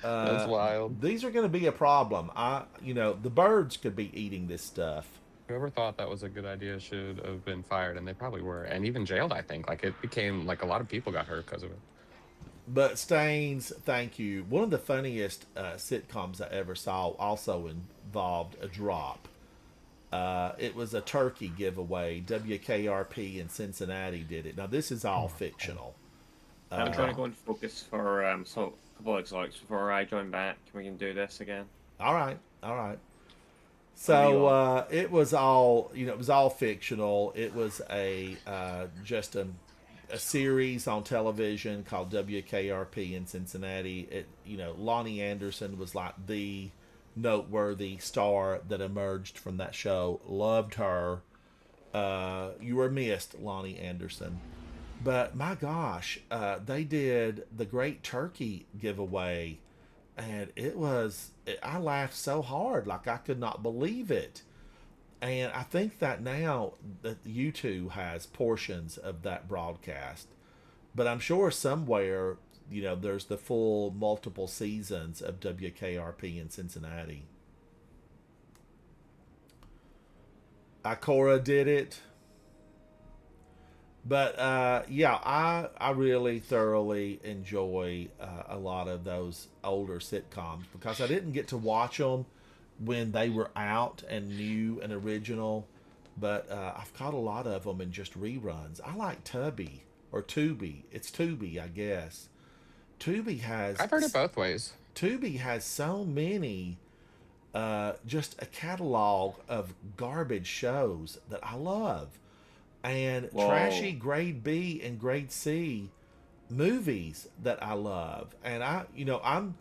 That's wild. These are going to be a problem. The birds could be eating this stuff. Whoever thought that was a good idea should have been fired, and they probably were, and even jailed. I think like it became like a lot of people got hurt because of it. But Stains, thank you. One of the funniest sitcoms I ever saw also involved a drop. It was a turkey giveaway. WKRP in Cincinnati did it. Now this is all fictional. I'm trying to go and focus for a couple of exotics before I join back. We can do this again. All right. So it was all, it was all fictional. It was just a series on television called WKRP in Cincinnati. Lonnie Anderson was like the noteworthy star that emerged from that show. Loved her. You were missed, Lonnie Anderson. But my gosh, they did the Great Turkey giveaway, and I laughed so hard, like I could not believe it. And I think that now that YouTube has portions of that broadcast, but I'm sure somewhere, there's the full multiple seasons of WKRP in Cincinnati. Ikora did it. But yeah, I really thoroughly enjoy a lot of those older sitcoms because I didn't get to watch them when they were out and new and original, but I've caught a lot of them in just reruns. I like Tubi or Tubi. It's Tubi, I guess. Tubi has. I've heard it both ways. Tubi has so many, just a catalog of garbage shows that I love. And Whoa. trashy grade B and grade C movies that I love. And I'm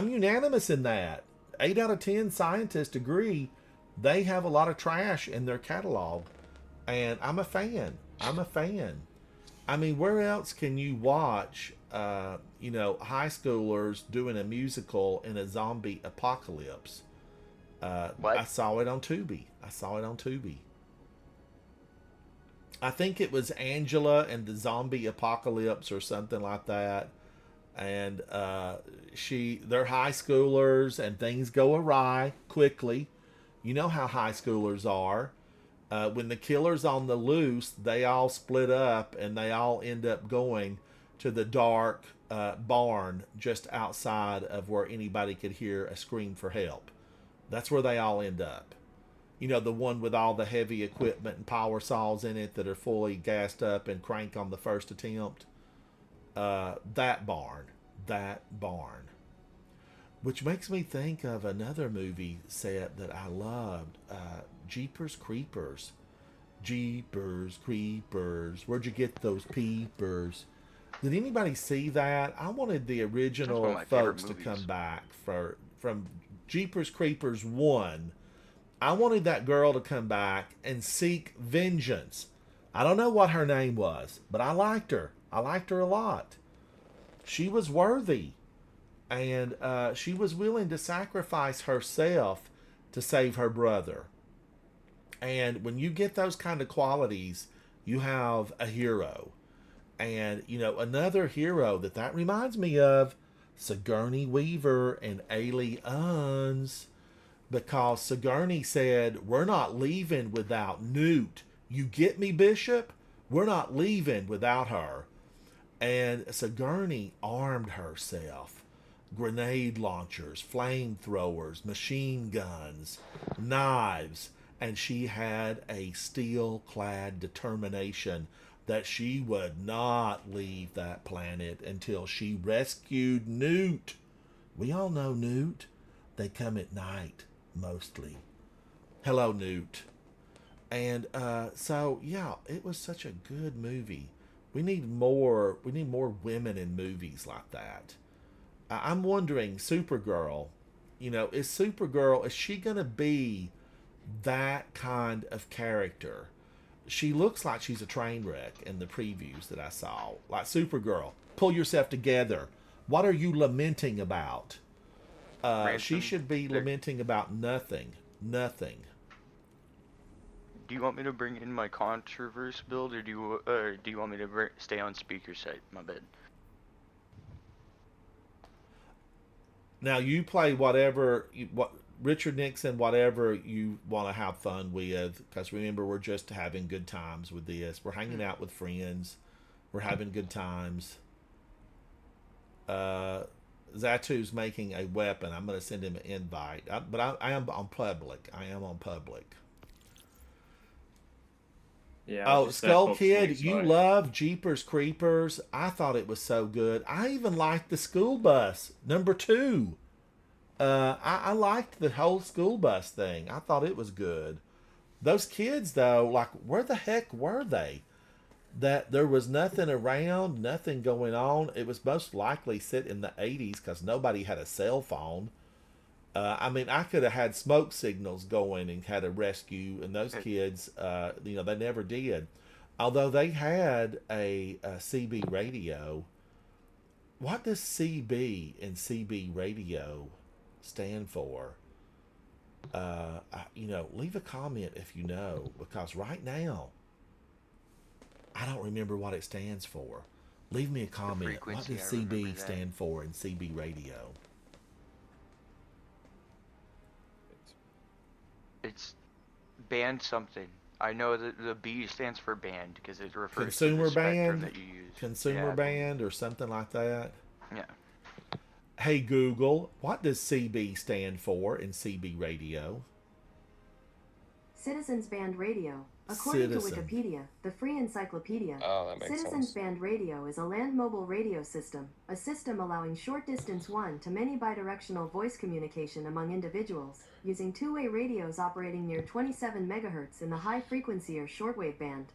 unanimous in that. 8 out of 10 scientists agree they have a lot of trash in their catalog. And I'm a fan. I mean, where else can you watch, high schoolers doing a musical in a zombie apocalypse? What? I saw it on Tubi. I think it was Angela and the Zombie Apocalypse or something like that. And they're high schoolers and things go awry quickly. You know how high schoolers are. When the killer's on the loose, they all split up and they all end up going to the dark barn just outside of where anybody could hear a scream for help. That's where they all end up. The one with all the heavy equipment and power saws in it that are fully gassed up and crank on the first attempt. That barn. Which makes me think of another movie set that I loved. Jeepers Creepers. Jeepers Creepers. Where'd you get those peepers? Did anybody see that? I wanted the original folks to come back from Jeepers Creepers 1. I wanted that girl to come back and seek vengeance. I don't know what her name was, but I liked her. I liked her a lot. She was worthy. And she was willing to sacrifice herself to save her brother. And when you get those kind of qualities, you have a hero. And, another hero that reminds me of, Sigourney Weaver and Aliens. Because Sigourney said, we're not leaving without Newt. You get me, Bishop? We're not leaving without her. And Sigourney armed herself. Grenade launchers, flamethrowers, machine guns, knives. And she had a steel-clad determination that she would not leave that planet until she rescued Newt. We all know Newt. They come at night. Mostly. Hello, Newt. And so yeah, it was such a good movie. We need more women in movies like that. I'm wondering, Supergirl, is she gonna be that kind of character? She looks like she's a train wreck in the previews that I saw. Like, Supergirl, pull yourself together. What are you lamenting about? She should be lamenting about nothing. Do you want me to bring in my controversy build, or do you want me to stay on speaker side? My bad. Now you play what Richard Nixon, whatever you want to have fun with, because remember, we're just having good times with this. We're hanging out with friends. We're having good times. Zatu's making a weapon. I'm going to send him an invite. But I am on public. Yeah. Skull Kid, you love Jeepers Creepers. I thought it was so good. I even liked the school bus, number 2. I liked the whole school bus thing. I thought it was good. Those kids, though, like, where the heck were they? That there was nothing around, nothing going on. It was most likely set in the 80s because nobody had a cell phone. I mean, I could have had smoke signals going and had a rescue, and those kids, they never did. Although they had a CB radio. What does CB and CB radio stand for? Leave a comment if you know, because right now, I don't remember what it stands for. Leave me a comment. What does CB stand for in CB radio? It's band something. I know that the B stands for band because it refers Consumer to the spectrum band, that you use. consumer band, or something like that. Yeah. Hey Google, what does CB stand for in CB radio? Citizens Band Radio. According to Wikipedia, the free encyclopedia, Citizens Band Radio is a land mobile radio system, a system allowing short-distance one-to-many bidirectional voice communication among individuals, using two-way radios operating near 27 megahertz in the high-frequency or shortwave band.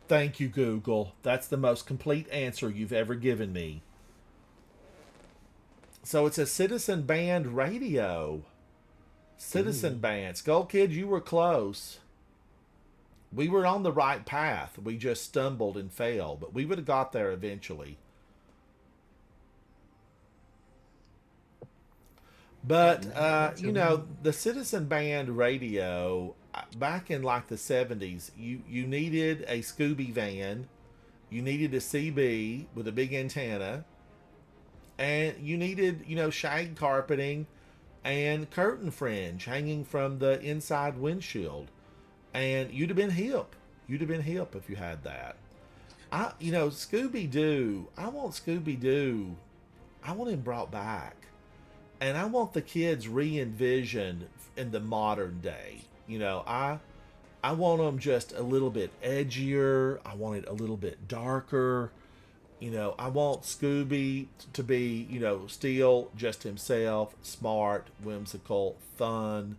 Thank you, Google. That's the most complete answer you've ever given me. So it's a Citizen Band radio. Citizen Band. Skull Kid, you were close. We were on the right path. We just stumbled and failed, but we would have got there eventually. But, the Citizen Band radio, back in like the 70s, you needed a Scooby van, you needed a CB with a big antenna, and you needed, shag carpeting and curtain fringe hanging from the inside windshield. And you'd have been hip. You'd have been hip if you had that. Scooby-Doo, I want Scooby-Doo. I want him brought back. And I want the kids re-envisioned in the modern day. I want them just a little bit edgier. I want it a little bit darker. I want Scooby to be, still just himself, smart, whimsical, fun.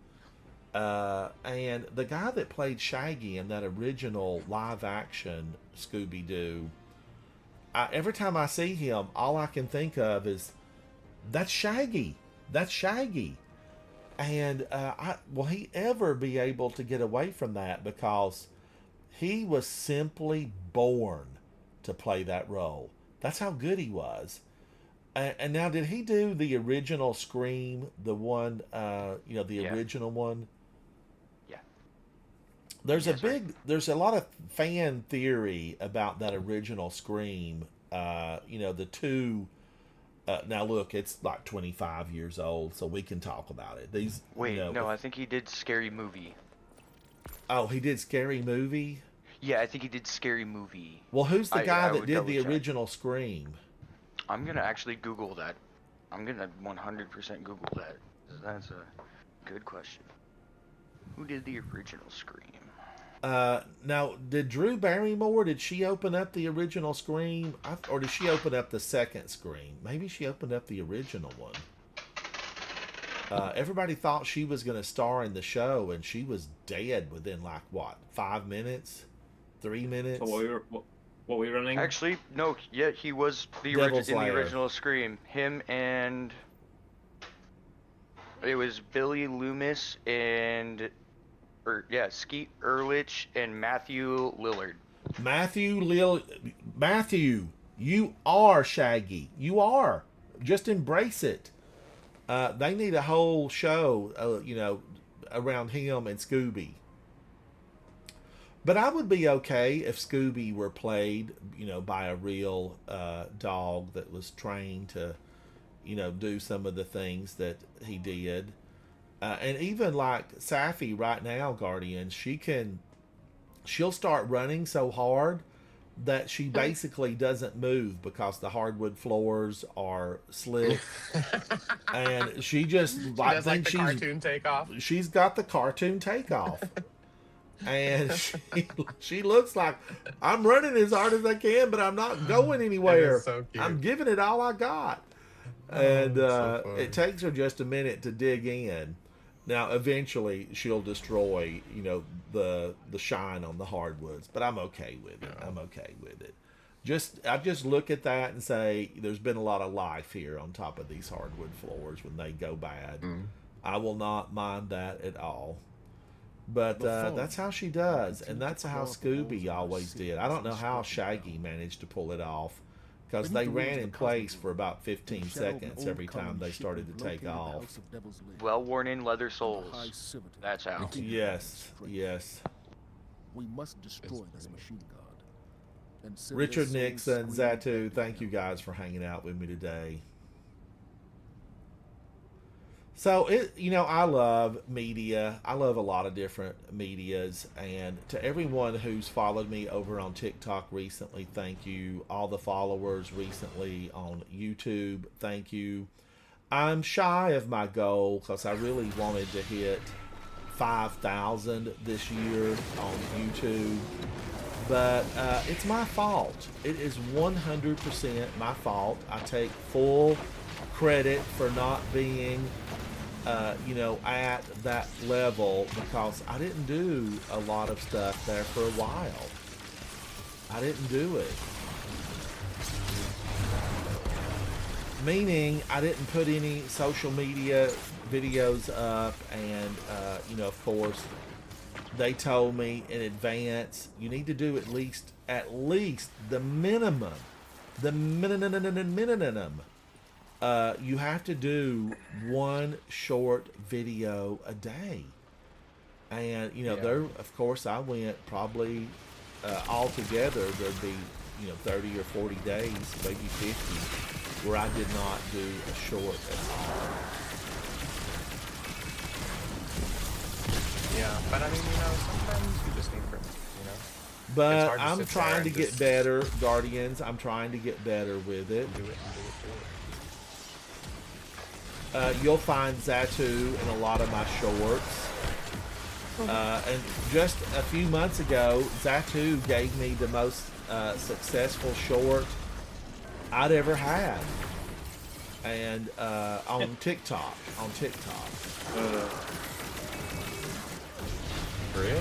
And the guy that played Shaggy in that original live-action Scooby-Doo, every time I see him, all I can think of is, that's Shaggy. That's Shaggy. And will he ever be able to get away from that? Because he was simply born to play that role. That's how good he was. And now, did he do the original Scream? The one, original one? Yeah. There's a lot of fan theory about that original Scream. The two. Now look, it's like 25 years old, so we can talk about it. I think he did Scary Movie. Oh, he did Scary Movie? Yeah, I think he did Scary Movie. Well, who's the guy that did the original Scream? I'm going to actually Google that. I'm going to 100% Google that. That's a good question. Who did the original Scream? Now, did Drew Barrymore, did she open up the original Scream? Or did she open up the second Scream? Maybe she opened up the original one. Everybody thought she was going to star in the show, and she was dead within 5 minutes? 3 minutes? So what were we running? Actually, no. Yeah, he was in the original Scream. Him and it was Billy Loomis and Skeet Ulrich and Matthew Lillard. Matthew, you are Shaggy. You are. Just embrace it. They need a whole show, around him and Scooby. But I would be okay if Scooby were played, by a real dog that was trained to, do some of the things that he did. And even like Safi right now, Guardians, she'll start running so hard that she basically doesn't move because the hardwood floors are slick. And she just does like the cartoon takeoff. She's got the cartoon takeoff. And she looks like, I'm running as hard as I can, but I'm not going anywhere. So cute. I'm giving it all I got. And it takes her just a minute to dig in. Now, eventually, she'll destroy, the shine on the hardwoods, but I'm okay with it. I'm okay with it. I just look at that and say there's been a lot of life here on top of these hardwood floors when they go bad. I will not mind that at all. But that's how she does, and that's how Scooby always did. I don't know how Shaggy managed to pull it off, because they ran in place for about 15 seconds every time they started to take off. Well-worn-in leather soles. That's how. Yes, yes. We must destroy this machine god. Richard Nixon, Zatu, thank you guys for hanging out with me today. So, I love media. I love a lot of different medias. And to everyone who's followed me over on TikTok recently, thank you. All the followers recently on YouTube, thank you. I'm shy of my goal because I really wanted to hit 5,000 this year on YouTube. But it's my fault. It is 100% my fault. I take full credit for not being at that level because I didn't do a lot of stuff there for a while. I didn't do it. Meaning I didn't put any social media videos up, and of course they told me in advance you need to do at least the minimum. You have to do one short video a day. And, there, of course, I went probably altogether, there'd be, 30 or 40 days, maybe 50, where I did not do a short at all. Yeah, but I mean, sometimes you just need for, But I'm trying to get better, Guardians. I'm trying to get better with it. Do it. You'll find Zatu in a lot of my shorts. And just a few months ago, Zatu gave me the most successful short I'd ever had. And on TikTok. Really?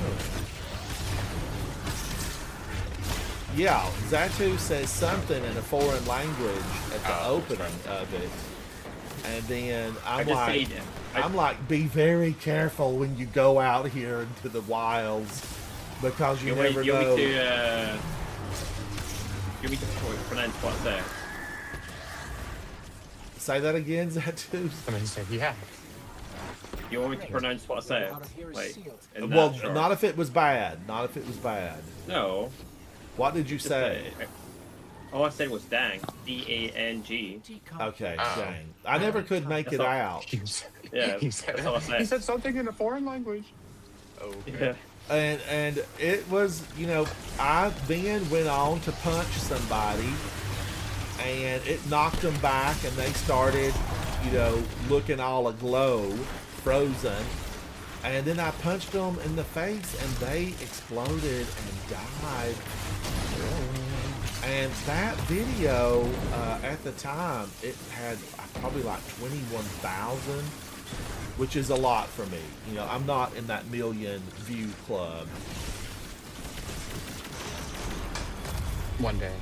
Yeah, Zatu says something in a foreign language at the opening of it. And then I'm like, be very careful when you go out here into the wilds, because you never know. You want me to pronounce what's there? Say that again, Zatu? Somebody said, yeah. You want me to pronounce what's there? Well, not if it was bad. No. What did you say? All I said was dang. D-A-N-G. Okay, dang. I never could make it out. Yeah, he said something in a foreign language. Okay. Yeah. And it was, I then went on to punch somebody, and it knocked them back, and they started, looking all aglow, frozen. And then I punched them in the face, and they exploded and died. And that video, at the time, it had probably like 21,000, which is a lot for me. I'm not in that million view club. One day.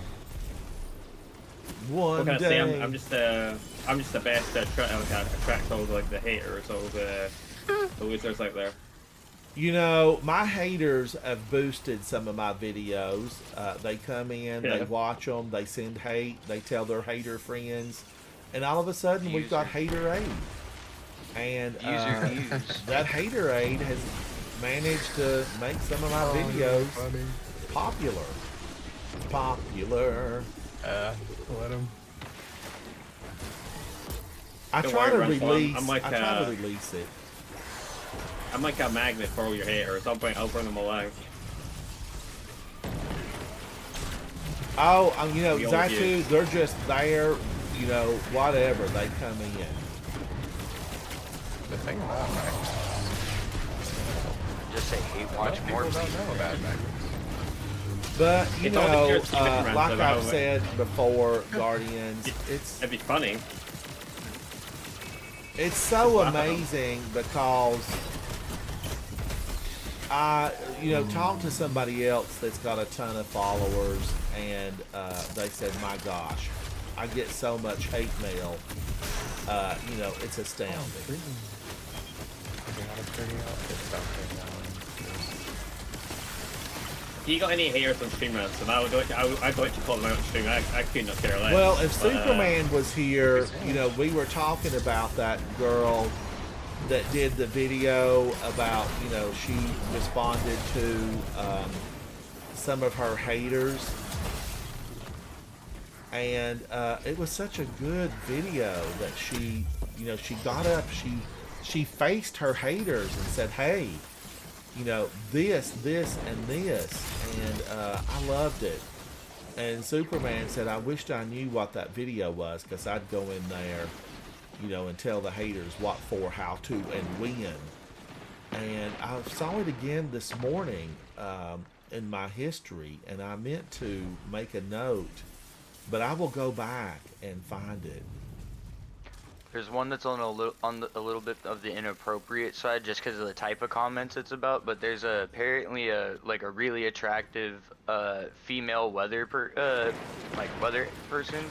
One day. I'm just the best to attract all the haters, all the losers out there. My haters have boosted some of my videos. They come in, they watch them, they send hate, they tell their hater friends, and all of a sudden we've got Haterade. And that Haterade has managed to make some of my videos popular. Let them. I try to release it. I'm like a magnet for all your haters. I'll bring them along. Oh, Zatu, they're just there, whatever. They come in. The thing about magnets. Just say hate watch more. People don't know about magnets. But, like I've said before, Guardians, it'd be funny. It's so amazing because talked to somebody else that's got a ton of followers, and they said, "My gosh, I get so much hate mail. It's astounding." You got any haters on stream, man? So I'd like to call them out on stream. I could not care less. Well, if Superman was here, we were talking about that girl that did the video about, she responded to some of her haters. And it was such a good video that she got up, she faced her haters and said, "Hey, this, and this," and I loved it. And Superman said, "I wished I knew what that video was, because I'd go in there, and tell the haters what for, how to, and when." And I saw it again this morning in my history, and I meant to make a note, but I will go back and find it. There's one that's on a little bit of the inappropriate side, just because of the type of comments it's about. But there's apparently a really attractive female weather person,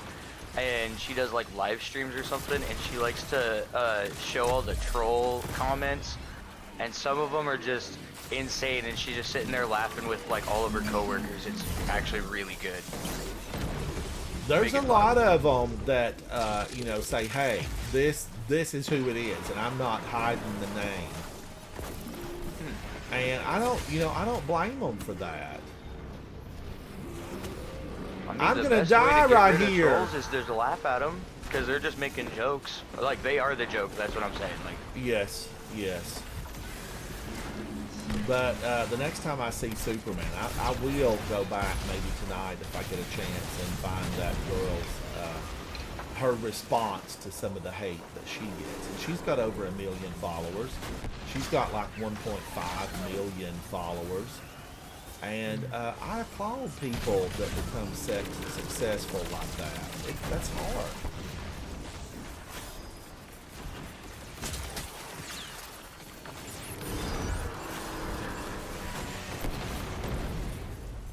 and she does like live streams or something, and she likes to show all the troll comments, and some of them are just insane, and she's just sitting there laughing with like all of her coworkers. It's actually really good. There's a lot of them that, say, "Hey, this is who it is, and I'm not hiding the name." And I don't blame them for that. I'm gonna die right here. Trolls is there's a laugh at them, because they're just making jokes. Like, they are the joke. That's what I'm saying. Like, yes. But the next time I see Superman, I will go back maybe tonight if I get a chance and find that girl's her response to some of the hate that she gets. And she's got over 1 million followers. She's got like 1.5 million followers. And I applaud people that become successful like that. That's hard.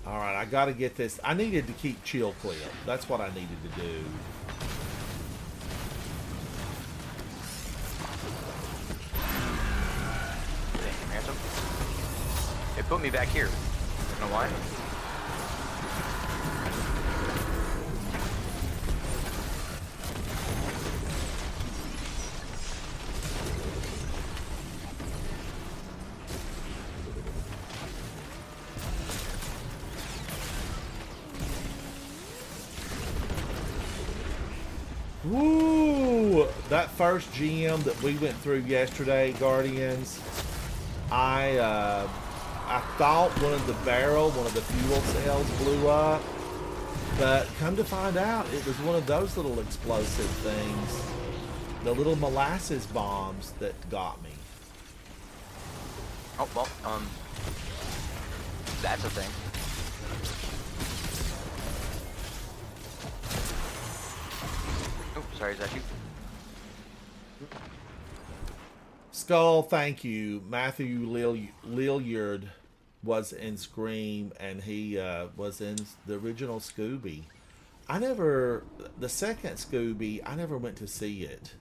Alright, I gotta get this. I needed to keep Chill Clip. That's what I needed to do. damn, handsome. It put me back here. I don't know why. Woo! That first gym that we went through yesterday, Guardians, I thought one of the fuel cells blew up, but come to find out, it was one of those little explosive things, the little molasses bombs that got me. Oh, well, that's a thing. Oh, sorry, is that you? Skull, thank you. Matthew Lilliard was in Scream, and he was in the original Scooby. The second Scooby, I never went to see it.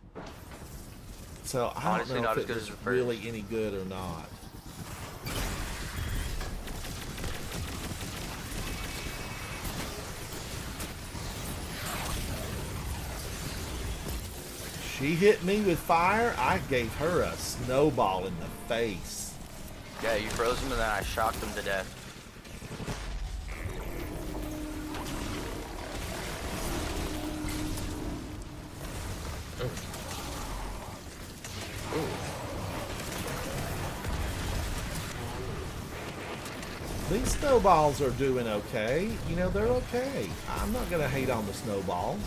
So I Honestly, don't know not if as it good was as the first. really any good or not. She hit me with fire. I gave her a snowball in the face. Yeah, you froze them and then I shocked them to death. These snowballs are doing okay. They're okay. I'm not going to hate on the snowballs.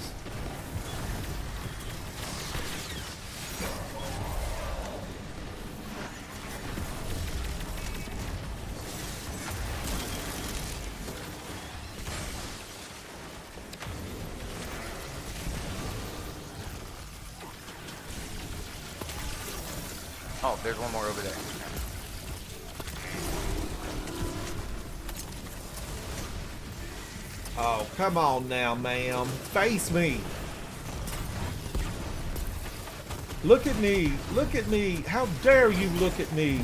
Oh, there's one more over there. Oh, come on now, ma'am. Face me. Look at me. Look at me. How dare you look at me?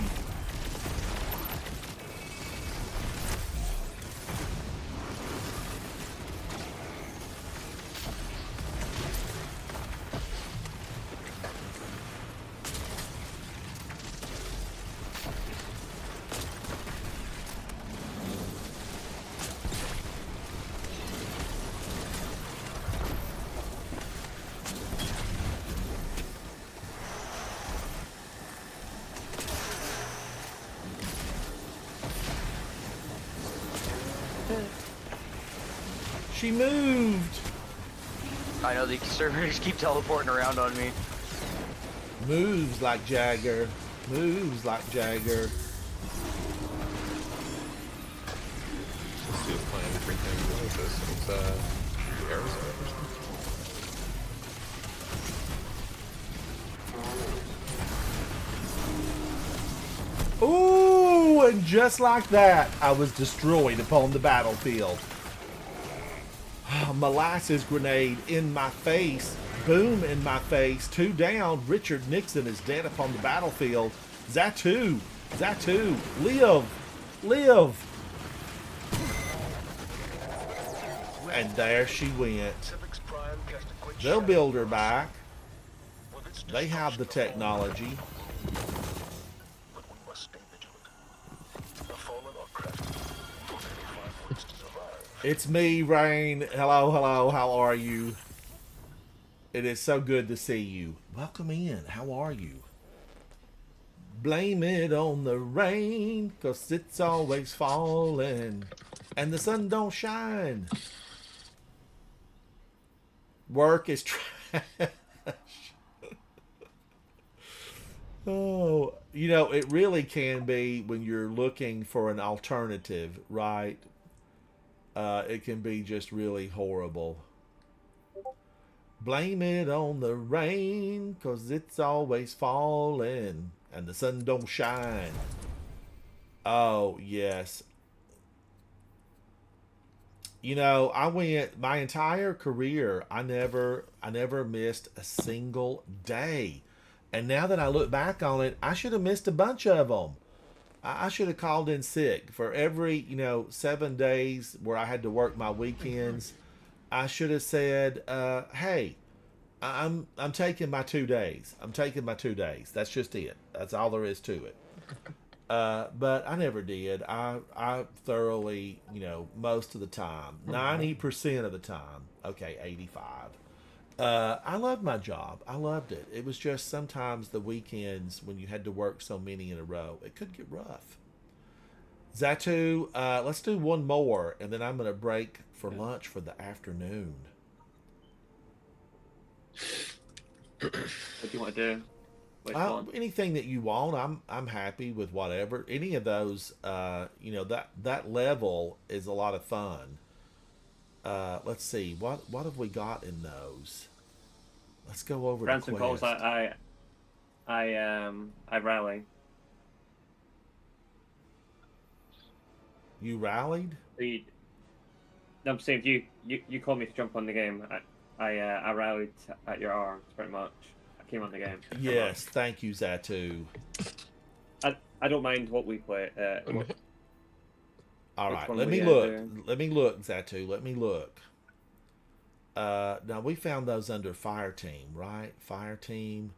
She moved. I know the servers keep teleporting around on me. Moves like Jagger. Moves like Jagger. This dude's playing freaking, what is this? It's Arizona or something. Ooh, and just like that, I was destroyed upon the battlefield. Molasses grenade in my face. Boom in my face. 2 down. Richard Nixon is dead upon the battlefield. Zatu. Zatu. Live. Live. And there she went. They'll build her back. They have the technology. It's me, Rain. Hello, hello. How are you? It is so good to see you. Welcome in. How are you? Blame it on the rain, 'cause it's always falling, and the sun don't shine. Work is trash. Oh, you know, it really can be when you're looking for an alternative, right? It can be just really horrible. Blame it on the rain, 'cause it's always falling, and the sun don't shine. Oh, yes. You know, I went my entire career, I never missed a single day. And now that I look back on it, I should have missed a bunch of them. I should have called in sick for every, 7 days where I had to work my weekends. I should have said, hey, I'm taking my 2 days. I'm taking my 2 days. That's just it. That's all there is to it. But I never did. I thoroughly, most of the time, 90% of the time, okay, 85. I loved my job. I loved it. It was just sometimes the weekends when you had to work so many in a row, it could get rough. Zatu, let's do one more, and then I'm going to break for lunch for the afternoon. What do you want to do? Anything that you want. I'm happy with whatever. Any of those, that level is a lot of fun. Let's see. What have we got in those? Let's go over to Branson quest. calls. I rally. You rallied? No, I'm saying you called me to jump on the game. I rallied at your arms pretty much. I came on the game. Yes, thank you, Zatu. I don't mind what we play. All right, let me look. Let me look, Zatu. Let me look. Now we found those under Fire Team, right? Fire Team,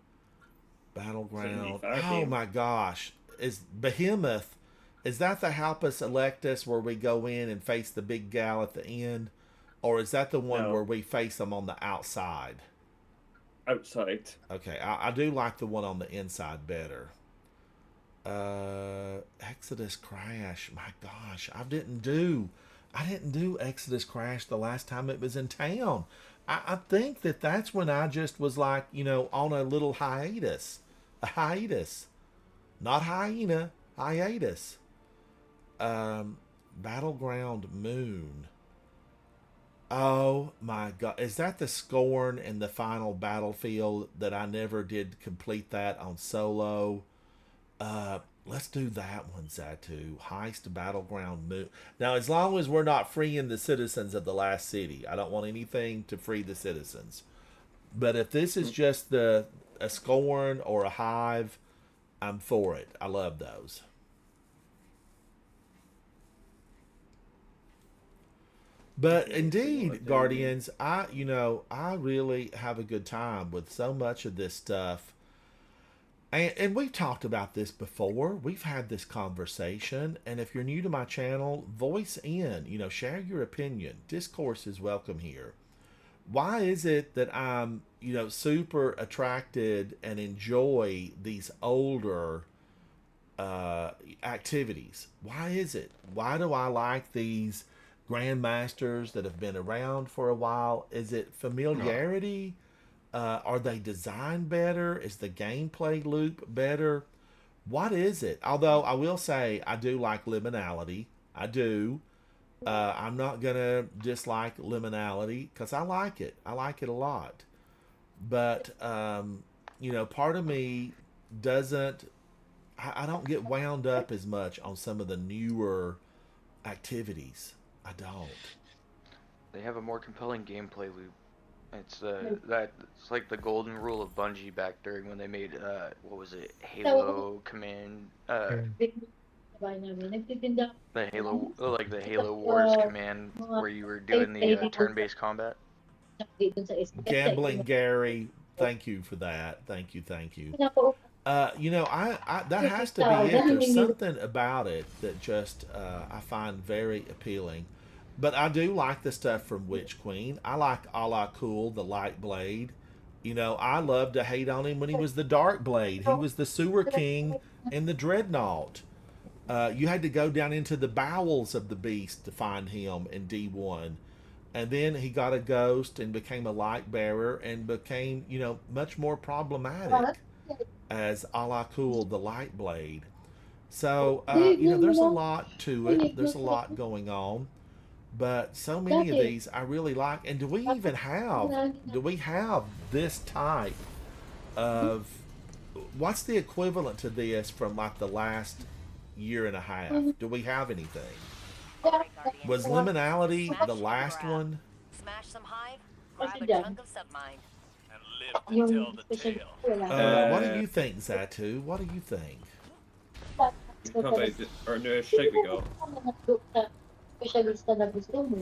Battleground. Oh my gosh, is Behemoth? Is that the Halpus Electus where we go in and face the big gal at the end, or is that the one where we face them on the outside? Outside. Okay, I do like the one on the inside better. Exodus Crash. My gosh, I didn't do Exodus Crash the last time it was in town. I think that's when I just was like, on a little hiatus. A hiatus. Not hyena, hiatus. Battleground Moon. Oh my god. Is that the Scorn in the final battlefield that I never did complete that on solo? Let's do that one, Zatu. Heist Battleground Moon. Now, as long as we're not freeing the citizens of the last city. I don't want anything to free the citizens. But if this is just a Scorn or a Hive, I'm for it. I love those. But indeed, Guardians, I really have a good time with so much of this stuff. And we've talked about this before. We've had this conversation. And if you're new to my channel, voice in, share your opinion. Discourse is welcome here. Why is it that I'm, super attracted and enjoy these older activities? Why is it? Why do I like these grandmasters that have been around for a while? Is it familiarity? Are they designed better? Is the gameplay loop better? What is it? Although I will say I do like Liminality. I do. I'm not going to dislike Liminality because I like it. I like it a lot. But, part of me doesn't... I don't get wound up as much on some of the newer activities. I don't. They have a more compelling gameplay loop. It's it's like the golden rule of Bungie back during when they made what was it, Halo Command, the Halo Wars Command, where you were doing the turn-based combat. Gambling Gary, thank you for that. Thank you. That has to be it. There's something about it that just I find very appealing. But I do like the stuff from Witch Queen. I like Ala Kul, the Light Blade. I loved to hate on him when he was the Dark Blade. He was the Sewer King in the Dreadnought. You had to go down into the bowels of the beast to find him in D1. And then he got a ghost and became a light bearer and became, much more problematic as Ala Kul, the Light Blade. So, there's a lot to it. There's a lot going on. But so many of these I really like. And do we have this type of, what's the equivalent to this from like the last year and a half? Do we have anything? Was Liminality the last one? Smash some Hive, grab a chunk of submine. And live to tell the tale. What do you think, Zatu? What do you think? Straight we go. Specialista na gusto mo.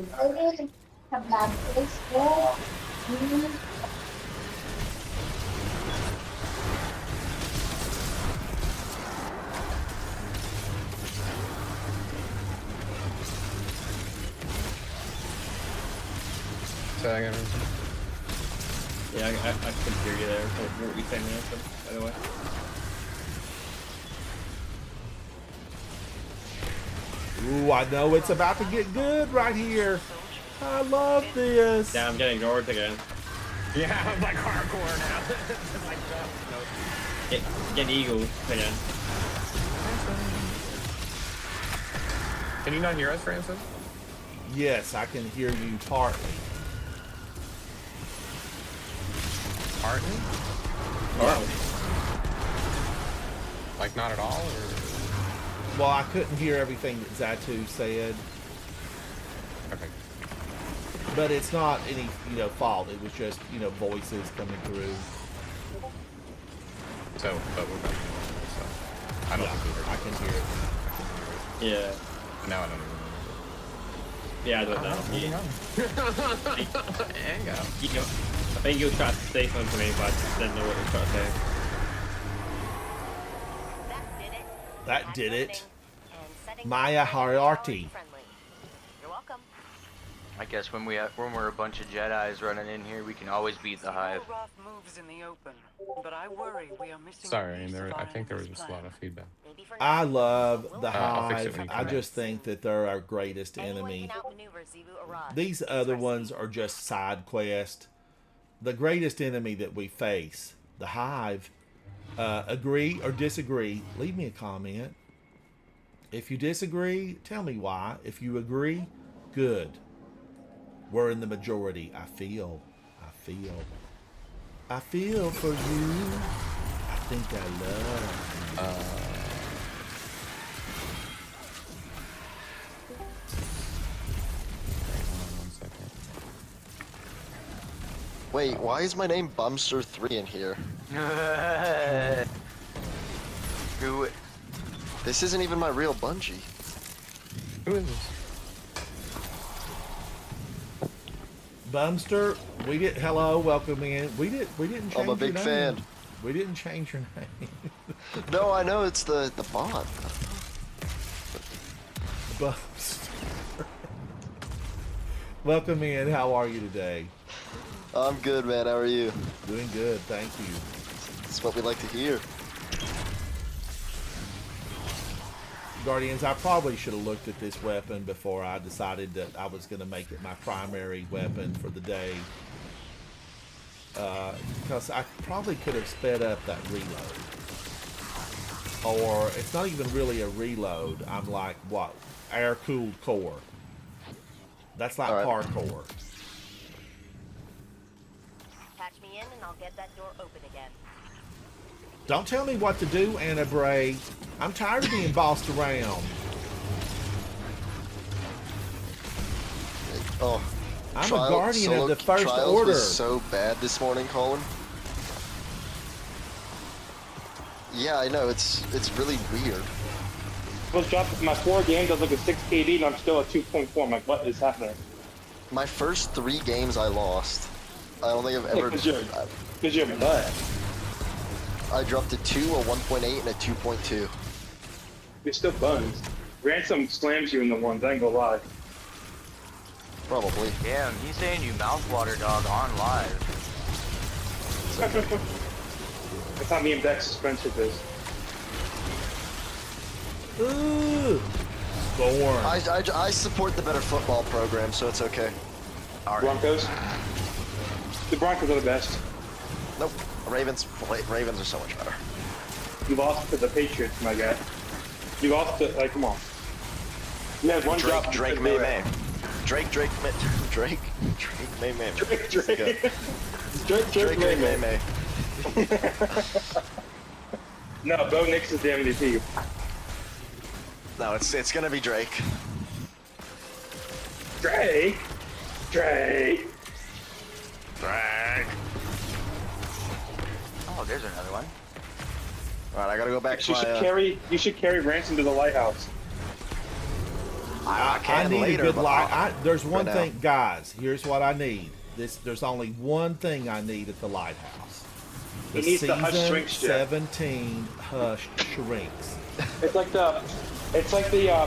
Yeah, I can hear you there. What were you saying, by the way? Ooh, I know it's about to get good right here. I love this. Yeah, I'm getting ignored again. Yeah, I'm like hardcore now. Get eagle again. Can you not hear us, Francis? Yes, I can hear you partly. Partly? Partly. Like not at all, or? Well, I couldn't hear everything that Zatu said. Okay. But it's not any, fault. It was just, voices coming through. So, but we're back. So, I don't think we heard it. I can hear it. Yeah. Now I don't even remember. Yeah, I don't know. I think you'll try to say something to me, but I didn't know what you're trying to say. That did it. Maya Hariarty. You're welcome. I guess when we're a bunch of Jedis running in here, we can always beat the Hive. Moves in the open, but I worry we are missing. Sorry, I think there was just a lot of feedback. I love the Hive. I just think that they're our greatest enemy. These other ones are just side quests. The greatest enemy that we face, the Hive. Agree or disagree, leave me a comment. If you disagree, tell me why. If you agree, good. We're in the majority. I feel for you. I think I love you. Wait, why is my name Bumster3 in here? Who? This isn't even my real Bungie. Who is this? Bumster, hello, welcome in. We didn't change I'm a big your name. fan. We didn't change your name. No, I know it's the bot. Bumster. Welcome in. How are you today? I'm good, man. How are you? Doing good, thank you. That's what we like to hear. Guardians, I probably should have looked at this weapon before I decided that I was going to make it my primary weapon for the day. Because I probably could have sped up that reload. Or, it's not even really a reload. I'm like, what? Air-cooled core. That's like parkour. Patch me in and I'll get that door open again. Don't tell me what to do, Anna Bray. I'm tired of being bossed around. Oh, I'm a guardian of the First Trials Order. Was so bad this morning, Colin. Yeah, I know. It's really weird. I was dropping my 4 games. I was like a 6 KD, and I'm still at 2.4. I'm like, what is happening? My first 3 games I lost. I don't think I've ever. Because you're bad. I dropped a 2, a 1.8, and a 2.2. You're still buns. Ransom slams you in the ones, I ain't gonna lie. Probably. Damn, he's saying you mouthwater dog on live. That's how me and Dex friendship is. Ooh, Storm. I support the better football program, so it's okay. Broncos? The Broncos are the best. Nope. Ravens are so much better. You lost to the Patriots, my guy. You lost to, like, come on. You had one drop. Drake May May. Drake May May. Drake May May. No, Bo Nix is the MVP. No, it's gonna be Drake. Drake. Oh, there's another one. All right, I gotta go back to my. You should carry Ransom to the lighthouse. I need a good light. There's one thing, guys. Here's what I need. There's only one thing I need at the lighthouse. The needs the season Hush Shrink ship. 17 Hush Shrinks. It's like the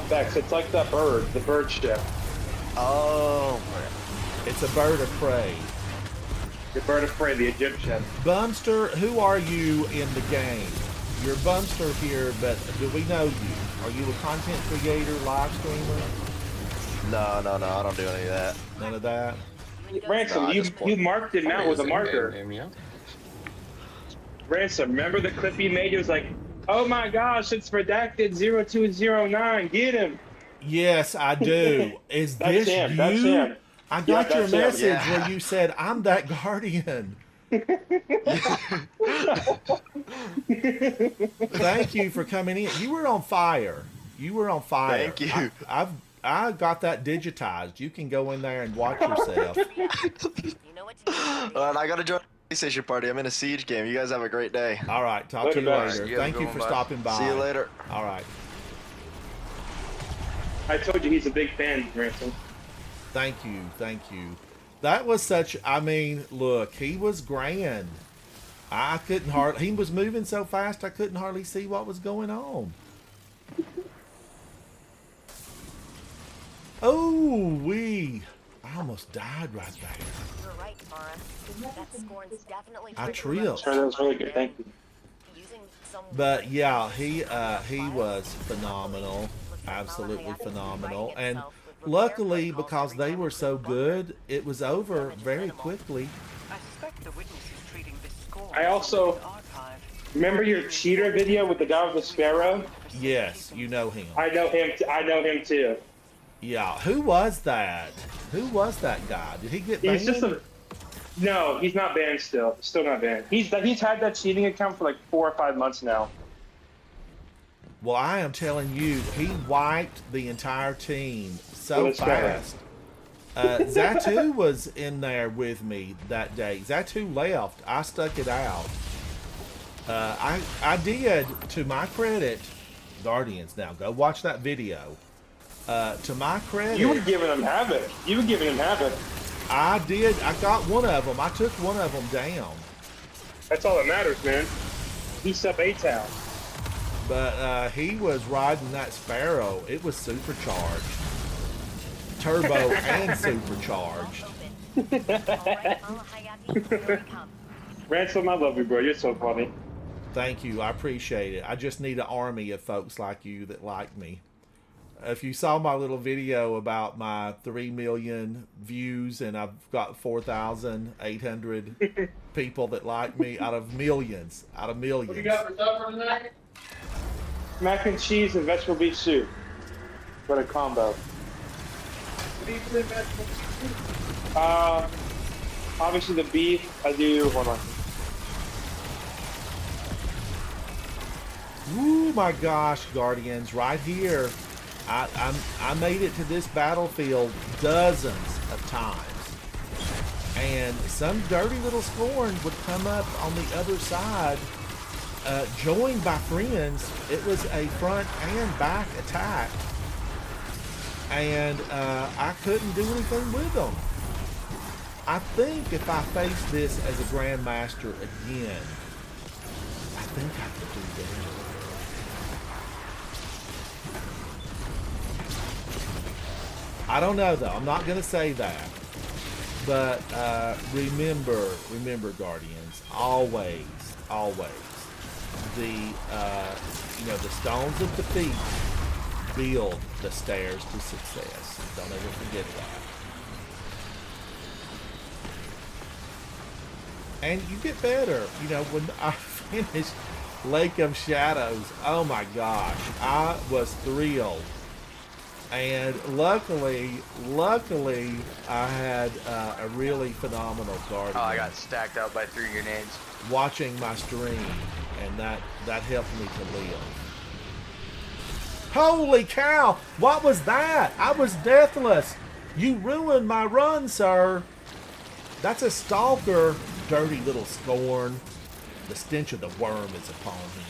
Bex. It's like the bird ship. Oh, it's a bird of prey. The bird of prey, the Egyptian. Bumster, who are you in the game? You're Bumster here, but do we know you? Are you a content creator, live streamer? No, I don't do any of that. None of that? Ransom, you marked him out with a marker. Ransom, remember the clip you made? It was like, oh my gosh, it's redacted 0209. Get him. Yes, I do. Is That's this him. you? That's him. I got your that's him. message where you said, I'm that guardian. Thank you for coming in. You were on fire. Thank you. I got that digitized. You can go in there and watch yourself. Alright, I gotta join the PlayStation party. I'm in a Siege game. You guys have a great day. All right, talk to you later. Thank you for stopping by. See you later. All right. I told you he's a big fan, Ransom. Thank you. That was such, I mean, look, he was grand. I couldn't hardly, he was moving so fast I couldn't hardly see what was going on. I almost died right there. You're right, Mara. That scorn's definitely I tripped. That was really good, thank you. But yeah, he was phenomenal. Absolutely phenomenal. And luckily, because they were so good, it was over very quickly. I also remember your cheater video with the guy with the sparrow. Yes, you know him. I know him too. Yeah, who was that? Who was that guy? Did he get banned? No, he's not banned still. Still not banned. He's had that cheating account for like 4 or 5 months now. Well, I am telling you, he wiped the entire team so fast. Zatu was in there with me that day. Zatu left. I stuck it out. I did, to my credit, Guardians. Now, go watch that video. To my credit... You were giving him havoc. I did. I got one of them. I took one of them down. That's all that matters, man. He sub A-Town. But he was riding that Sparrow. It was supercharged. Turbo and supercharged. Ransom, I love you, bro. You're so funny. Thank you. I appreciate it. I just need an army of folks like you that like me. If you saw my little video about my 3 million views and I've got 4,800 people that like me out of millions. What you got for supper tonight? Mac and cheese and vegetable beef soup. What a combo. Beef and vegetable soup? Obviously the beef. I do. Hold on. Ooh, my gosh, Guardians, right here. I made it to this battlefield dozens of times. And some dirty little Scorn would come up on the other side, joined by friends. It was a front and back attack. And I couldn't do anything with them. I think if I face this as a Grandmaster again, I think I could do that. I don't know though. I'm not gonna say that. But remember, Guardians, always, the the stones of defeat build the stairs to success. Don't ever forget that. And you get better. When I finished Lake of Shadows, oh my gosh, I was thrilled. And luckily, I had a really phenomenal Guardian. Oh, I got stacked out by 3 grenades. Watching my stream, and that helped me to live. Holy cow! What was that? I was deathless. You ruined my run, sir. That's a stalker, dirty little Scorn. The stench of the worm is upon him.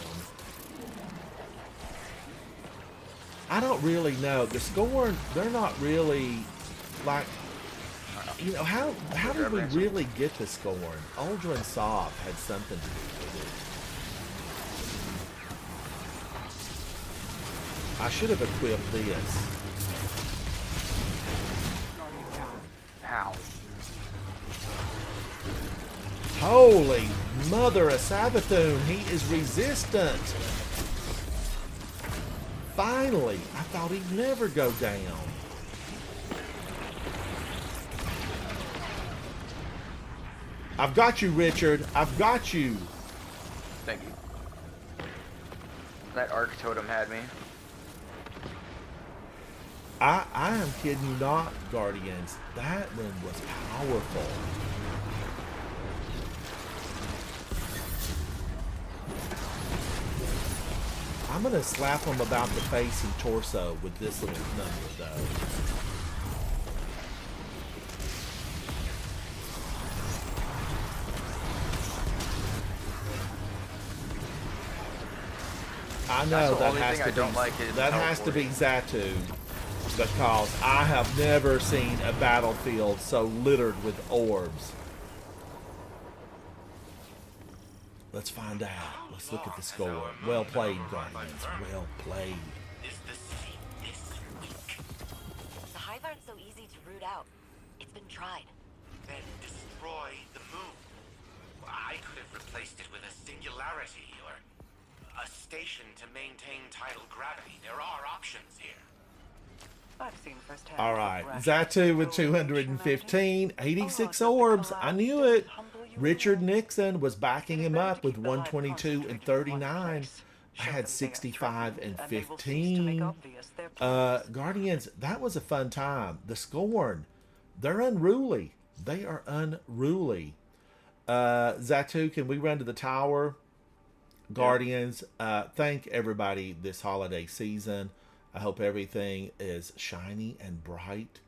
I don't really know. The Scorn, they're not really, like, how did we really get the Scorn? Uldren Soph had something to do with it. I should have equipped this. How? Holy mother of Savathun, he is resistant. Finally, I thought he'd never go down. I've got you, Richard. I've got you. Thank you. That Arc Totem had me. I am kidding you not, Guardians. That one was powerful. I'm going to slap him about the face and torso with this little number, though. I know that has to be Zatu, because I have never seen a battlefield so littered with orbs. Let's find out. Let's look at the score. Well played, Guardians. Well played. The Hive aren't so easy to root out. It's been tried. Then destroy the moon. I could have replaced it with a singularity or a station to maintain tidal gravity. There are options here. I've seen firsthand. All right. Zatu with 215. 86 orbs. I knew it. Richard Nixon was backing him up with 122 and 39. I had 65 and 15. Guardians, that was a fun time. The Scorn, they're unruly. They are unruly. Zatu, can we run to the tower? Guardians, thank everybody this holiday season. I hope everything is shiny and bright.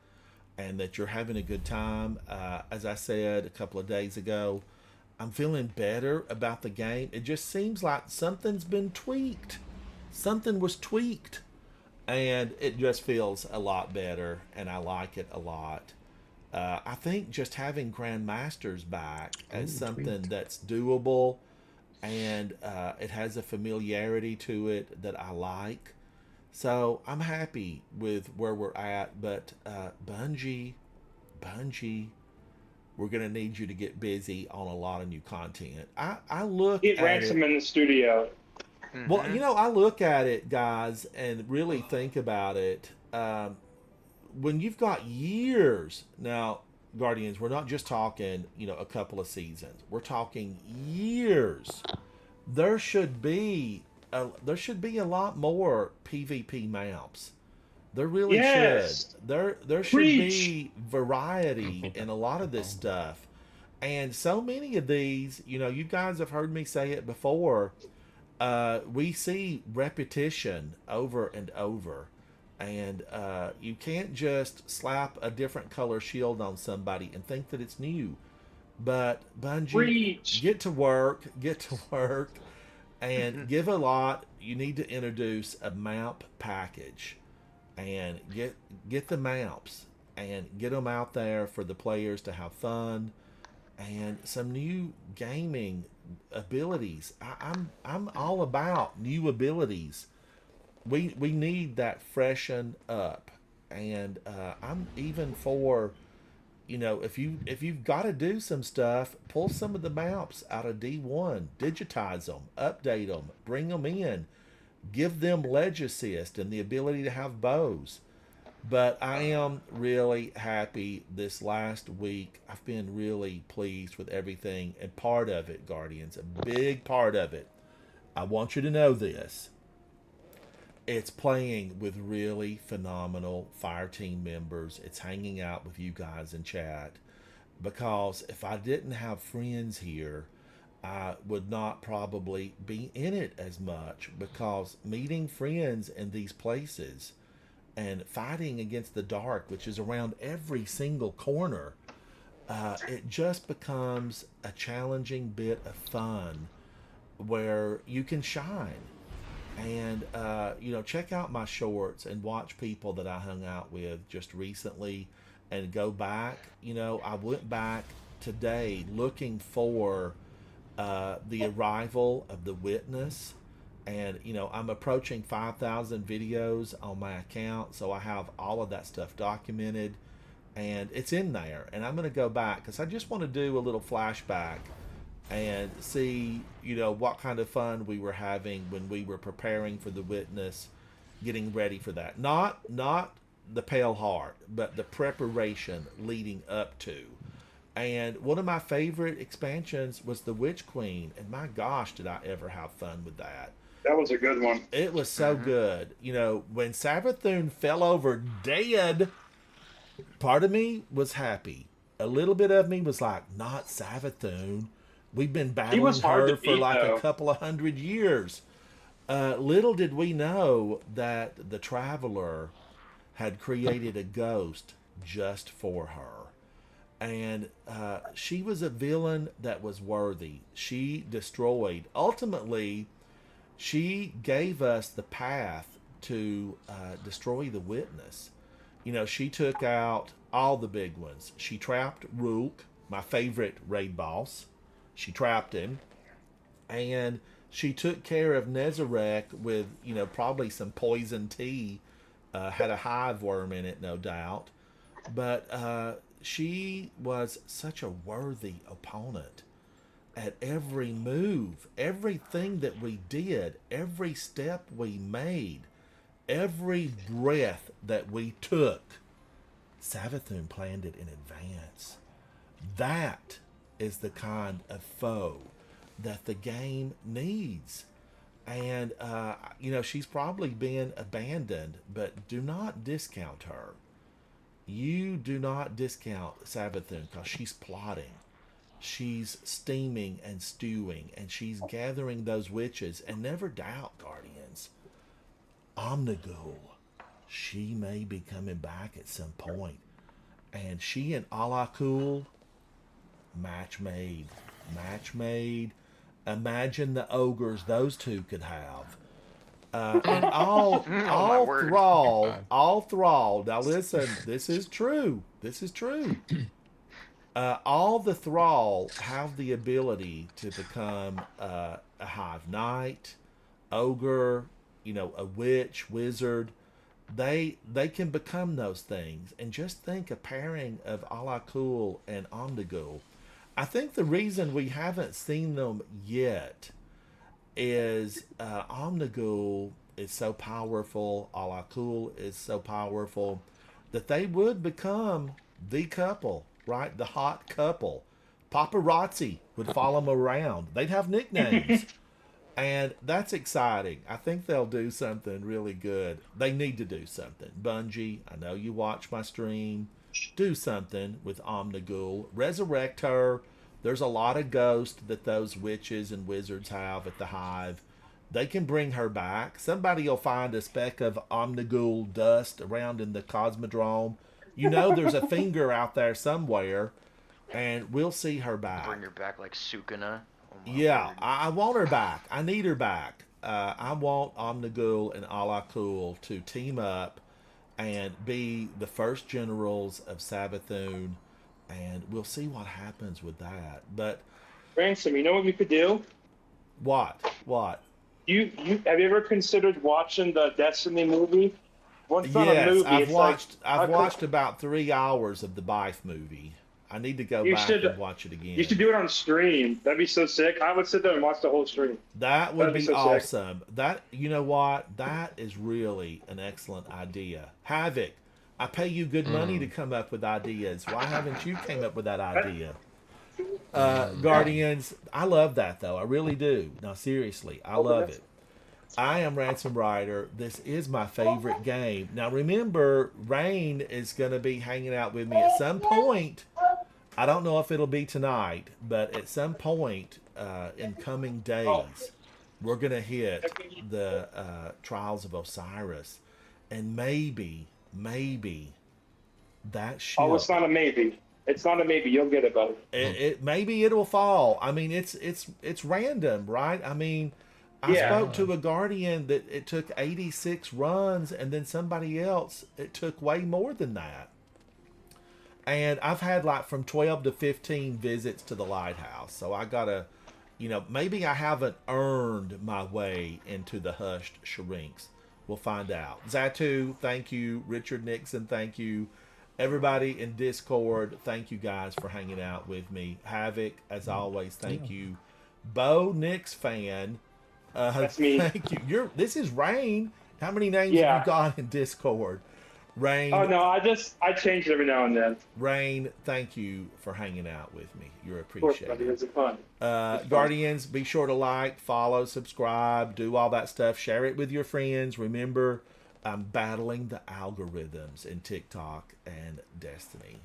and that you're having a good time. As I said a couple of days ago, I'm feeling better about the game. It just seems like something's been tweaked. Something was tweaked, and it just feels a lot better, and I like it a lot. I think just having Grandmasters back as something that's doable, and it has a familiarity to it that I like. So I'm happy with where we're at, but Bungie, we're going to need you to get busy on a lot of new content. I look Get at Ransom it, in the studio. well, you know, I look at it, guys, and really think about it. When you've got years now, Guardians, we're not just talking, you know, a couple of seasons. We're talking years. There should be a lot more PvP maps. There really Yes. should. There should be variety in a lot of this stuff. And so many of these, you know, you guys have heard me say it before. We see repetition over and over. And you can't just slap a different color shield on somebody and think that it's new. But Bungie, get to work, and give a lot. You need to introduce a map package, and get the maps and get them out there for the players to have fun, and some new gaming abilities. I'm all about new abilities. We need that freshen up, and I'm even for, you know, if you've got to do some stuff, pull some of the maps out of D1, digitize them, update them, bring them in, give them ledge assist and the ability to have bows. But I am really happy this last week. I've been really pleased with everything, and part of it, Guardians, a big part of it, I want you to know this. It's playing with really phenomenal Fireteam members. It's hanging out with you guys in chat. Because if I didn't have friends here, I would not probably be in it as much. Because meeting friends in these places and fighting against the dark, which is around every single corner, it just becomes a challenging bit of fun where you can shine. And, you know, check out my shorts and watch people that I hung out with just recently and go back. You know, I went back today looking for the arrival of the Witness. And, you know, I'm approaching 5,000 videos on my account. So I have all of that stuff documented. And it's in there. And I'm going to go back because I just want to do a little flashback and see, you know, what kind of fun we were having when we were preparing for the Witness, getting ready for that. Not the Pale Heart, but the preparation leading up to. And one of my favorite expansions was the Witch Queen, and my gosh, did I ever have fun with that. That was a good one. It was so good. You know, when Savathun fell over dead, part of me was happy. A little bit of me was like, not Savathun. We've been battling her for like a couple of 100 years. Little did we know that the Traveler had created a ghost just for her. And she was a villain that was worthy. She destroyed. Ultimately, she gave us the path to destroy the Witness. You know, she took out all the big ones. She trapped Rook, my favorite raid boss. She trapped him, and she took care of Nezarec with, you know, probably some poison tea, had a hive worm in it, no doubt. But she was such a worthy opponent at every move, everything that we did, every step we made, every breath that we took. Savathun planned it in advance. That is the kind of foe that the game needs. And, you know, she's probably been abandoned, but do not discount her. You do not discount Savathun because she's plotting. She's steaming and stewing, and she's gathering those witches. And never doubt, Guardians, Omnigul, she may be coming back at some point. And she and Ala Kul, match made. Match made. Imagine the ogres those two could have. And all Thrall. Now listen, this is true. This is true. All the Thrall have the ability to become a Hive Knight, ogre, a witch, wizard. They can become those things. And just think a pairing of Ala Kul and Omnigul. I think the reason we haven't seen them yet is Omnigul is so powerful, Ala Kul is so powerful, that they would become the couple, right? The hot couple. Paparazzi would follow them around. They'd have nicknames. And that's exciting. I think they'll do something really good. They need to do something. Bungie, I know you watch my stream. Do something with Omnigul. Resurrect her. There's a lot of ghosts that those witches and wizards have at the Hive. They can bring her back. Somebody will find a speck of Omnigul dust around in the Cosmodrome. There's a finger out there somewhere, and we'll see her back. Bring her back like Sukuna. Yeah, I want her back. I need her back. I want Omnigul and Ala Kul to team up and be the first generals of Savathûn, and we'll see what happens with that. But Ransom, you know what we could do? What? You have you ever considered watching the Destiny movie? Once Yes, on a movie, I've watched about 3 hours of the Bife movie. I need to go back and watch it again. You should do it on stream. That'd be so sick. I would sit there and watch the whole stream. That would be so awesome. That, you know what? That is really an excellent idea. Havoc, I pay you good money to come up with ideas. Why haven't you came up with that idea? Guardians, I love that though. I really do. Now seriously, I love it. I am Ransom Rider. This is my favorite game. Now remember, Rain is going to be hanging out with me at some point. I don't know if it'll be tonight, but at some point in coming days, we're going to hit the Trials of Osiris. And maybe that ship... Oh, it's not a maybe. It's not a maybe. You'll get it, buddy. Maybe it'll fall. I mean, it's random, right? I mean... I spoke to a Guardian that it took 86 runs, and then somebody else, it took way more than that. And I've had like from 12 to 15 visits to the lighthouse. So I got to, maybe I haven't earned my way into the hushed Shrinks. We'll find out. Zatu, thank you. Richard Nixon, thank you. Everybody in Discord, thank you guys for hanging out with me. Havoc, as always, thank you. Bo Nix fan. That's me. Thank you. This is Rain. How many names have you got in Discord? Rain. Oh no, I change it every now and then. Rain, thank you for hanging out with me. You're appreciated. Of course, buddy. It's fun. Guardians, be sure to like, follow, subscribe, do all that stuff. Share it with your friends. Remember, I'm battling the algorithms in TikTok and Destiny.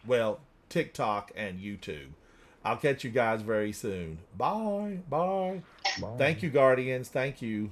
Well, TikTok and YouTube. I'll catch you guys very soon. Bye. Bye. Thank you, Guardians. Thank you.